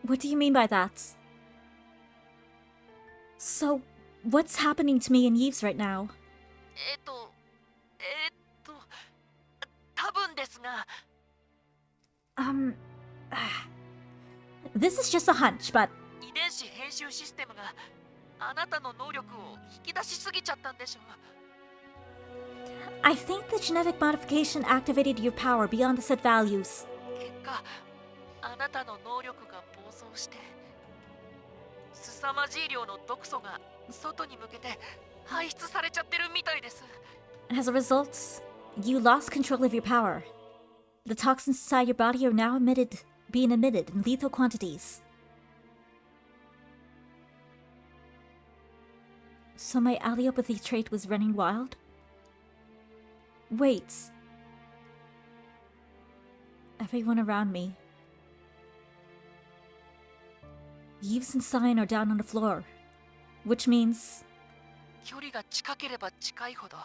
What do you mean by that? So, what's happening to me and Yves right now? 多分ですが、 This is just a hunch, but 遺伝子編集システムがあなたの能力を引き出しすぎちゃったんでしょう。 I think the genetic modification activated your power beyond the set values. 結果、あなたの能力が暴走して、凄まじい量の毒素が外に向けて排出されちゃってるみたいです。 As a result, you lost control of your power. The toxins inside your body are now being emitted in lethal quantities. So my allelopathy trait was running wild? Wait. Everyone around me. Yves and Cyan are down on the floor, which means 距離が近ければ近いほど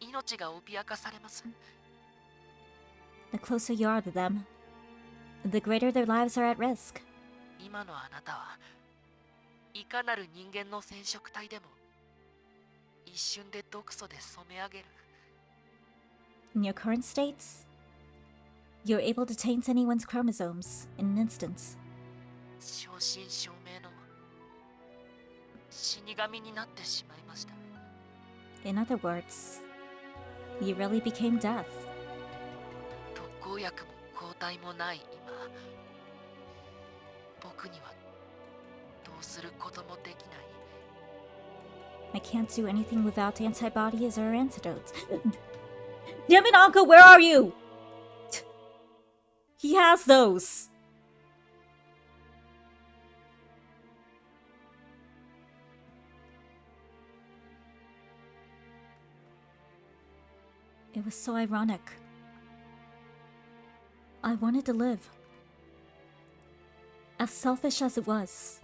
命が脅かされます。 the closer you are to them, the greater their lives are at risk. 今のあなたはいかなる人間の染色体でも一瞬で毒素で染め上げる。 In your current states, you're able to taint anyone's chromosomes in an instant. 正真正銘の死神になってしまいました。 In other words, you really became death. 特効薬も抗体もない今、僕にはどうすることもできない。 I can't do anything without antibodies or antidotes. Damn it, Uncle, where are you? He has those. It was so ironic. I wanted to live. As selfish as it was,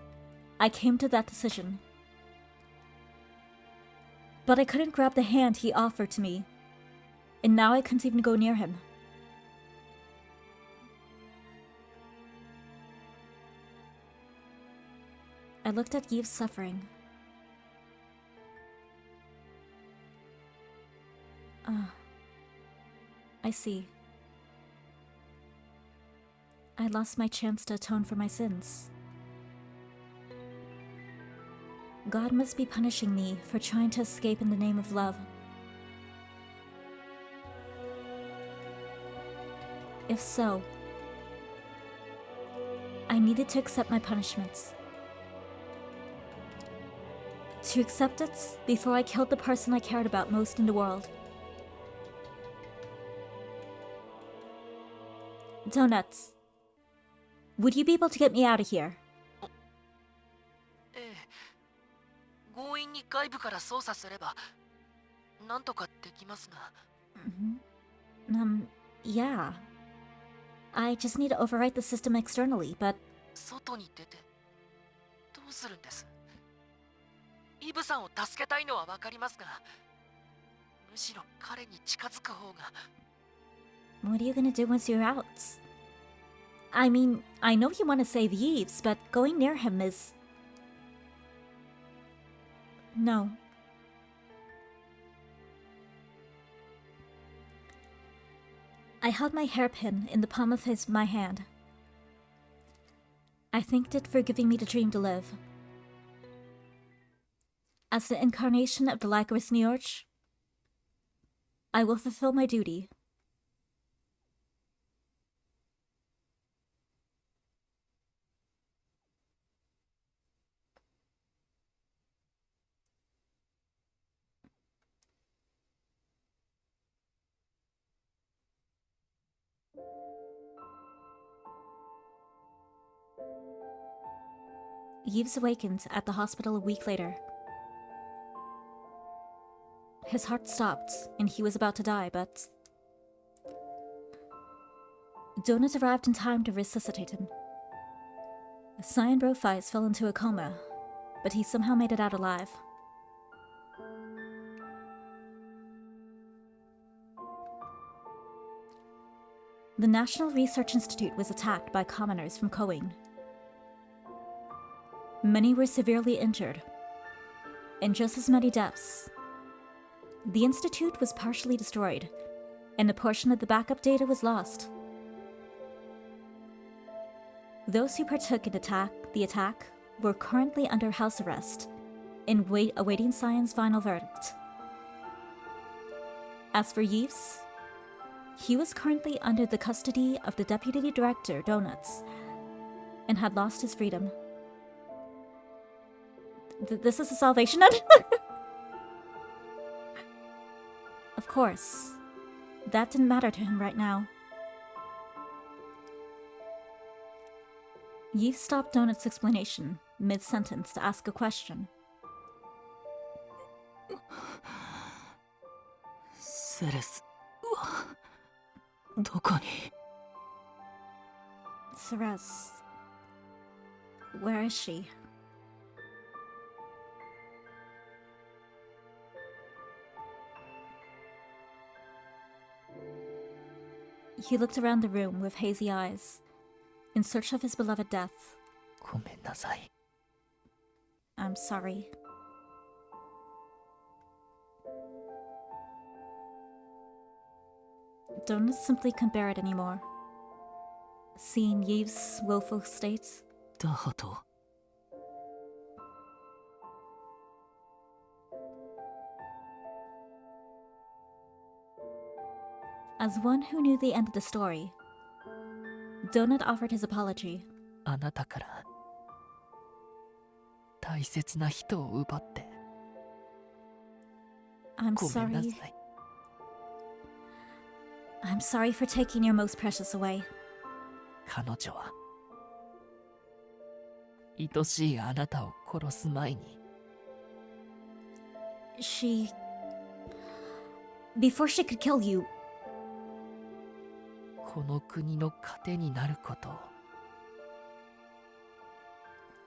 I came to that decision. But I couldn't grab the hand he offered to me, and now I couldn't even go near him. I looked at Yves suffering. I see. I lost my chance to atone for my sins. God must be punishing me for trying to escape in the name of love. If so, I needed to accept my punishments. To accept it before I killed the person I cared about most in the world. Donuts. Would you be able to get me out of here? ええ、強引に外部から操作すればなんとかできますが。Yeah. I just need to overwrite the system externally, but 外に出てどうするんです？イブさんを助けたいのはわかりますが、むしろ彼に近づく方が。 what are you gonna do once you're out? I mean, I know you want to save Yves, but going near him is... No. I held my hairpin in the palm of my hand. I thanked it for giving me the dream to live. As the incarnation of the Lycoris Neorch, I will fulfill my duty. Yves awakened at the hospital a week later. His heart stopped, and he was about to die, but Donut arrived in time to resuscitate him. Cyan Brofeis fell into a coma, but he somehow made it out alive. The National Research Institute was attacked by commoners from Koing. Many were severely injured, and just as many deaths. The institute was partially destroyed, and a portion of the backup data was lost. Those who partook in the attack were currently under house arrest and awaiting Cyan's final verdict. As for Yves, he was currently under the custody of the Deputy Director, Donuts, and had lost his freedom. This is a Salvation End? Of course, that didn't matter to him right now. Yves stopped Donut's explanation mid-sentence to ask a question. セレスはどこに Ceres, where is she? He looked around the room with hazy eyes, in search of his beloved death. ごめんなさい I'm sorry. Donut simply couldn't bear it anymore. Seeing Yves' woeful state, ダハト as one who knew the end of the story, Donut offered his apology. あなたから大切な人を奪って I'm ごめんな sorry. さい I'm sorry for taking your most precious away. 彼女は愛しいあなたを殺す前に Before she could kill you, この国の糧になることを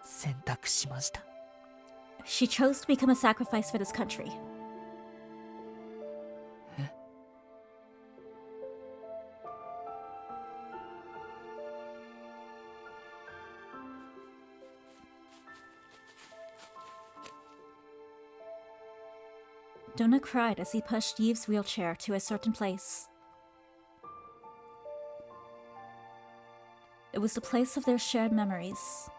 選択しました she chose to become a sacrifice for this country. え Donut cried as he pushed Yves' wheelchair to a certain place. It was the place of their shared memories,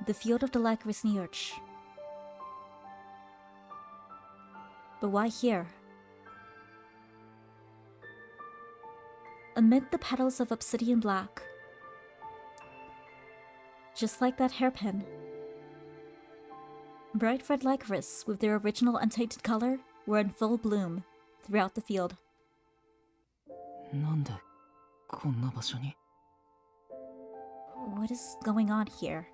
the field of the Lycoris Niurch. But why here? Amid the petals of obsidian black, just like that hairpin, bright red lycoris with their original untainted color were in full bloom throughout the field. なんでこんな場所に What is going on here?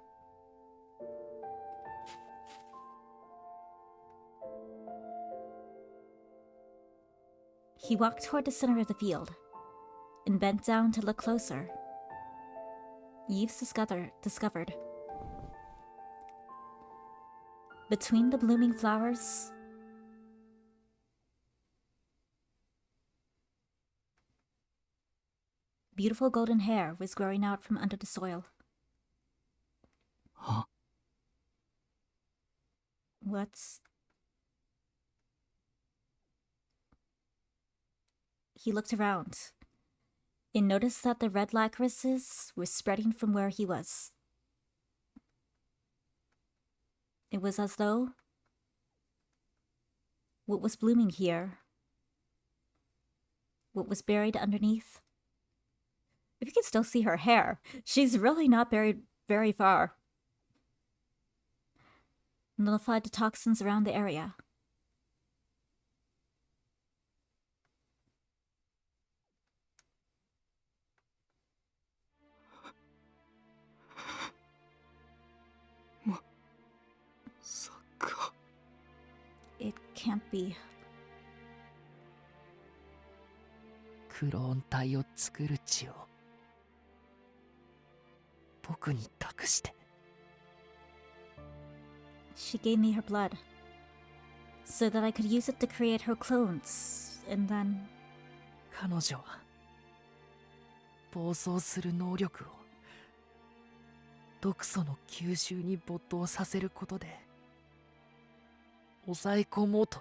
He walked toward the center of the field and bent down to look closer. Yves discovered between the blooming flowers, beautiful golden hair was growing out from under the soil. Huh? What's... He looked around and noticed that the red lycorises were spreading from where he was. It was as though what was blooming here, what was buried underneath. If you can still see her hair, she's really not buried very far. Nullified the toxins around the area. It can't be. クローン体を作る血を僕に託して。 She gave me her blood so that I could use it to create her clones, and then 彼女は暴走する能力を毒素の吸収に没頭させることで抑え込もうと。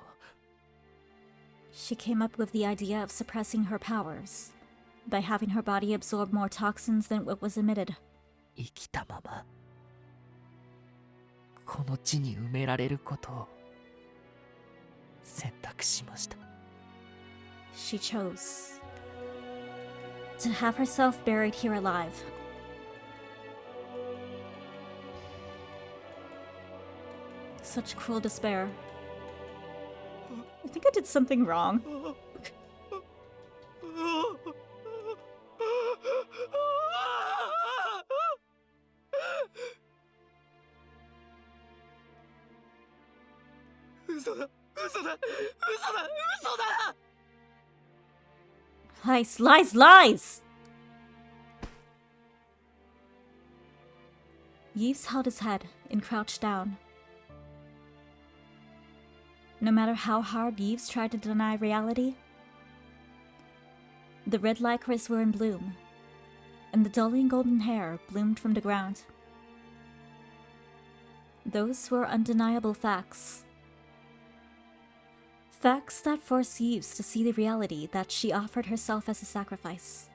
she came up with the idea of suppressing her powers by having her body absorb more toxins than what was emitted. 生きたままこの地に埋められることを選択しました。 She chose to have herself buried here alive. Such cruel despair. I think I did something wrong. Lies, lies, lies! Yves held his head and crouched down. No matter how hard Yves tried to deny reality, the red lycras were in bloom, and the dulling golden hair bloomed from the ground. Those were undeniable facts. Facts that forced Yves to see the reality that she offered herself as a sacrifice.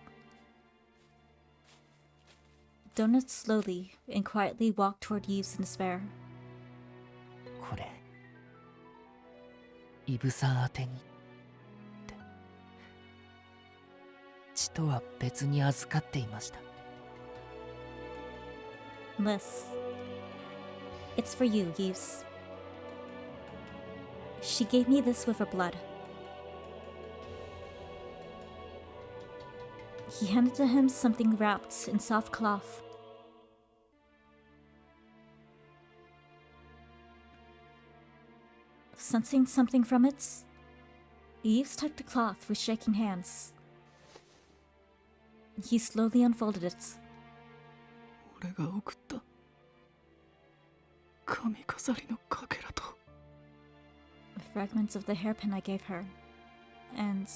Donut slowly and quietly walked toward Yves in despair. これイブさん宛てにって血とは別に預かっていました。 Liz, it's for you, Yves. She gave me this with her blood. He handed to him something wrapped in soft cloth. Sensing something from it, Yves took the cloth with shaking hands. He slowly unfolded it. 俺が送った髪飾りのかけらと Fragments of the hairpin I gave her, and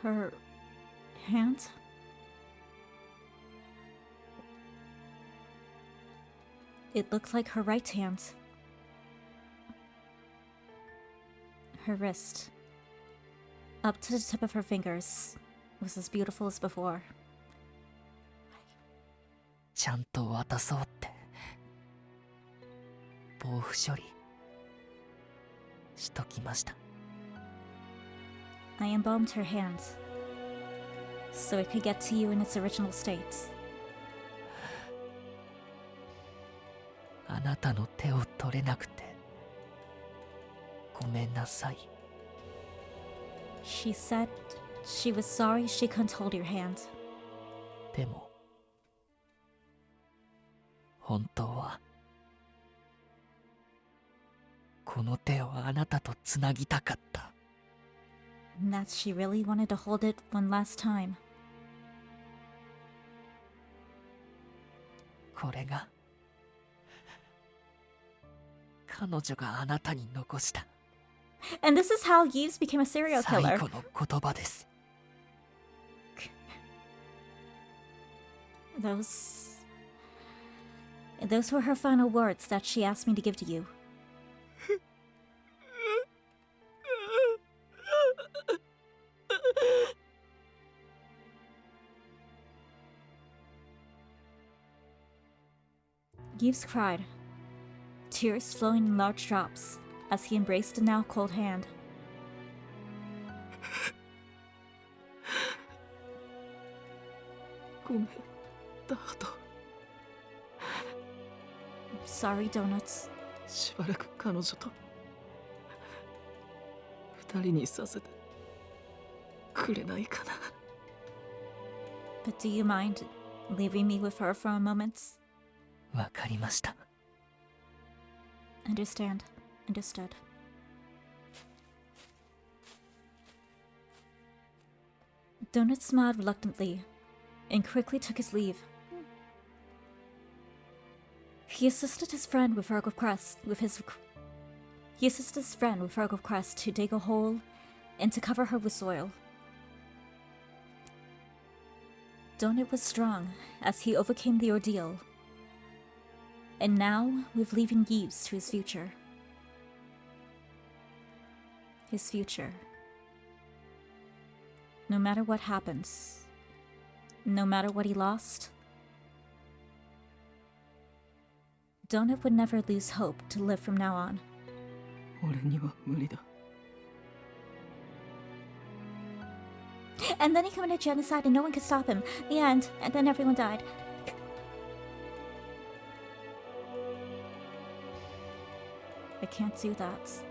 her hand. It looked like her right hand. Her wrist, up to the tip of her fingers, was as beautiful as before. ちゃんと渡そうって防腐処理しときました。 I embalmed her hand, so it could get to you in its original state. あなたの手を取れなくてごめんなさい。 She said she was sorry she couldn't hold your hand. でも本当はこの手をあなたとつなぎたかった。 And that she really wanted to hold it one last time. これが彼女があなたに残した And this is how Yves became a serial 最 killer. 後の言葉です。 Those were her final words that she asked me to give to you. Yves cried, tears flowing in large drops as he embraced the now cold hand. ごめんダート。 Sorry, Donuts. しばらく彼女と二人にさせてくれないかな。 But do you mind leaving me with her for a moment? わかりました。 Understand. Understood. Donut smiled reluctantly and quickly took his leave. He assisted his friend with her request to dig a hole and to cover her with soil. Donut was strong as he overcame the ordeal, and now with leaving Yves to his future. His future. No matter what happens, no matter what he lost, Donut would never lose hope to live from now on. 俺には無理だ。 And then he committed genocide and no one could stop him. The end. And then everyone died. I can't do that.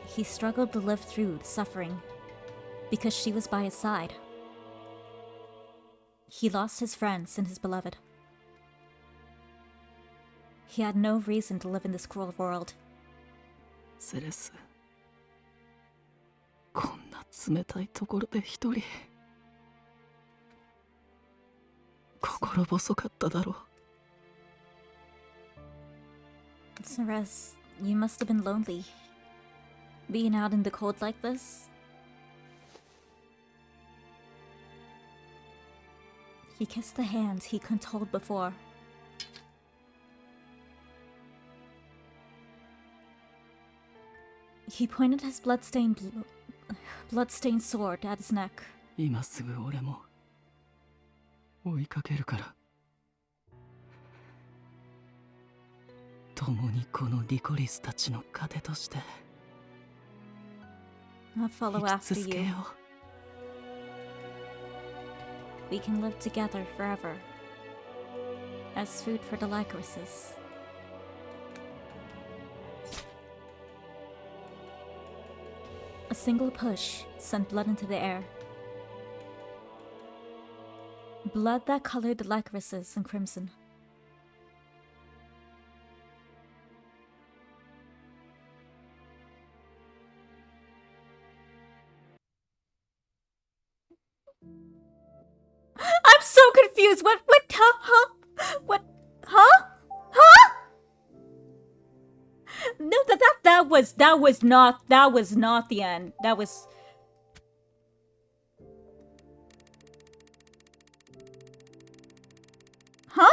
He struggled to live through the suffering because she was by his side. He lost his friends and his beloved. He had no reason to live in this cruel world. セレス、こんな冷たいところで一人。心細かっただろう。Ceres, you must have been lonely. Being out in the cold like this. He kissed the hand he couldn't hold before. He pointed his bloodstained sword at his neck. 今すぐ俺も追いかけるから。共にこのリコリスたちの糧として。 I'll follow after you. We can live together forever, as food for the Lycorises. A single push sent blood into the air. Blood that colored the Lycorises in crimson. I'm so confused. What, huh? What, huh? Huh? No, that was not the end. That was... Huh?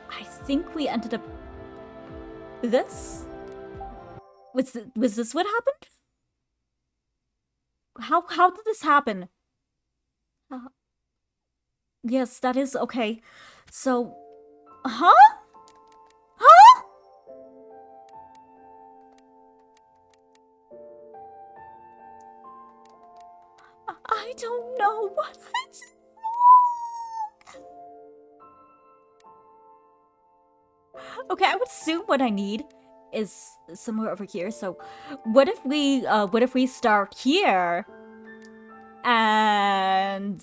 I think we ended up... This? Was this what happened? How did this happen? Yes, that is okay. So, huh? Huh? I don't know what I did. Okay, I would assume what I need is somewhere over here. So, what if we start here and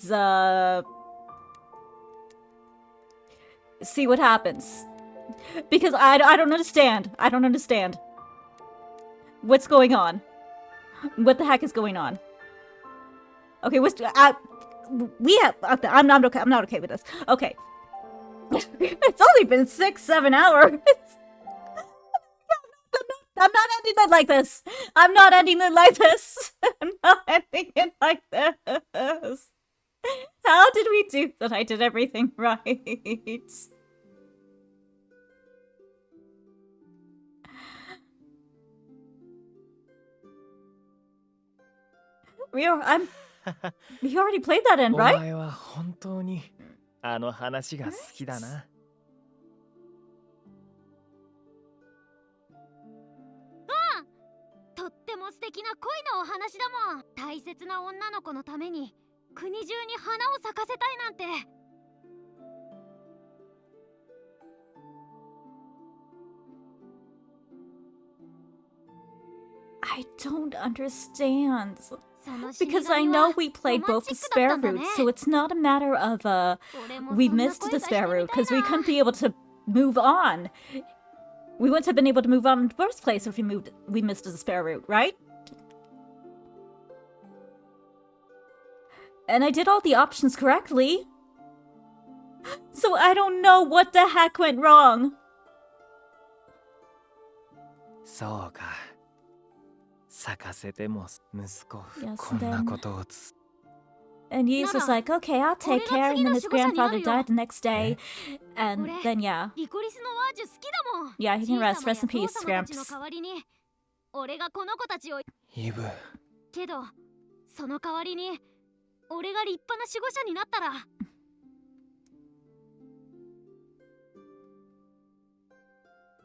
see what happens? Because I don't understand. I don't understand. What's going on? What the heck is going on? Okay, I'm not okay. I'm not okay with this. Okay. It's only been 6-7 hours. I'm not ending it like this. I'm not ending it like this. I'm not ending it like this. How did we do that? I did everything right. We already played that end, right? お前は本当にあの話が好きだな。とっても素敵な恋のお話だもん。大切な女の子のために国中に花を咲かせたいなんて。I don't understand. Because I know we played both despair routes, so it's not a matter of we missed a despair route because we couldn't be able to move on. We wouldn't have been able to move on in the first place if we missed a despair route, right? And I did all the options correctly. So I don't know what the heck went wrong. そうか。咲かせても息子、 Yes, こんなことをつ。 And Yves was like, okay, I'll take care. And then his grandfather died the next day. And then, yeah. Yeah, he can rest. Rest in peace, Gramps. イブ。けど、その代わりに俺が立派な守護者になったら。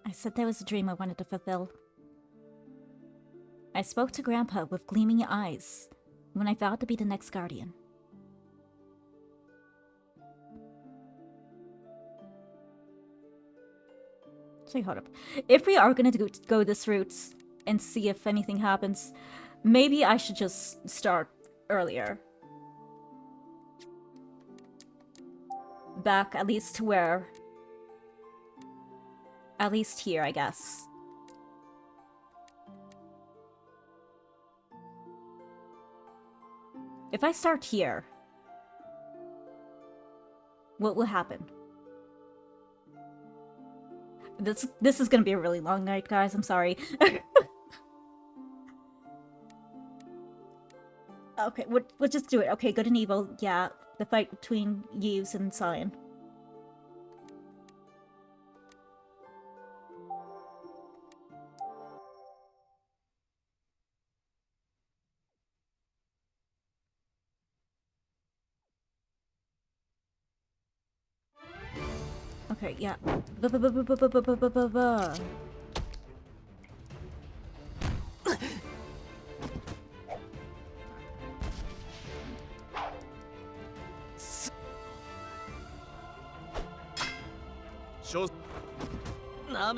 I said there was a dream I wanted to fulfill. I spoke to Grandpa with gleaming eyes when I vowed to be the next guardian. So hold up. If we are going to go this route and see if anything happens, maybe I should just start earlier. Back at least to where... At least here, I guess. If I start here, what will happen? This is gonna be a really long night, guys. I'm sorry. Okay, we'll just do it. Okay, good and evil. Yeah, the fight between Yves and Cyan. Okay, yeah.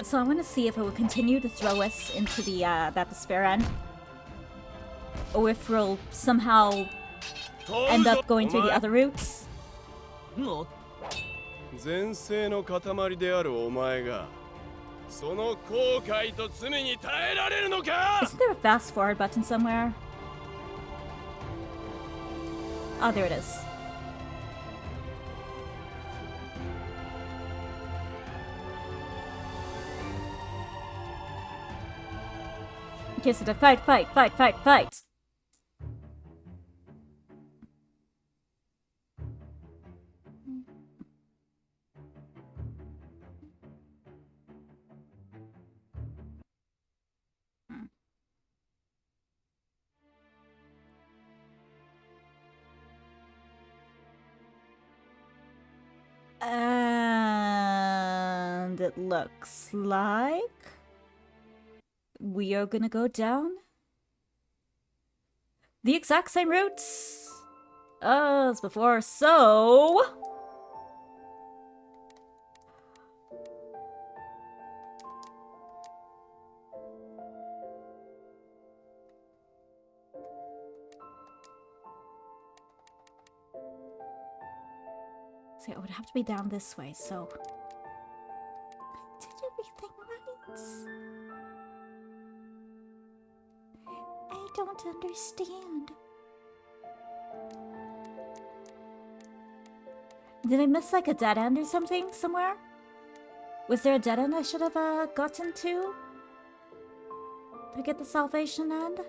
So I want to see if it will continue to throw us into the that despair end, or if we'll somehow end up going through the other routes. 前世の塊であるお前がその後悔と罪に耐えられるのか Isn't there a fast forward button somewhere? Oh, there it is. Okay, so the fight. And it looks like we are gonna go down the exact same routes as before, so... See, it would have to be down this way, so... Did everything right? I don't understand. Did I miss like a dead end or something somewhere? Was there a dead end I should have gotten to get the salvation end?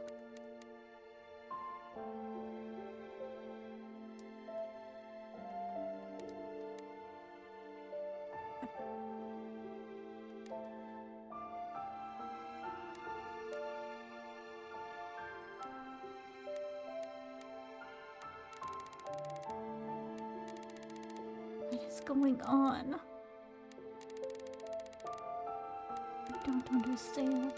What is going on? I don't understand.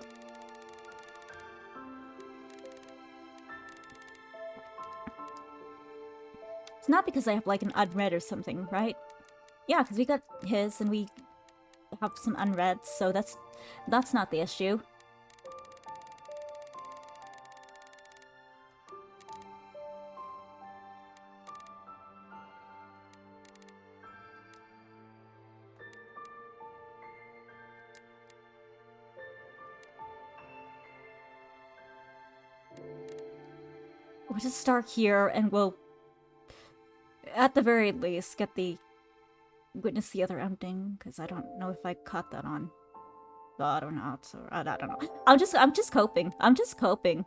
It's not because I have like an unread or something, right? Yeah, because we got his and we have some unread, so that's not the issue. We'll just start here and we'll, at the very least, witness the other ending, because I don't know if I caught that on VOD or not, so I don't know. I'm just coping. I'm just coping.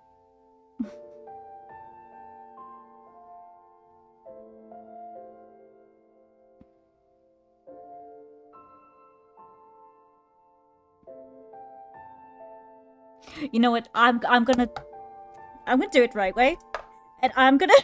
You know what? I'm gonna do it right way, and I'm gonna.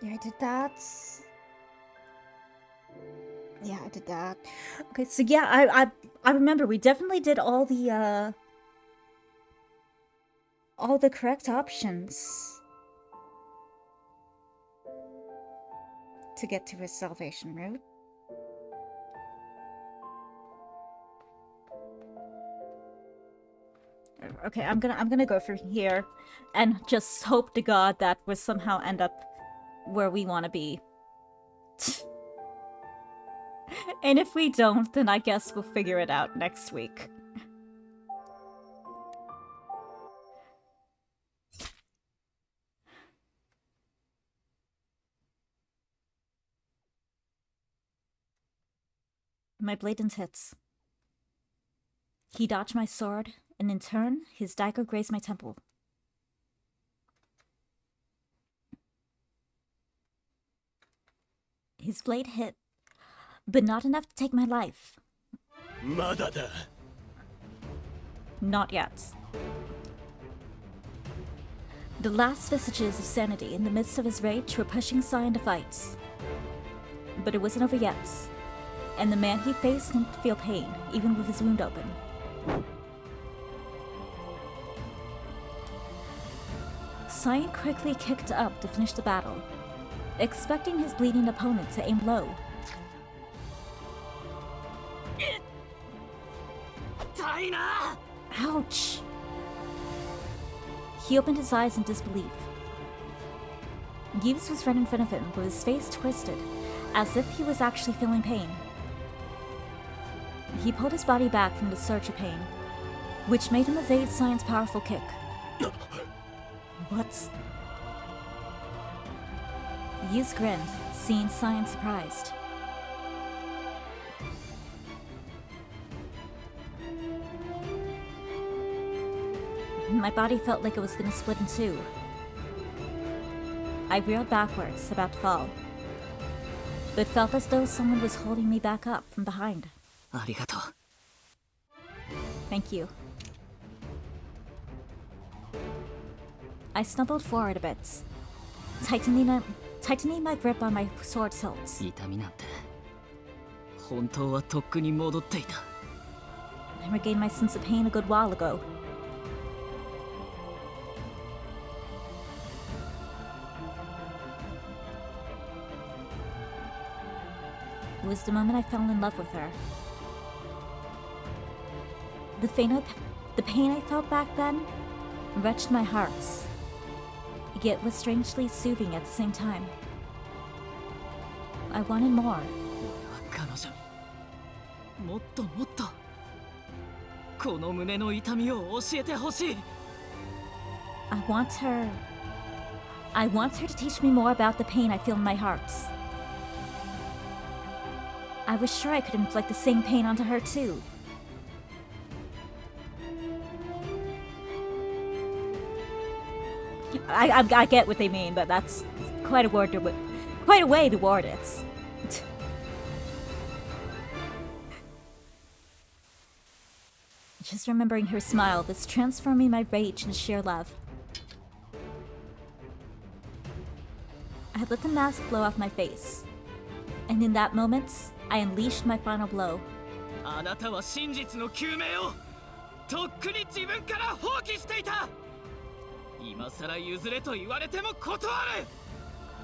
Yeah, I did that. Yeah, I did that. Okay, so yeah, I remember we definitely did all the correct options to get to his salvation route. Okay, I'm gonna go through here and just hope to God that we somehow end up where we want to be. And if we don't, then I guess we'll figure it out next week. My blatant hits. He dodged my sword, and in turn, his dagger grazed my temple. His blade hit, but not enough to take my life. Not yet. The last vestiges of sanity in the midst of his rage were pushing Sai into fights. But it wasn't over yet, and the man he faced didn't feel pain, even with his wound open. Sai quickly kicked up to finish the battle, expecting his bleeding opponent to aim low. Ouch! He opened his eyes in disbelief. Yves was right in front of him with his face twisted, as if he was actually feeling pain. He pulled his body back from the surge of pain, which made him evade Sai's powerful kick. What? Yves grinned, seeing Sai surprised. My body felt like it was going to split in two. I reeled backwards, about to fall, but felt as though someone was holding me back up from behind. Thank you. I stumbled forward a bit, tightening my grip on my sword's hilt. I regained my sense of pain a good while ago. It was the moment I fell in love with her. The pain I felt back then wrenched my heart, yet was strangely soothing at the same time. I wanted more. I want her I want her to teach me more about the pain I feel in my heart. I was sure I could inflict the same pain onto her too. I get what they mean, but that's quite a way to word it. Just remembering her smile was transforming my rage into sheer love. I let the mask blow off my face, and in that moment, I unleashed my final blow. あなたは真実の究明をとっくに自分から放棄していた。今さら譲れと言われても断る。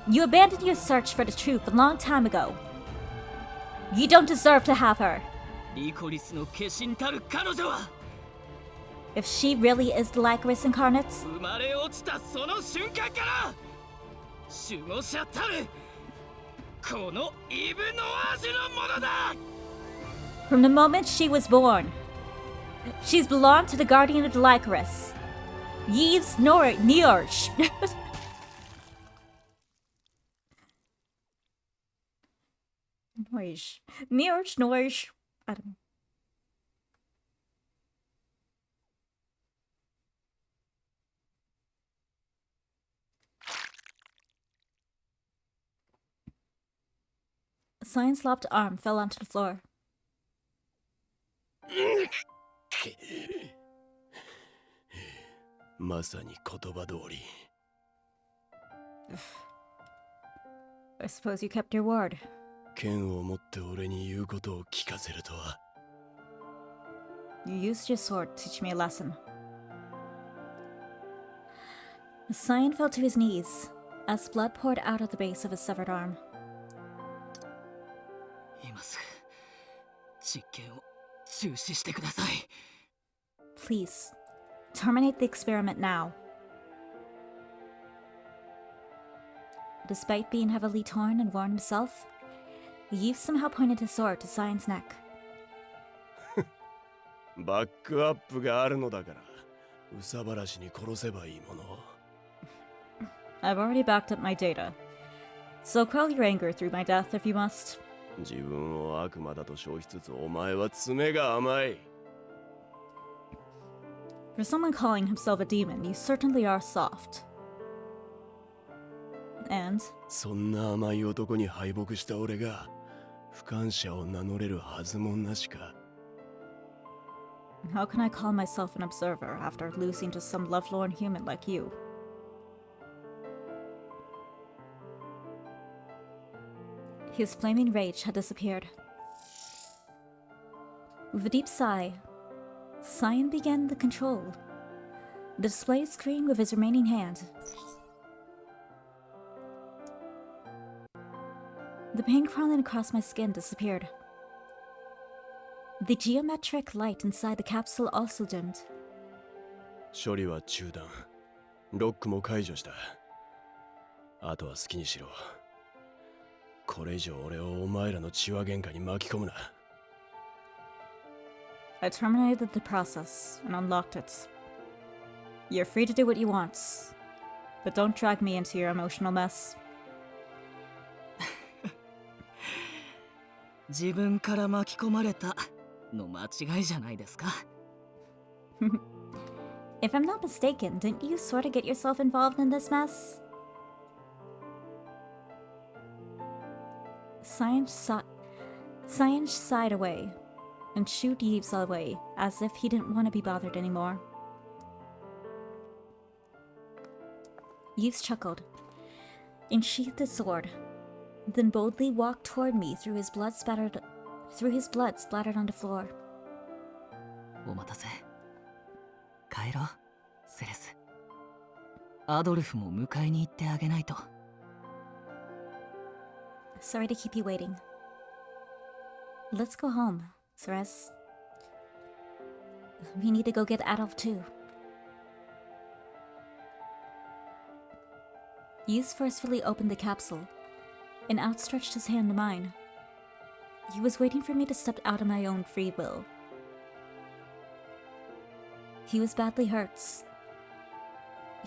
You abandoned your search for the truth a long time ago. You don't deserve to have her. リコリスの化身たる彼女は If she really is the Lycoris incarnate, 生まれ落ちたその瞬間から守護者たるこのイブ・ノワージュのものだ。 from the moment she was born, she's belonged to the guardian of the Lycoris, Yves Neorch. Neorch. I don't know. Cyan's lopped arm fell onto the floor. まさに言葉通り。 I suppose you kept your word. 剣を持って俺に言うことを聞かせるとは。You used your sword to teach me a lesson. Cyan fell to his knees as blood poured out of the base of his severed arm. 今すぐ実験を中止してください。 Please, terminate the experiment now. Despite being heavily torn and worn himself, Yves somehow pointed his sword to Cyan's neck. バックアップがあるのだから、憂さ晴らしに殺せばいいもの。 I've already backed up my data, so quell your anger through my death if you must. 自分を悪魔だと称しつつお前は爪が甘い。 For someone calling himself a demon, you certainly are soft. And そんな甘い男に敗北した俺が不感謝を名乗れるはずもなしか。 how can I call myself an observer after losing to some lovelorn human like you? His flaming rage had disappeared. With a deep sigh, Cyan began the control. The display screen with his remaining hand. The pain crawling across my skin disappeared. The geometric light inside the capsule also dimmed. 処理は中断。ロックも解除した。あとは好きにしろ。これ以上俺をお前らの血話喧嘩に巻き込むな。 I terminated the process and unlocked it. You're free to do what you want, but don't drag me into your emotional mess. 自分から巻き込まれたの間違いじゃないですか。 If I'm not mistaken, didn't you sort of get yourself involved in this mess? Cyan sighed away and shooed Yves away as if he didn't want to be bothered anymore. Yves chuckled and sheathed his sword, then boldly walked toward me through his blood splattered on the floor. お待たせ。帰ろう、セレス。アドルフも迎えに行ってあげないと。 Sorry to keep you waiting. Let's go home, Ceres. We need to go get Adolf too. Yves forcefully opened the capsule and outstretched his hand to mine. He was waiting for me to step out of my own free will. He was badly hurt.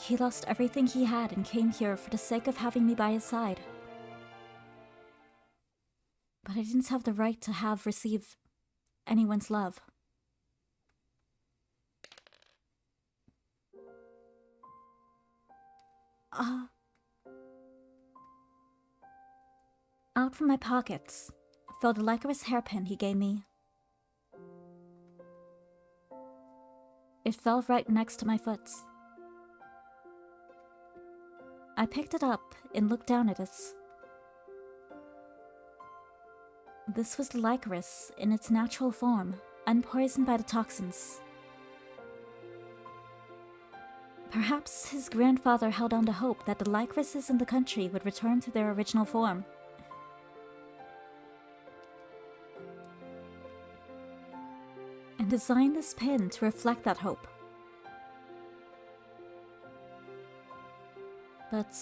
He lost everything he had and came here for the sake of having me by his side. But I didn't have the right to receive anyone's love. Out from my pockets fell the licorice hairpin he gave me. It fell right next to my foot. I picked it up and looked down at it. This was the licorice in its natural form, unpoisoned by the toxins. Perhaps his grandfather held on to hope that the licorices in the country would return to their original form. And designed this pin to reflect that hope. But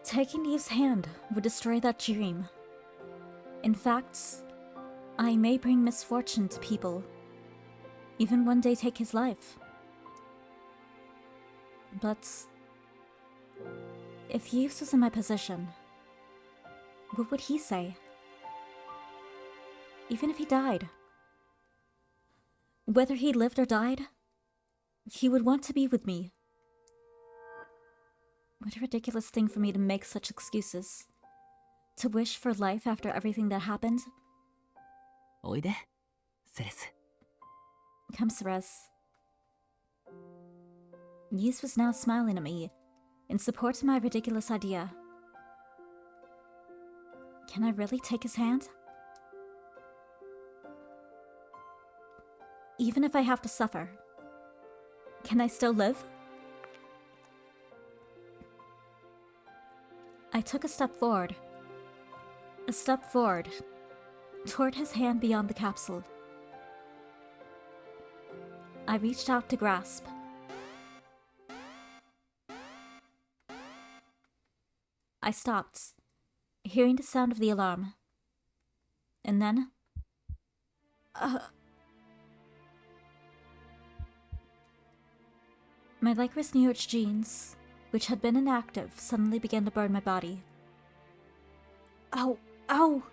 taking Yves' hand would destroy that dream. In fact, I may bring misfortune to people, even one day take his life. But if Yves was in my position, what would he say? Even if he died. Whether he lived or died, he would want to be with me. What a ridiculous thing for me to make such excuses. To wish for life after everything that happened. おいで、セレス。 Come, Ceres. Yves was now smiling at me, in support of my ridiculous idea. Can I really take his hand? Even if I have to suffer, can I still live? I took a step forward. A step forward, toward his hand beyond the capsule. I reached out to grasp. I stopped, hearing the sound of the alarm. And then... My licorice New-York jeans, which had been inactive, suddenly began to burn my body. Ow! Ow!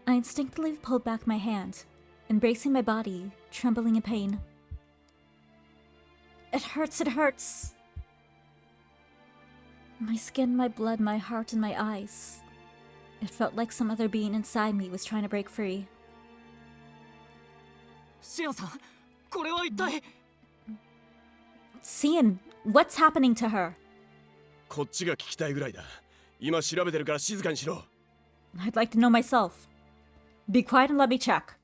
I instinctively pulled back my hand, embracing my body, trembling in pain. It hurts, it hurts! My skin, my blood, my heart, and my eyes. It felt like some other being inside me was trying to break free. シアンさん、これは一体。 Cian, what's happening to her? こっちが聞きたいぐらいだ。今調べてるから静かにしろ。 I'd like to know myself. Be quiet and let me check.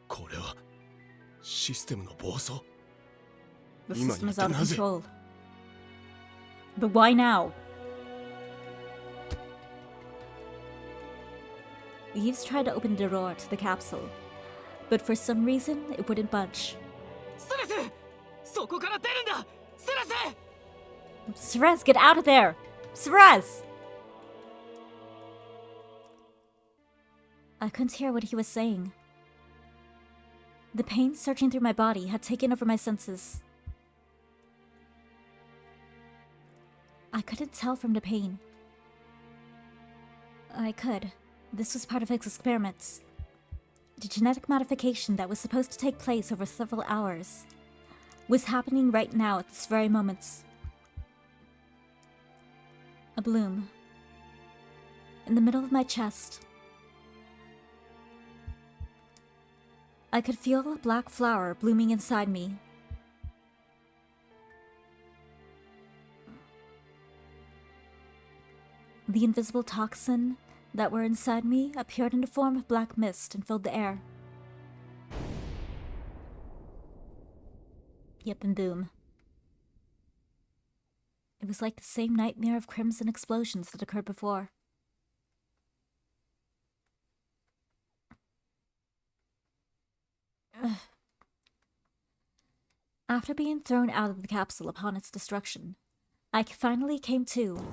これはシステムの暴走。 The system is out of control. But why now? Yves tried to open the door to the capsule, but for some reason it wouldn't budge. セレス、そこから出るんだ。セレス。 Ceres, get out of there! Ceres! I couldn't hear what he was saying. The pain surging through my body had taken over my senses. I couldn't tell from the pain. I could. This was part of his experiments. The genetic modification that was supposed to take place over several hours was happening right now at this very moment. A bloom. In the middle of my chest. I could feel a black flower blooming inside me. The invisible toxin that were inside me appeared in the form of black mist and filled the air. Yep, and boom. It was like the same nightmare of crimson explosions that occurred before. After being thrown out of the capsule upon its destruction, I finally came to.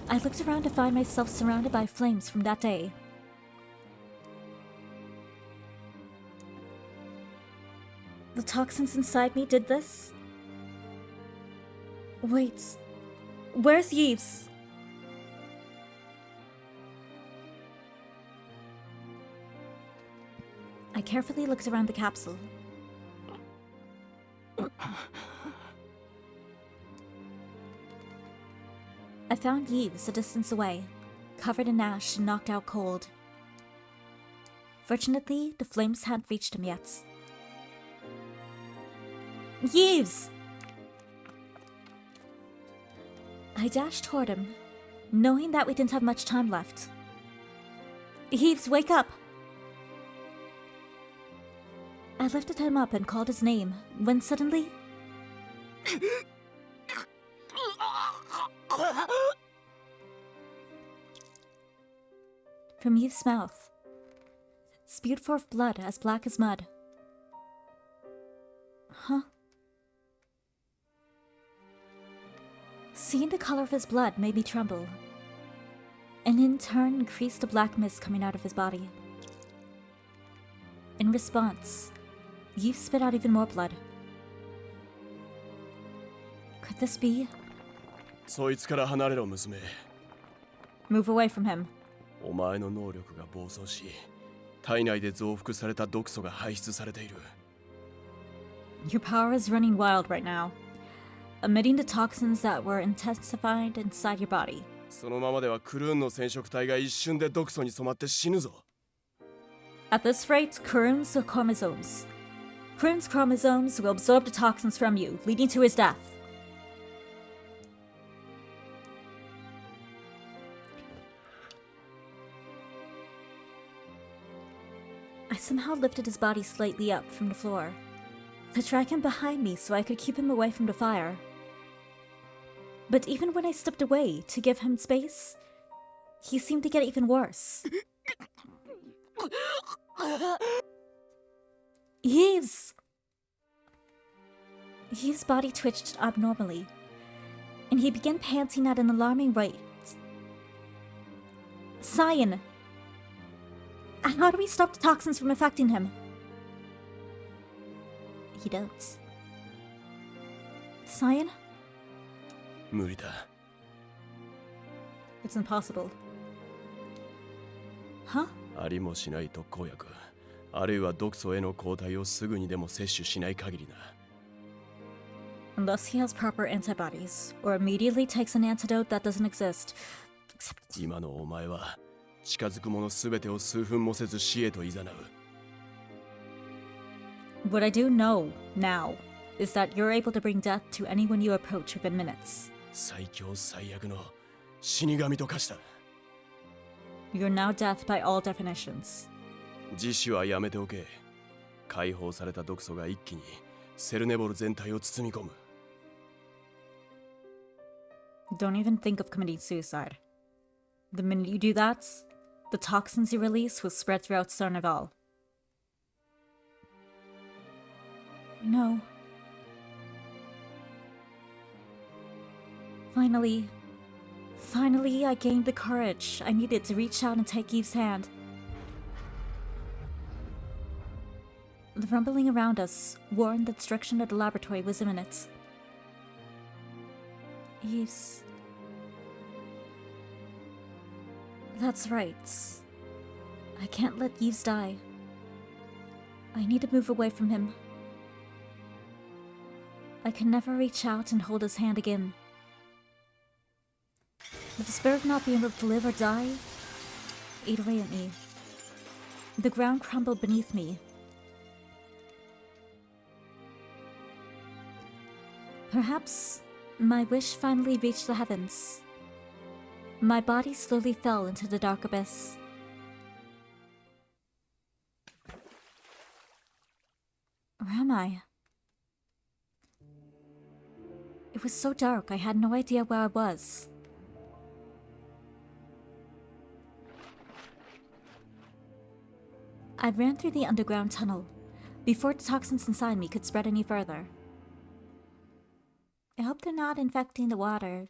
I looked around to find myself surrounded by flames from that day. The toxins inside me did this? Wait, where's Yves? I carefully looked around the capsule. I found Yves a distance away, covered in ash and knocked out cold. Fortunately, the flames hadn't reached him yet. Yves! I dashed toward him, knowing that we didn't have much time left. Yves, wake up! I lifted him up and called his name, when suddenly... From Yves' mouth spewed forth blood as black as mud. Huh? Seeing the color of his blood made me tremble, and in turn increased the black mist coming out of his body. In response, Yves spit out even more blood. Could this be? そいつから離れろ娘。 Move away from him. お前の能力が暴走し、体内で増幅された毒素が排出されている。 Your power is running wild right now, emitting the toxins that were intensified inside your body. そのままではクルーンの染色体が一瞬で毒素に染まって死ぬぞ。 At this rate, Kurun's chromosomes will absorb the toxins from you, leading to his death. I somehow lifted his body slightly up from the floor, to drag him behind me so I could keep him away from the fire. But even when I stepped away to give him space, he seemed to get even worse. Yves! Yves' body twitched abnormally, and he began panting at an alarming rate. Cyan! How do we stop the toxins from affecting him? You don't. Cyan? 無理だ。 It's impossible. Huh? ありもしない特効薬、あるいは毒素への抗体をすぐにでも摂取しない限りな。 Unless he has proper antibodies, or immediately takes an antidote that doesn't exist. Except... 今のお前は近づく者すべてを数分もせず死へと誘う。 What I do know now is that you're able to bring death to anyone you approach within minutes. 最強最悪の死神と化した。 You're now death by all definitions. 自死はやめておけ。解放された毒素が一気にセルネボル全体を包み込む。 Don't even think of committing suicide. The minute you do that, the toxins you release will spread throughout Sarnaval. No. Finally, I gained the courage I needed to reach out and take Yves' hand. The rumbling around us warned that destruction of the laboratory was imminent. Yves... That's right. I can't let Yves die. I need to move away from him. I can never reach out and hold his hand again. The despair of not being able to live or die ate away at me. The ground crumbled beneath me. Perhaps my wish finally reached the heavens. My body slowly fell into the dark abyss. Where am I? It was so dark, I had no idea where I was. I ran through the underground tunnel before the toxins inside me could spread any further. I hope they're not infecting the water.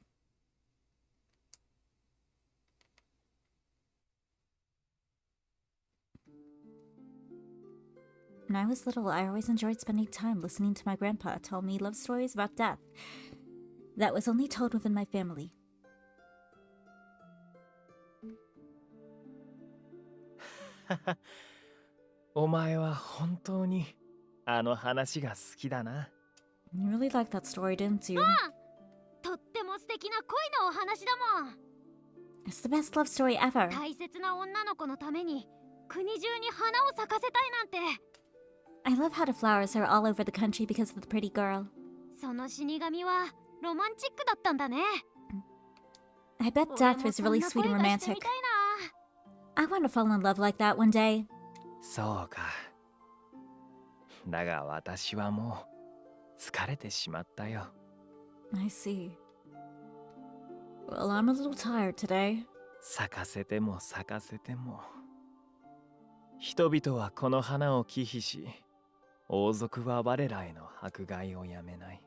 When I was little, I always enjoyed spending time listening to my grandpa tell me love stories about death that was only told within my family. お前は本当にあの話が好きだな。You really liked that story, didn't you? とっても素敵な恋のお話だもん。 It's the best love story ever. 大切な女の子のために国中に花を咲かせたいなんて。 I love how the flowers are all over the country because of the pretty girl. その死神はロマンチックだったんだね。 I bet death was really sweet and 俺もそんな恋がして romantic. みたいな。 I want to fall in love like that one day. そうか。だが私はもう疲れてしまったよ。I see. Well, I'm a little tired today. 咲かせても咲かせても。人々はこの花を忌避し、王族は我らへの迫害をやめない。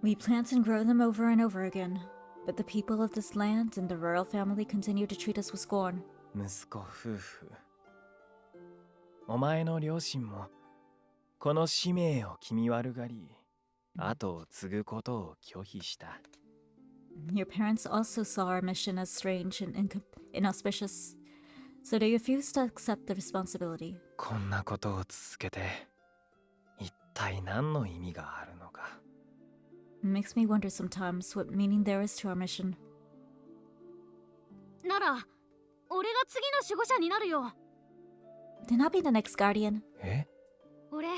We plant and grow them over and over again, but the people of this land and the royal family continue to treat us with scorn. 息子夫婦。お前の両親もこの使命を気味悪がり、後を継ぐことを拒否した。Your parents also saw our mission as strange and inauspicious, so they refused to accept the responsibility. こんなことを続けて一体何の意味があるのか。It makes me wonder sometimes what meaning there is to our mission. なら俺が次の守護者になるよ。 Then I'll be the next guardian. え？俺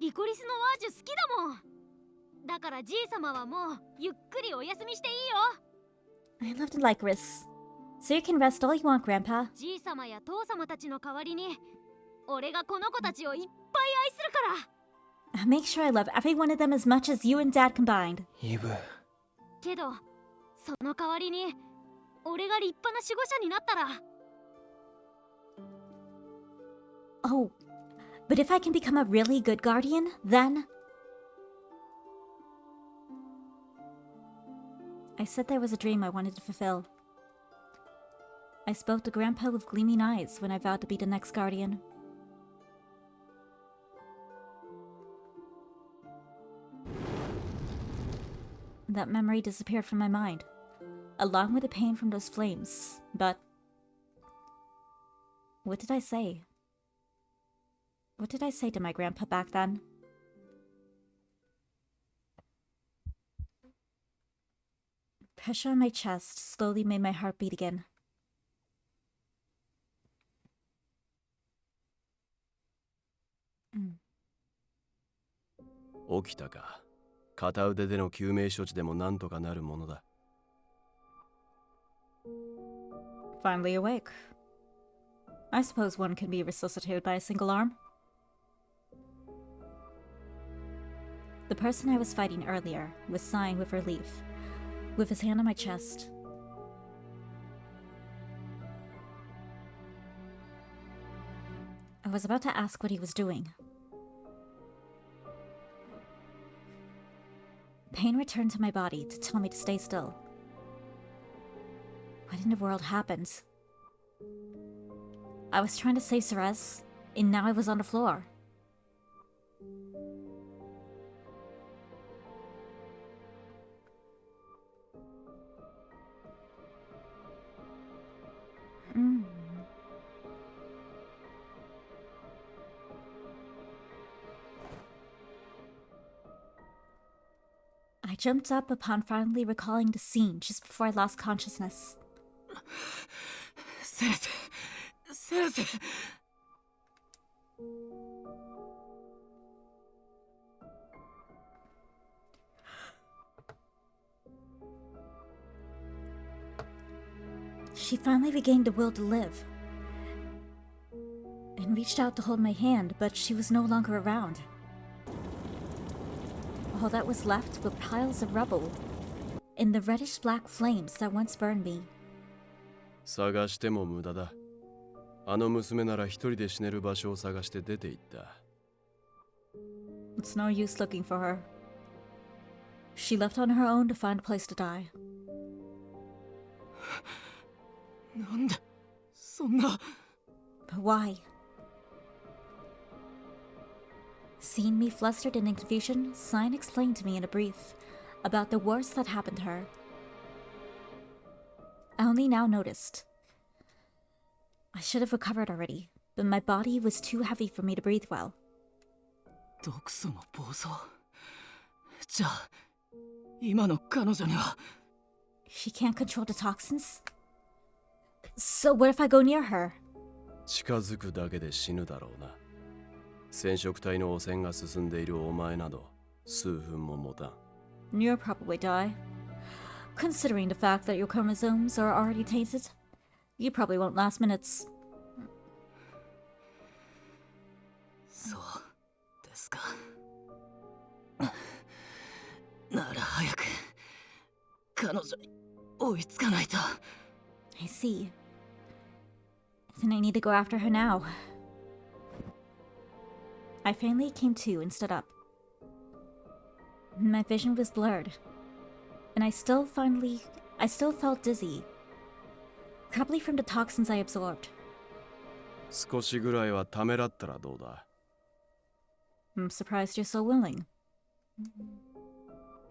リコリスのワージュ好きだもん。だからじい様はもうゆっくりお休みしていいよ。 I love the licorice. So you can rest all you want, Grandpa. じい様や父様たちの代わりに俺がこの子たちをいっぱい愛するから。 I'll make sure I love every one of them as much as you and Dad combined. イブ。けどその代わりに俺が立派な守護者になったら。 Oh, but if I can become a really good guardian, then... I said there was a dream I wanted to fulfill. I spoke to Grandpa with gleaming eyes when I vowed to be the next guardian. That memory disappeared from my mind, along with the pain from those flames, but... What did I say? What did I say to my grandpa back then? Pressure on my chest slowly made my heart beat again. Mm. 起きたか。片腕での救命処置でもなんとかなるものだ。Finally awake. I suppose one can be resuscitated by a single arm. The person I was fighting earlier was sighing with relief, with his hand on my chest. I was about to ask what he was doing. Pain returned to my body to tell me to stay still. What in the world happened? I was trying to save Ceres, and now I was on the floor. I jumped up upon finally recalling the scene just before I lost consciousness. セレセ、セレセ。She finally regained the will to live and reached out to hold my hand, but she was no longer around. All that was left were piles of rubble and the reddish-black flames that once burned me. 探しても無駄だ。あの娘なら一人で死ねる場所を探して出て行った。It's no use looking for her. She left on her own to find a place to die. なんでそんな。 But why? Seeing me flustered and in confusion, Sign explained to me in a brief about the worst that happened to her. I only now noticed. I should have recovered already, but my body was too heavy for me to breathe well. 毒素の暴走。じゃあ、今の彼女には。She can't control the toxins? So what if I go near her? 近づくだけで死ぬだろうな。染色体の汚染が進んでいるお前など数分も持たん。You'll probably die. Considering the fact that your chromosomes are already tainted, you probably won't last minutes. そうですか。なら早く彼女に追いつかないと。I see. Then I need to go after her now. I finally came to and stood up. My vision was blurred, and I still felt dizzy. Probably from the toxins I absorbed. 少しぐらいはためらったらどうだ。 I'm surprised you're so willing.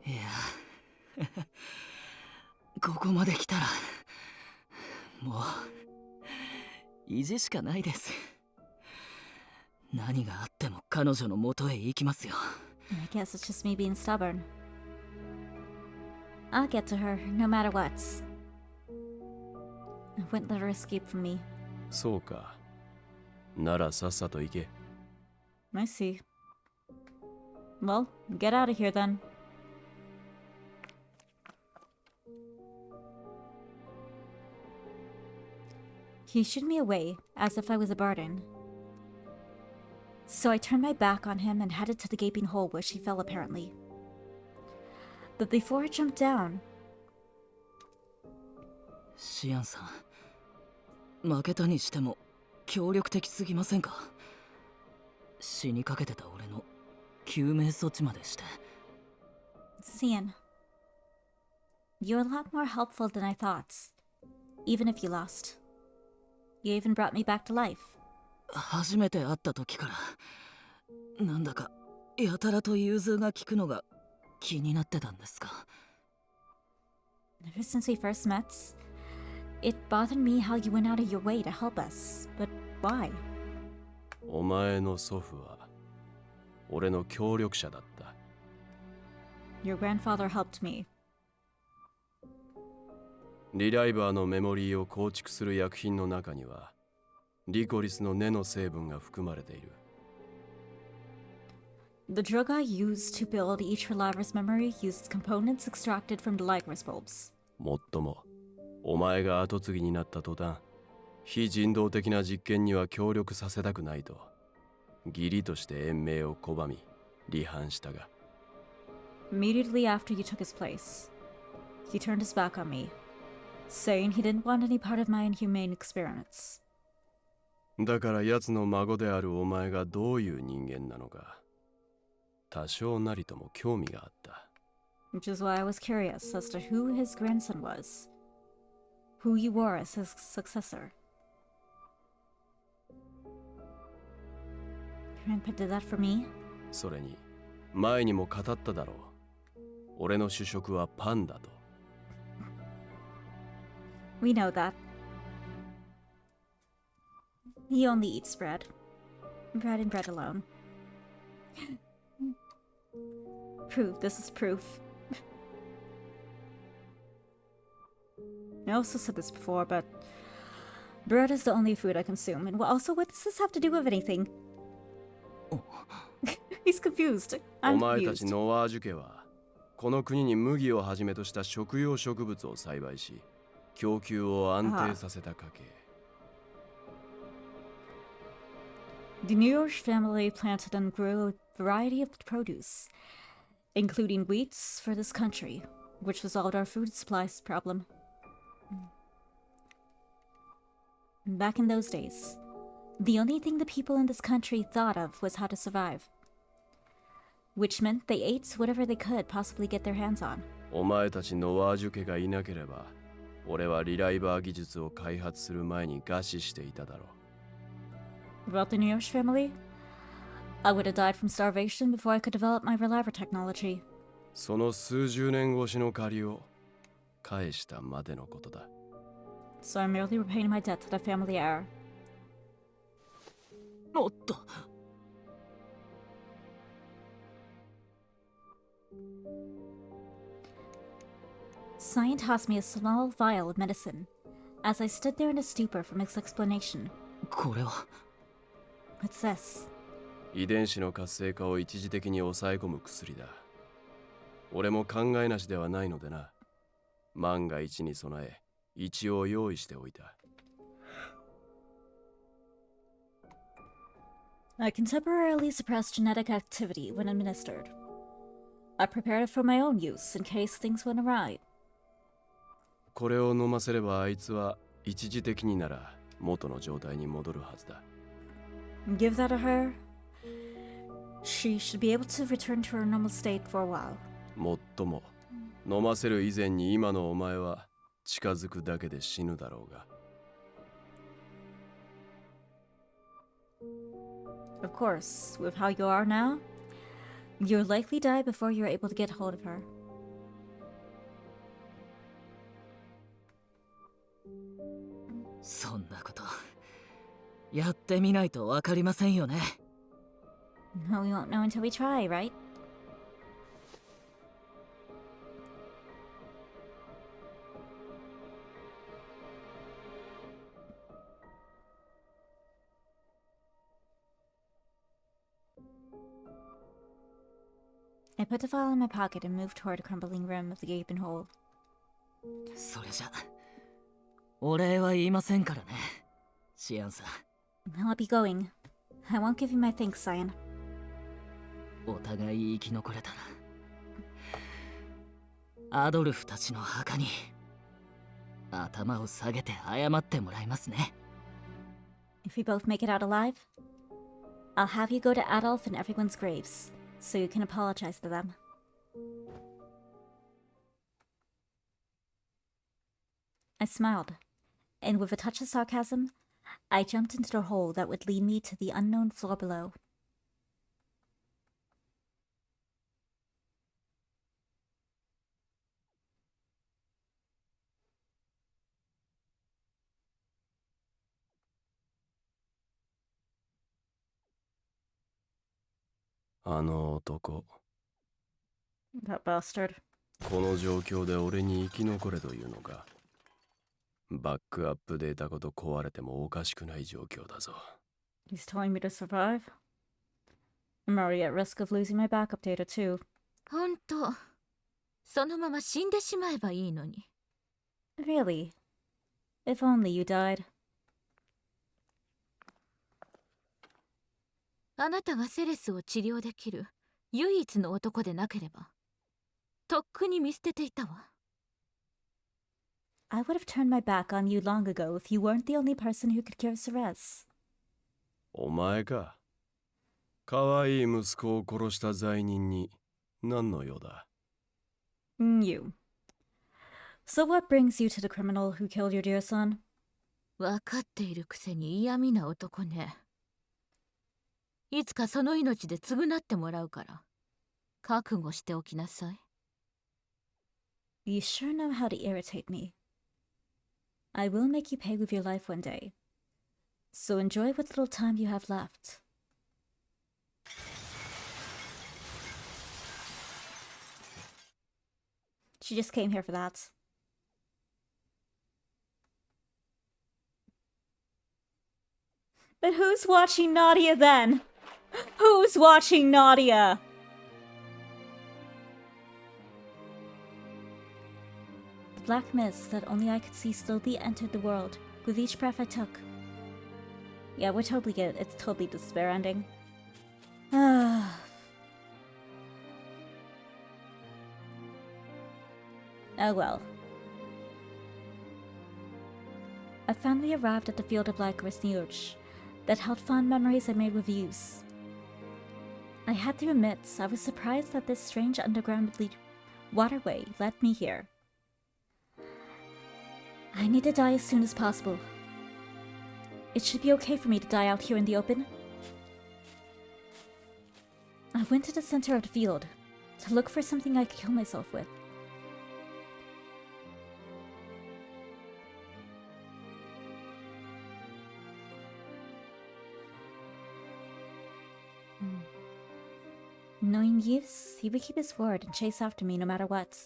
いやここまで来たらもう意地しかないです。何があっても彼女の元へ行きますよ。I guess it's just me being stubborn. I'll get to her, no matter what. I wouldn't let her escape from me. そうか。ならさっさと行け。I see. Well, get out of here then. He shooed me away as if I was a burden. So I turned my back on him and headed to the gaping hole where she fell apparently. But before I jumped down... シアンさん、負けたにしても協力的すぎませんか？死にかけてた俺の救命措置までして。Cian, you're a lot more helpful than I thought, even if you lost. You even brought me back to life. 初めて会った時からなんだかやたらと融通が利くのが気になってたんですか。 Ever since we first met, it bothered me how you went out of your way to help us, but why? お前の祖父は俺の協力者だった。 Your grandfather helped me. リライバーのメモリーを構築する薬品の中にはリコリスの根の成分が含まれている。 The drug I used to build each Reliver's memory used components extracted from the Ligris bulbs. もっとも、お前が後継ぎになった途端、非人道的な実験には協力させたくないと、義理として延命を拒み、離反したが。 Immediately after you took his place, he turned his back on me, saying he didn't want any part of my inhumane experiments. だから奴の孫であるお前がどういう人間なのか、多少なりとも興味があった。 Which is why I was curious as to who his grandson was, who you were as his successor. Grandpa did that for me? それに、前にも語っただろう。俺の主食はパンだと。 We know that. He only eats bread. Bread and bread alone. Proof. This is proof. I also said this before, but bread is the only food I consume. And also, what does this have to do with anything? He's confused. お I'm 前たち confused. ノワージュ家は、この国に麦をはじめとした食用植物を栽培し、供給を安定させた家系。The New York family planted and grew a variety of produce, including wheats for this country, which resolved our food supplies problem. Back in those days, the only thing the people in this country thought of was how to survive, which meant they ate whatever they could possibly get their hands on. お前たちノワージュ家がいなければ、俺はリライバー技術を開発する前に餓死していただろう。 About the New York family, I would have died from starvation before I could develop my reliver technology. その数十年越しの借りを返したまでのことだ。So I'm merely repaying my debt to the family heir. おっと。Cyan tossed me a small vial of medicine, as I stood there in a stupor from his explanation. これは。 What's this? 遺伝子の活性化を一時的に抑え込む薬だ。俺も考えなしではないのでな。万が一に備え、一応用意しておいた。I can temporarily suppress genetic activity when administered. I prepared it for my own use in case things went awry. これを飲ませればあいつは一時的になら元の状態に戻るはずだ。Give that to her. She should be able to return to her normal state for a while. もっとも、飲ませる以前に今のお前は近づくだけで死ぬだろうが。Of course, with how you are now, you'll likely die before you're able to get hold of her. そんなことやってみないとわかりませんよね。No, we won't know until we try, right? I put the file in my pocket and moved toward the crumbling rim of the gaping hole. それじゃお礼は言いませんからね、シアンさん。 I'll be going. I won't give you my thanks, Cyan. お互い生き残れたらアドルフたちの墓に頭を下げて謝ってもらいますね。 If we both make it out alive, I'll have you go to Adolf and everyone's graves, so you can apologize to them. I smiled, and with a touch of sarcasm, I jumped into the hole that would lead me to the unknown floor below. That bastard. この状況で俺に生き残れというのか。バックアップデータごと壊れてもおかしくない状況だぞ。He's telling me to survive? I'm already at risk of losing my backup data too. ほんと、そのまま死んでしまえばいいのに。Really? If only you died. あなたがセレスを治療できる唯一の男でなければ、とっくに見捨てていたわ。I would have turned my back on you long ago if you weren't the only person who could cure Ceres. お前か。可愛い息子を殺した罪人に何の用だ？ You. So what brings you to the criminal who killed your dear son? わかっているくせに嫌味な男ね。いつかその命で償ってもらうから、覚悟しておきなさい。You sure know how to irritate me. I will make you pay with your life one day. So enjoy what little time you have left. She just came here for that. But who's watching Nadia then? Who's watching Nadia? The black mist that only I could see slowly entered the world with each breath I took. Yeah, we're totally good. It's totally despair ending. Oh well. I finally arrived at the field of Lycoris Nioch that held fond memories I made with Yves. I had to admit, I was surprised that this strange underground waterway led me here. I need to die as soon as possible. It should be okay for me to die out here in the open. I went to the center of the field to look for something I could kill myself with. Knowing Yves, he would keep his word and chase after me no matter what.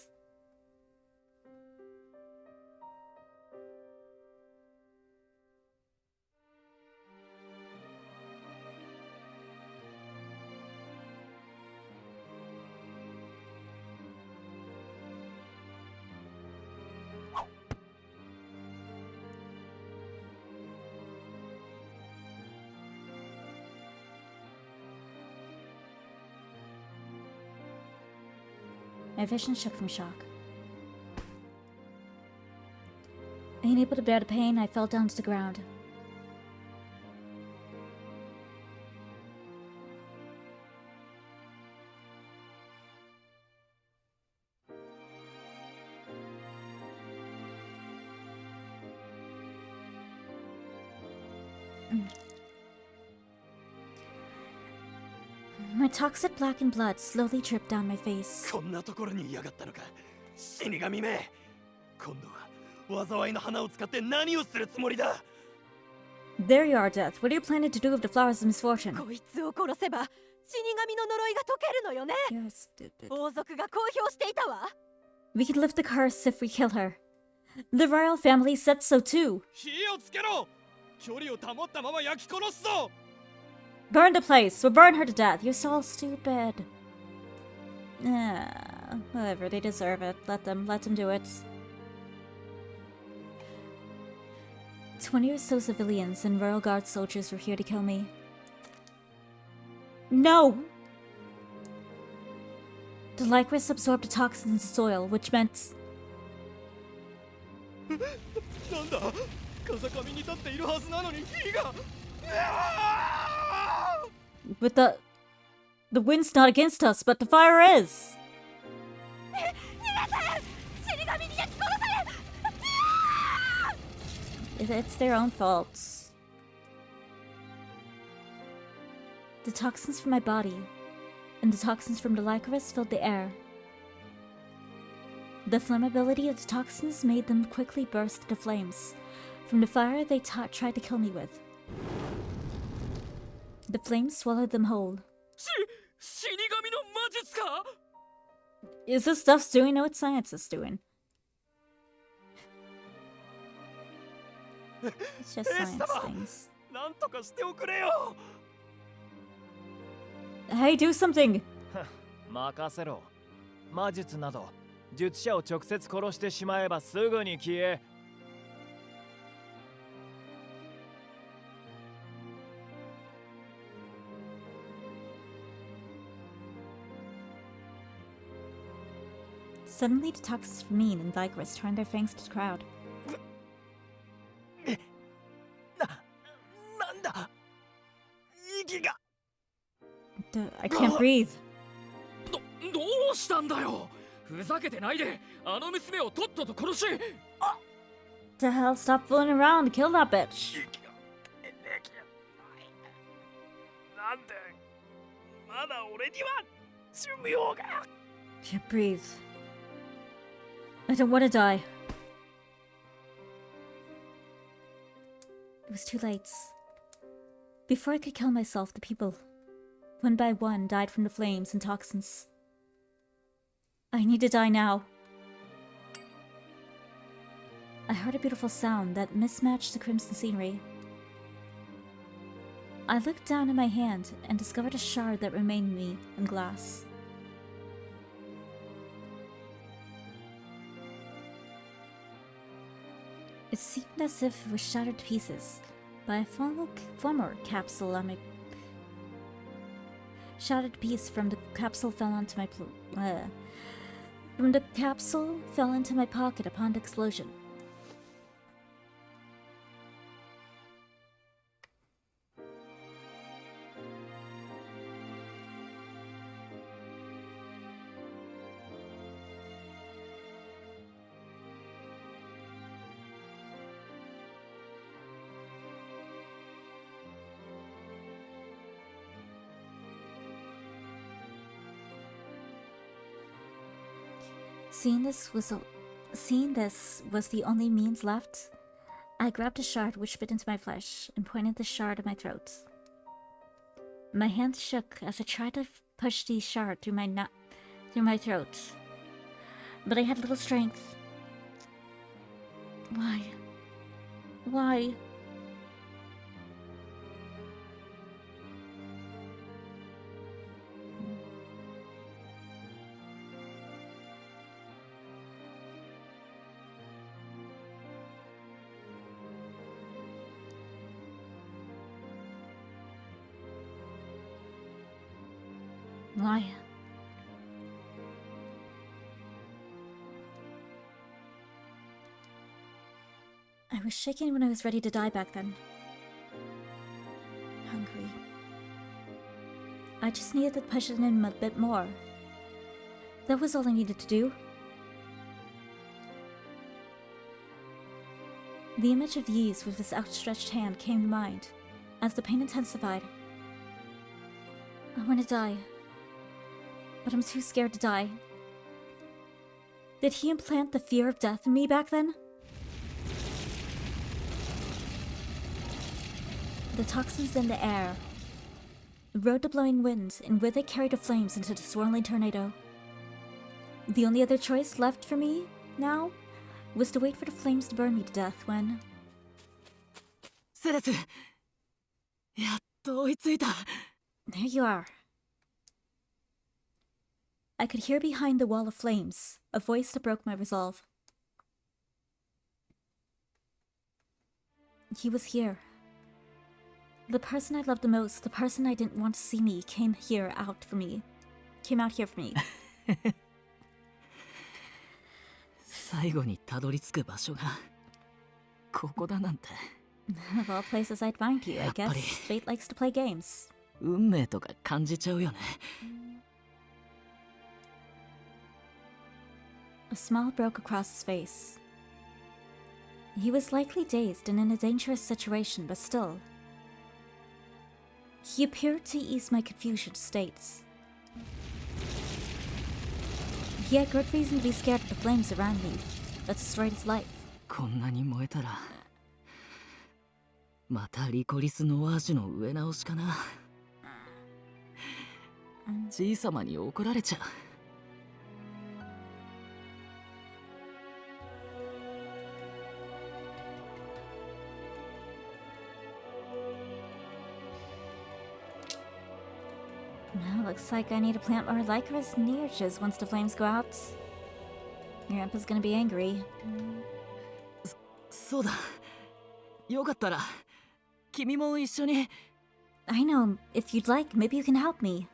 My vision shook from shock. Unable to bear the pain, I fell down to the ground. My toxic blackened blood slowly dripped down my face. こんなところにいやがったのか。死神め。今度は災いの花を使って何をするつもりだ。 There you are, Death. What are you planning to do with the flowers of misfortune? こいつを殺せば死神の呪いが解けるのよね。 You're stupid. 王族が公表していたわ。 We can lift the curse if we kill her. The royal family said so too. 火をつけろ。距離を保ったまま焼き殺すぞ。 Burn the place. We'll burn her to death. You're so stupid. Whatever. They deserve it. Let them do it. 20 or so civilians and Royal Guard soldiers were here to kill me. No! The Lycris absorbed the toxins in the soil, which meant... なんだ。風上に立っているはずなのに火が。 But the wind's not against us, but the fire is. It's their own fault. The toxins from my body and the toxins from the Lycris filled the air. The flammability of the toxins made them quickly burst into flames from the fire they tried to kill me with. The flames swallowed them whole. Is this stuff doing? No, it's science is doing. It's just science things. Hey, do something! 任せろ。魔術など術者を直接殺してしまえばすぐに消え。 Suddenly, the toxins from me and Lycris turned their fangs to the crowd. I can't breathe. どうしたんだよ。ふざけてないで。あの娘をとっとと殺し。The hell, stop fooling around, kill that bitch. なんでまだ俺には寿命が。 Can't breathe. I don't want to die. It was too late. Before I could kill myself, the people, one by one, died from the flames and toxins. I need to die now. I heard a beautiful sound that mismatched the crimson scenery. I looked down at my hand and discovered a shard that remained me in glass. It seemed as if it was shattered to pieces by a former capsule on my... Shattered piece from the capsule fell onto my... From the capsule fell into my pocket upon the explosion. Seeing this was the only means left, I grabbed a shard which bit into my flesh and pointed the shard at my throat. My hand shook as I tried to push the shard through my throat, but I had little strength. Why? Why? Why? I was shaking when I was ready to die back then. Hungry. I just needed to push it in a bit more. That was all I needed to do. The image of Yves with his outstretched hand came to mind as the pain intensified. I want to die, but I'm too scared to die. Did he implant the fear of death in me back then? The toxins in the air rode the blowing wind, and with it carried the flames into the swirling tornado. The only other choice left for me now was to wait for the flames to burn me to death when... セレス、やっと追いついた。 There you are. I could hear behind the wall of flames a voice that broke my resolve. He was here. The person I loved the most, the person I didn't want to see me, came out here for me. 最後にたどり着く場所がここだなんて。Of all places I'd find you, I guess fate likes to play games. 運命とか感じちゃうよね。A smile broke across his face. He was likely dazed and in a dangerous situation, but still. He appeared to ease my confusion states. He had good reason to be scared of the flames around me that destroyed his life. こんなに燃えたらまたリコリス・ノワージュの植え直しかな。じいさまに怒られちゃう。Well, looks like I need to plant more Lycra's niches once the flames go out. Your Grandpa's gonna be angry. そうだ。よかったら君も一緒に。I know. If you'd like, maybe you can help me.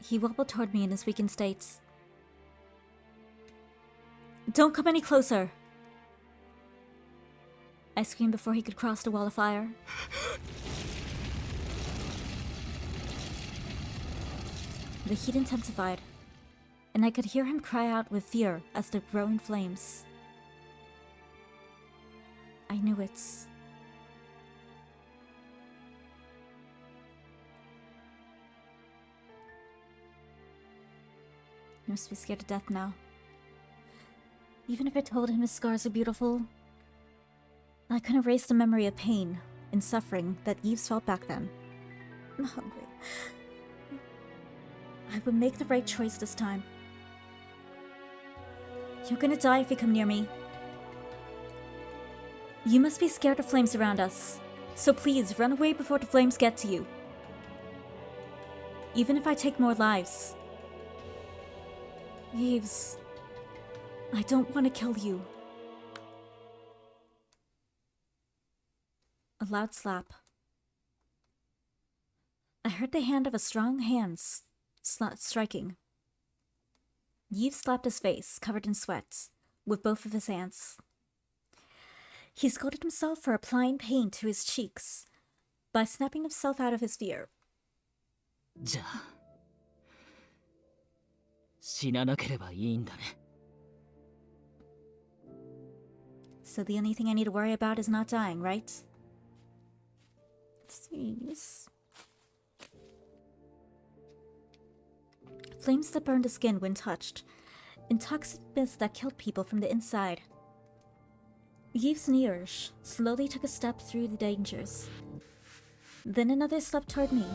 He wobbled toward me in his weakened state. Don't come any closer! I screamed before he could cross the wall of fire. The heat intensified, and I could hear him cry out with fear as the growing flames. I knew it. He must be scared to death now. Even if I told him his scars are beautiful, I couldn't erase the memory of pain and suffering that Yves felt back then. I'm hungry. I would make the right choice this time. You're gonna die if you come near me. You must be scared of flames around us, so please run away before the flames get to you. Even if I take more lives. Yves, I don't want to kill you. A loud slap. I heard the hand of a strong hand striking. Yves slapped his face, covered in sweat, with both of his hands. He scolded himself for applying pain to his cheeks by snapping himself out of his fear. じゃあ死ななければいいんだね。 So the only thing I need to worry about is not dying, right? Jeez. flames that burned the skin when touched, and toxic mist that killed people from the inside. Yves Despair slowly took a step through the dangers, then another step toward me.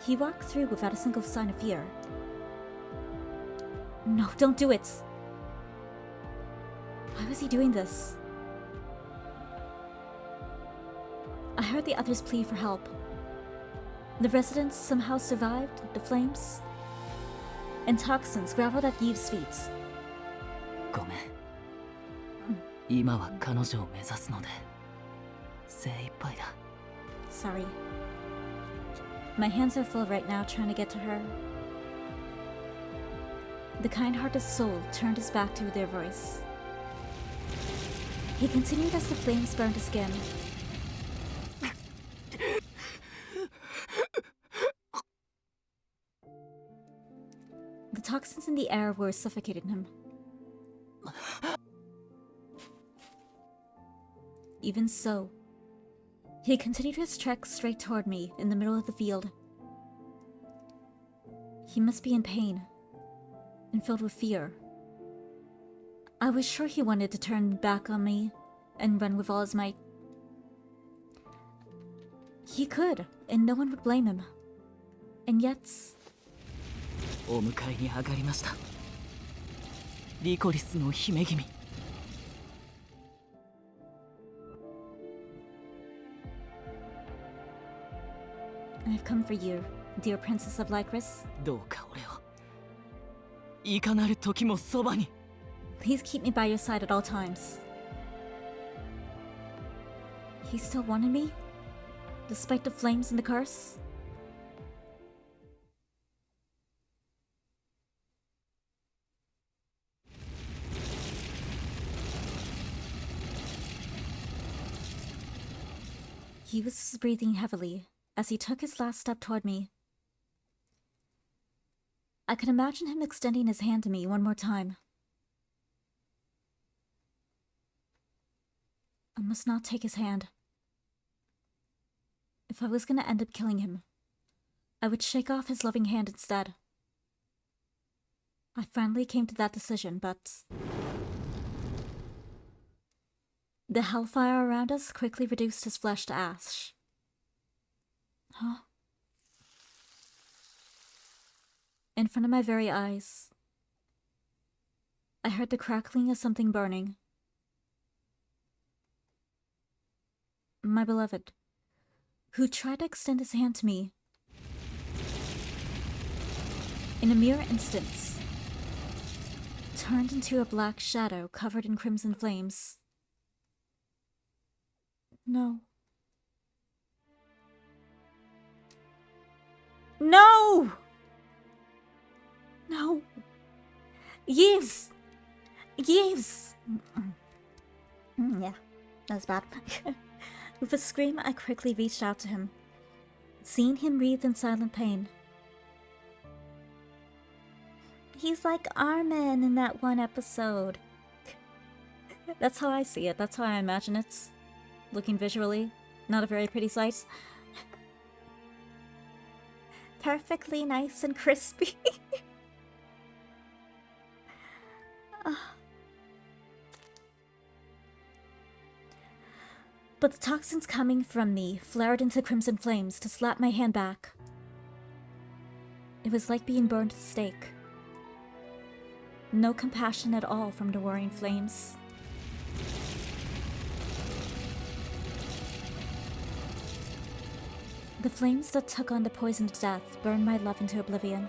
He walked through without a single sign of fear. No, don't do it! Why was he doing this? I heard the others plead for help. The residents somehow survived the flames, and toxins graveled at Yves' feet. ごめん。今は彼女を目指すので精一杯だ。Sorry. My hands are full right now trying to get to her. The kind-hearted soul turned his back to their voice. He continued as the flames burned his skin. The toxins in the air were suffocating him. Even so, he continued his trek straight toward me in the middle of the field. He must be in pain and filled with fear. I was sure he wanted to turn back on me and run with all his might. He could, and no one would blame him. And yet... お迎えに上がりました。リコリスの姫君。I've come for you, dear Princess of Lycris. どうか俺をいかなる時もそばに。 Please keep me by your side at all times. He still wanted me? Despite the flames and the curse? He was breathing heavily as he took his last step toward me. I could imagine him extending his hand to me one more time. I must not take his hand. If I was going to end up killing him, I would shake off his loving hand instead. I finally came to that decision, but... the hellfire around us quickly reduced his flesh to ash. Huh? In front of my very eyes, I heard the crackling of something burning. My beloved, who tried to extend his hand to me, in a mere instant, turned into a black shadow covered in crimson flames. No. No! No! Yves! Yves! Yeah, that was bad. With a scream, I quickly reached out to him, seeing him wreathed in silent pain. He's like Armin in that one episode. That's how I see it. That's how I imagine it. Looking visually, not a very pretty sight. Perfectly nice and crispy. But the toxins coming from me flared into crimson flames to slap my hand back. It was like being burned at the stake. No compassion at all from the roaring flames. The flames that took on the poison of death burned my love into oblivion.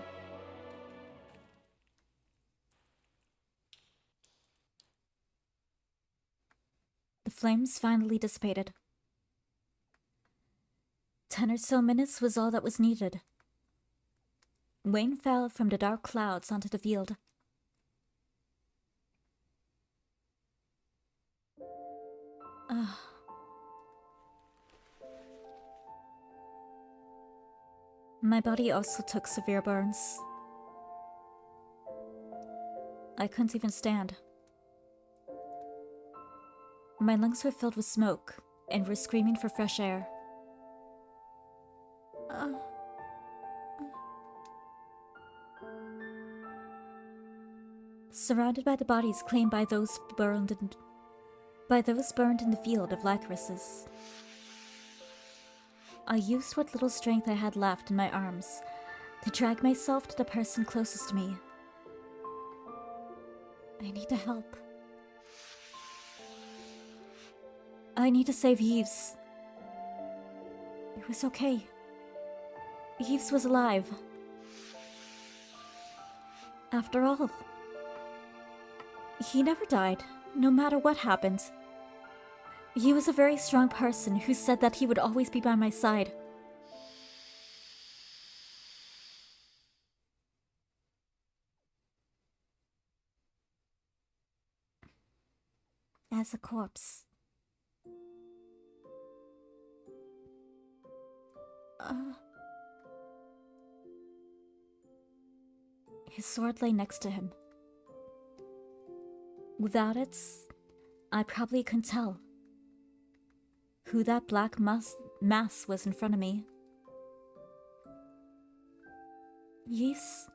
The flames finally dissipated. 10 or so minutes was all that was needed. Rain fell from the dark clouds onto the field. My body also took severe burns. I couldn't even stand. My lungs were filled with smoke and were screaming for fresh air. surrounded by the bodies claimed by those burned in the field of Lycorises. I used what little strength I had left in my arms to drag myself to the person closest to me. I need to help. I need to save Yves. It was okay. Yves was alive. After all, he never died, no matter what happened. He was a very strong person who said that he would always be by my side. As a corpse. His sword lay next to him. Without it, I probably couldn't tell who that black mass was in front of me. Yves?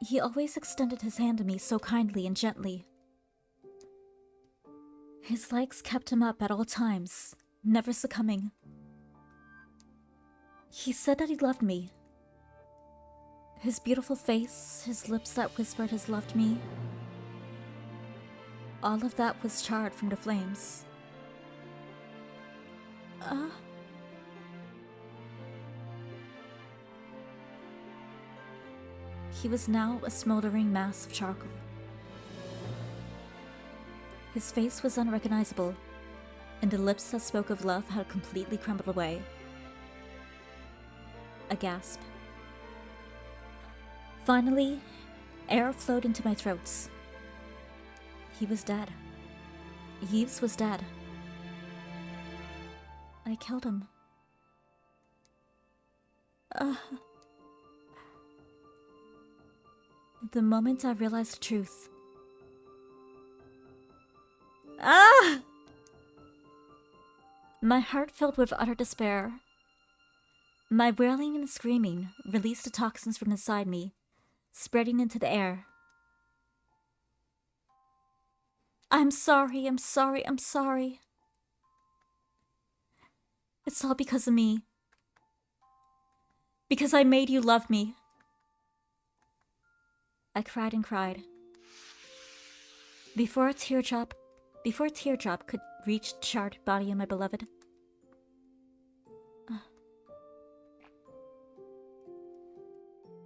He always extended his hand to me so kindly and gently. His legs kept him up at all times, never succumbing. He said that he loved me. His beautiful face, his lips that whispered his love to me, all of that was charred from the flames. He was now a smoldering mass of charcoal. His face was unrecognizable, and the lips that spoke of love had completely crumbled away. A gasp. Finally, air flowed into my throat. He was dead. Yves was dead. I killed him. The moment I realized the truth. My heart filled with utter despair. My wailing and screaming released the toxins from inside me, spreading into the air. I'm sorry, I'm sorry, I'm sorry. It's all because of me. Because I made you love me. I cried and cried. Before a teardrop could reach the charred body of my beloved.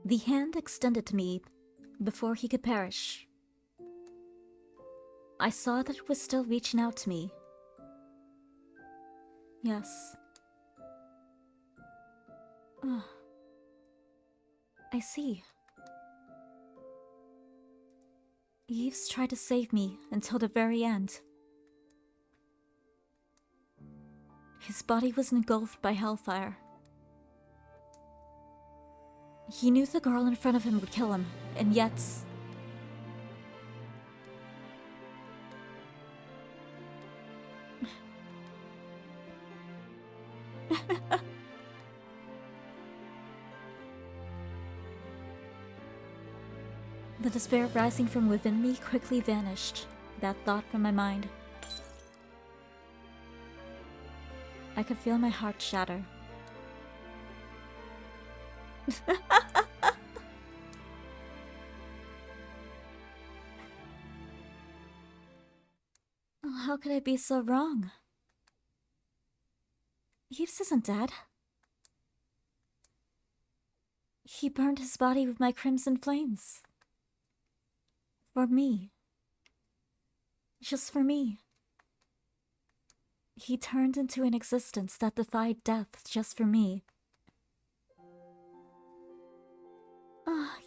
The hand extended to me before he could perish. I saw that it was still reaching out to me. Yes. I see. Yves tried to save me until the very end. His body was engulfed by hellfire. He knew the girl in front of him would kill him, and yet... The despair rising from within me quickly vanished, that thought from my mind. I could feel my heart shatter. How could I be so wrong? Yves isn't dead. He burned his body with my crimson flames. For me. Just for me. He turned into an existence that defied death just for me.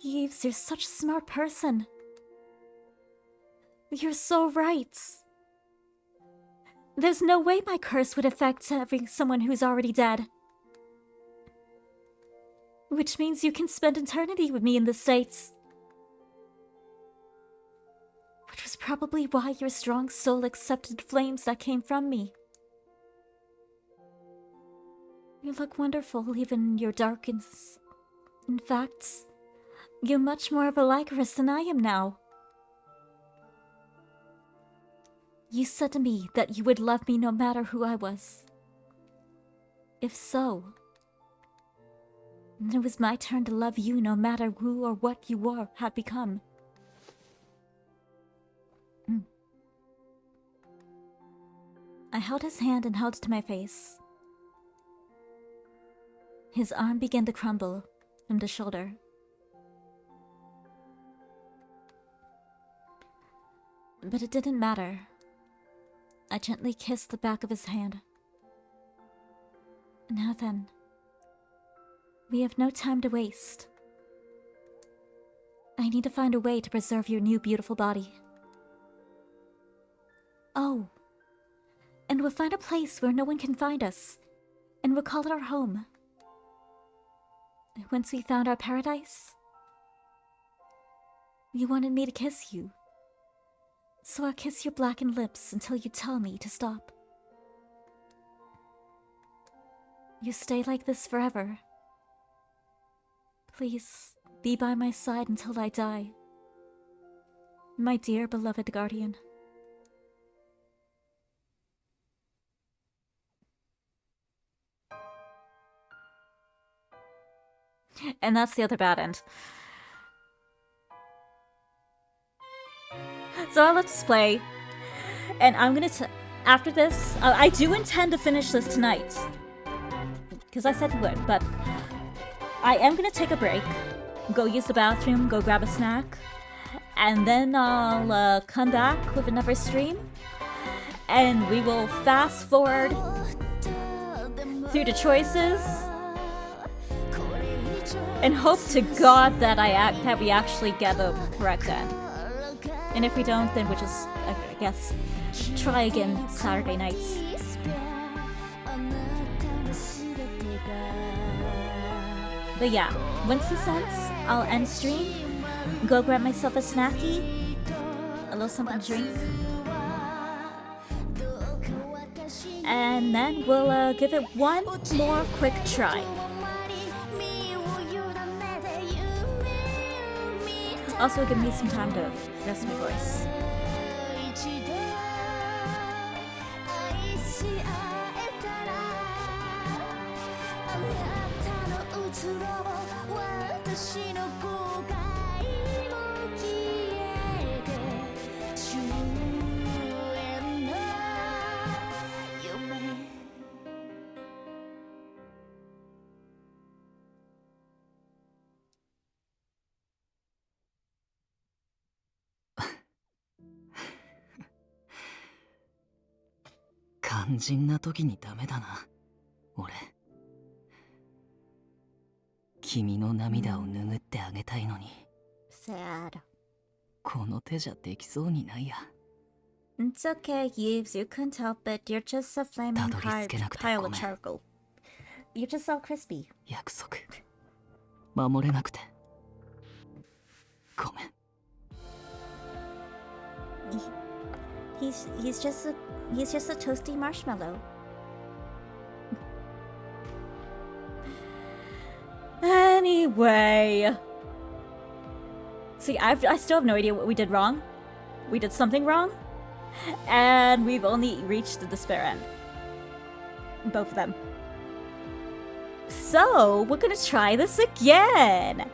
Yves, you're such a smart person. You're so right. There's no way my curse would affect having someone who's already dead. Which means you can spend eternity with me in the States. Which was probably why your strong soul accepted flames that came from me. You look wonderful even in your In fact, you're much more of a Lycoris than I am now. You said to me that you would love me no matter who I was. If so, then it was my turn to love you no matter who or what you had become. I held his hand and held it to my face. His arm began to crumble from the shoulder. But it didn't matter. I gently kissed the back of his hand. Now then, we have no time to waste. I need to find a way to preserve your new beautiful body. Oh, and we'll find a place where no one can find us, and we'll call it our home. Once we found our paradise, you wanted me to kiss you. So I'll kiss your blackened lips until you tell me to stop. You stay like this forever. Please, be by my side until I die. My dear beloved guardian. And that's the other bad end. So I'll let this play, and I'm gonna after this, I do intend to finish this tonight, because I said would, but I am gonna take a break, go use the bathroom, go grab a snack, and then I'll come back with another stream, and we will fast forward through the choices, and hope to God that we actually get the correct end. And if we don't, then we'll just, I guess, try again Saturday nights. But yeah, once this ends, I'll end stream, go grab myself a snacky, a little something to drink, and then we'll give it one more quick try. Also, give me some time to rest my voice.肝心な時にダメだな、俺。君の涙を拭ってあげたいのに。Sad. この手じゃできそうにないや。It's okay, Yves. You couldn't help it. You're just a flaming pile of charcoal. You're just all crispy. 約束守れなくてごめん。He's just a toasty marshmallow. Anyway. See, I still have no idea what we did wrong. We did something wrong. And we've only reached the despair end. Both of them. So, we're gonna try this again.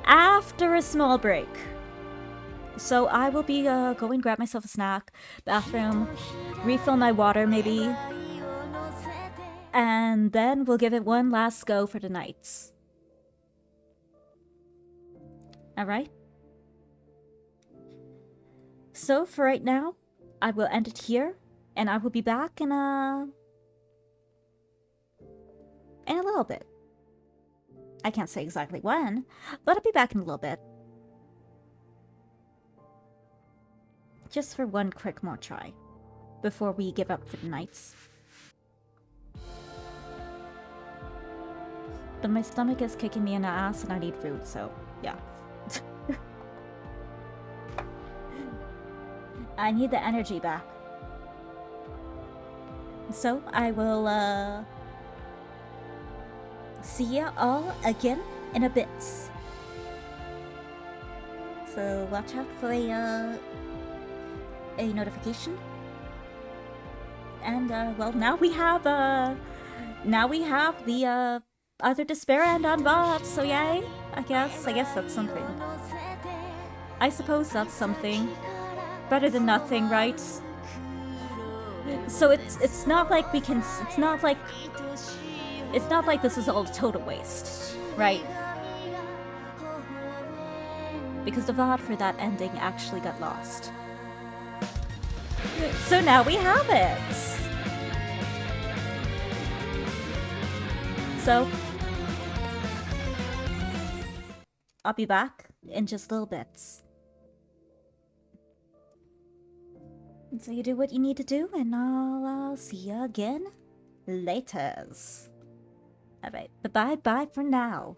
After a small break. So I will be going grab myself a snack, bathroom, refill my water maybe, and then we'll give it one last go for the night. Alright? So for right now, I will end it here, and I will be back in a little bit. I can't say exactly when, but I'll be back in a little bit. Just for one quick more try, before we give up for the nights. But my stomach is kicking me in the ass and I need food, so yeah. I need the energy back. So I will see ya all again in a bit. So watch out for a notification. And well, now we have the other Despair and Anvat, so yay. I guess that's something. I suppose that's something. Better than nothing, right? So it's not like we can, it's not like this was all a total waste, right? Because the VOD for that ending actually got lost. So now we have it! So, I'll be back in just little bits. So you do what you need to do, and I'll see you again laters. Alright, bye-bye for now.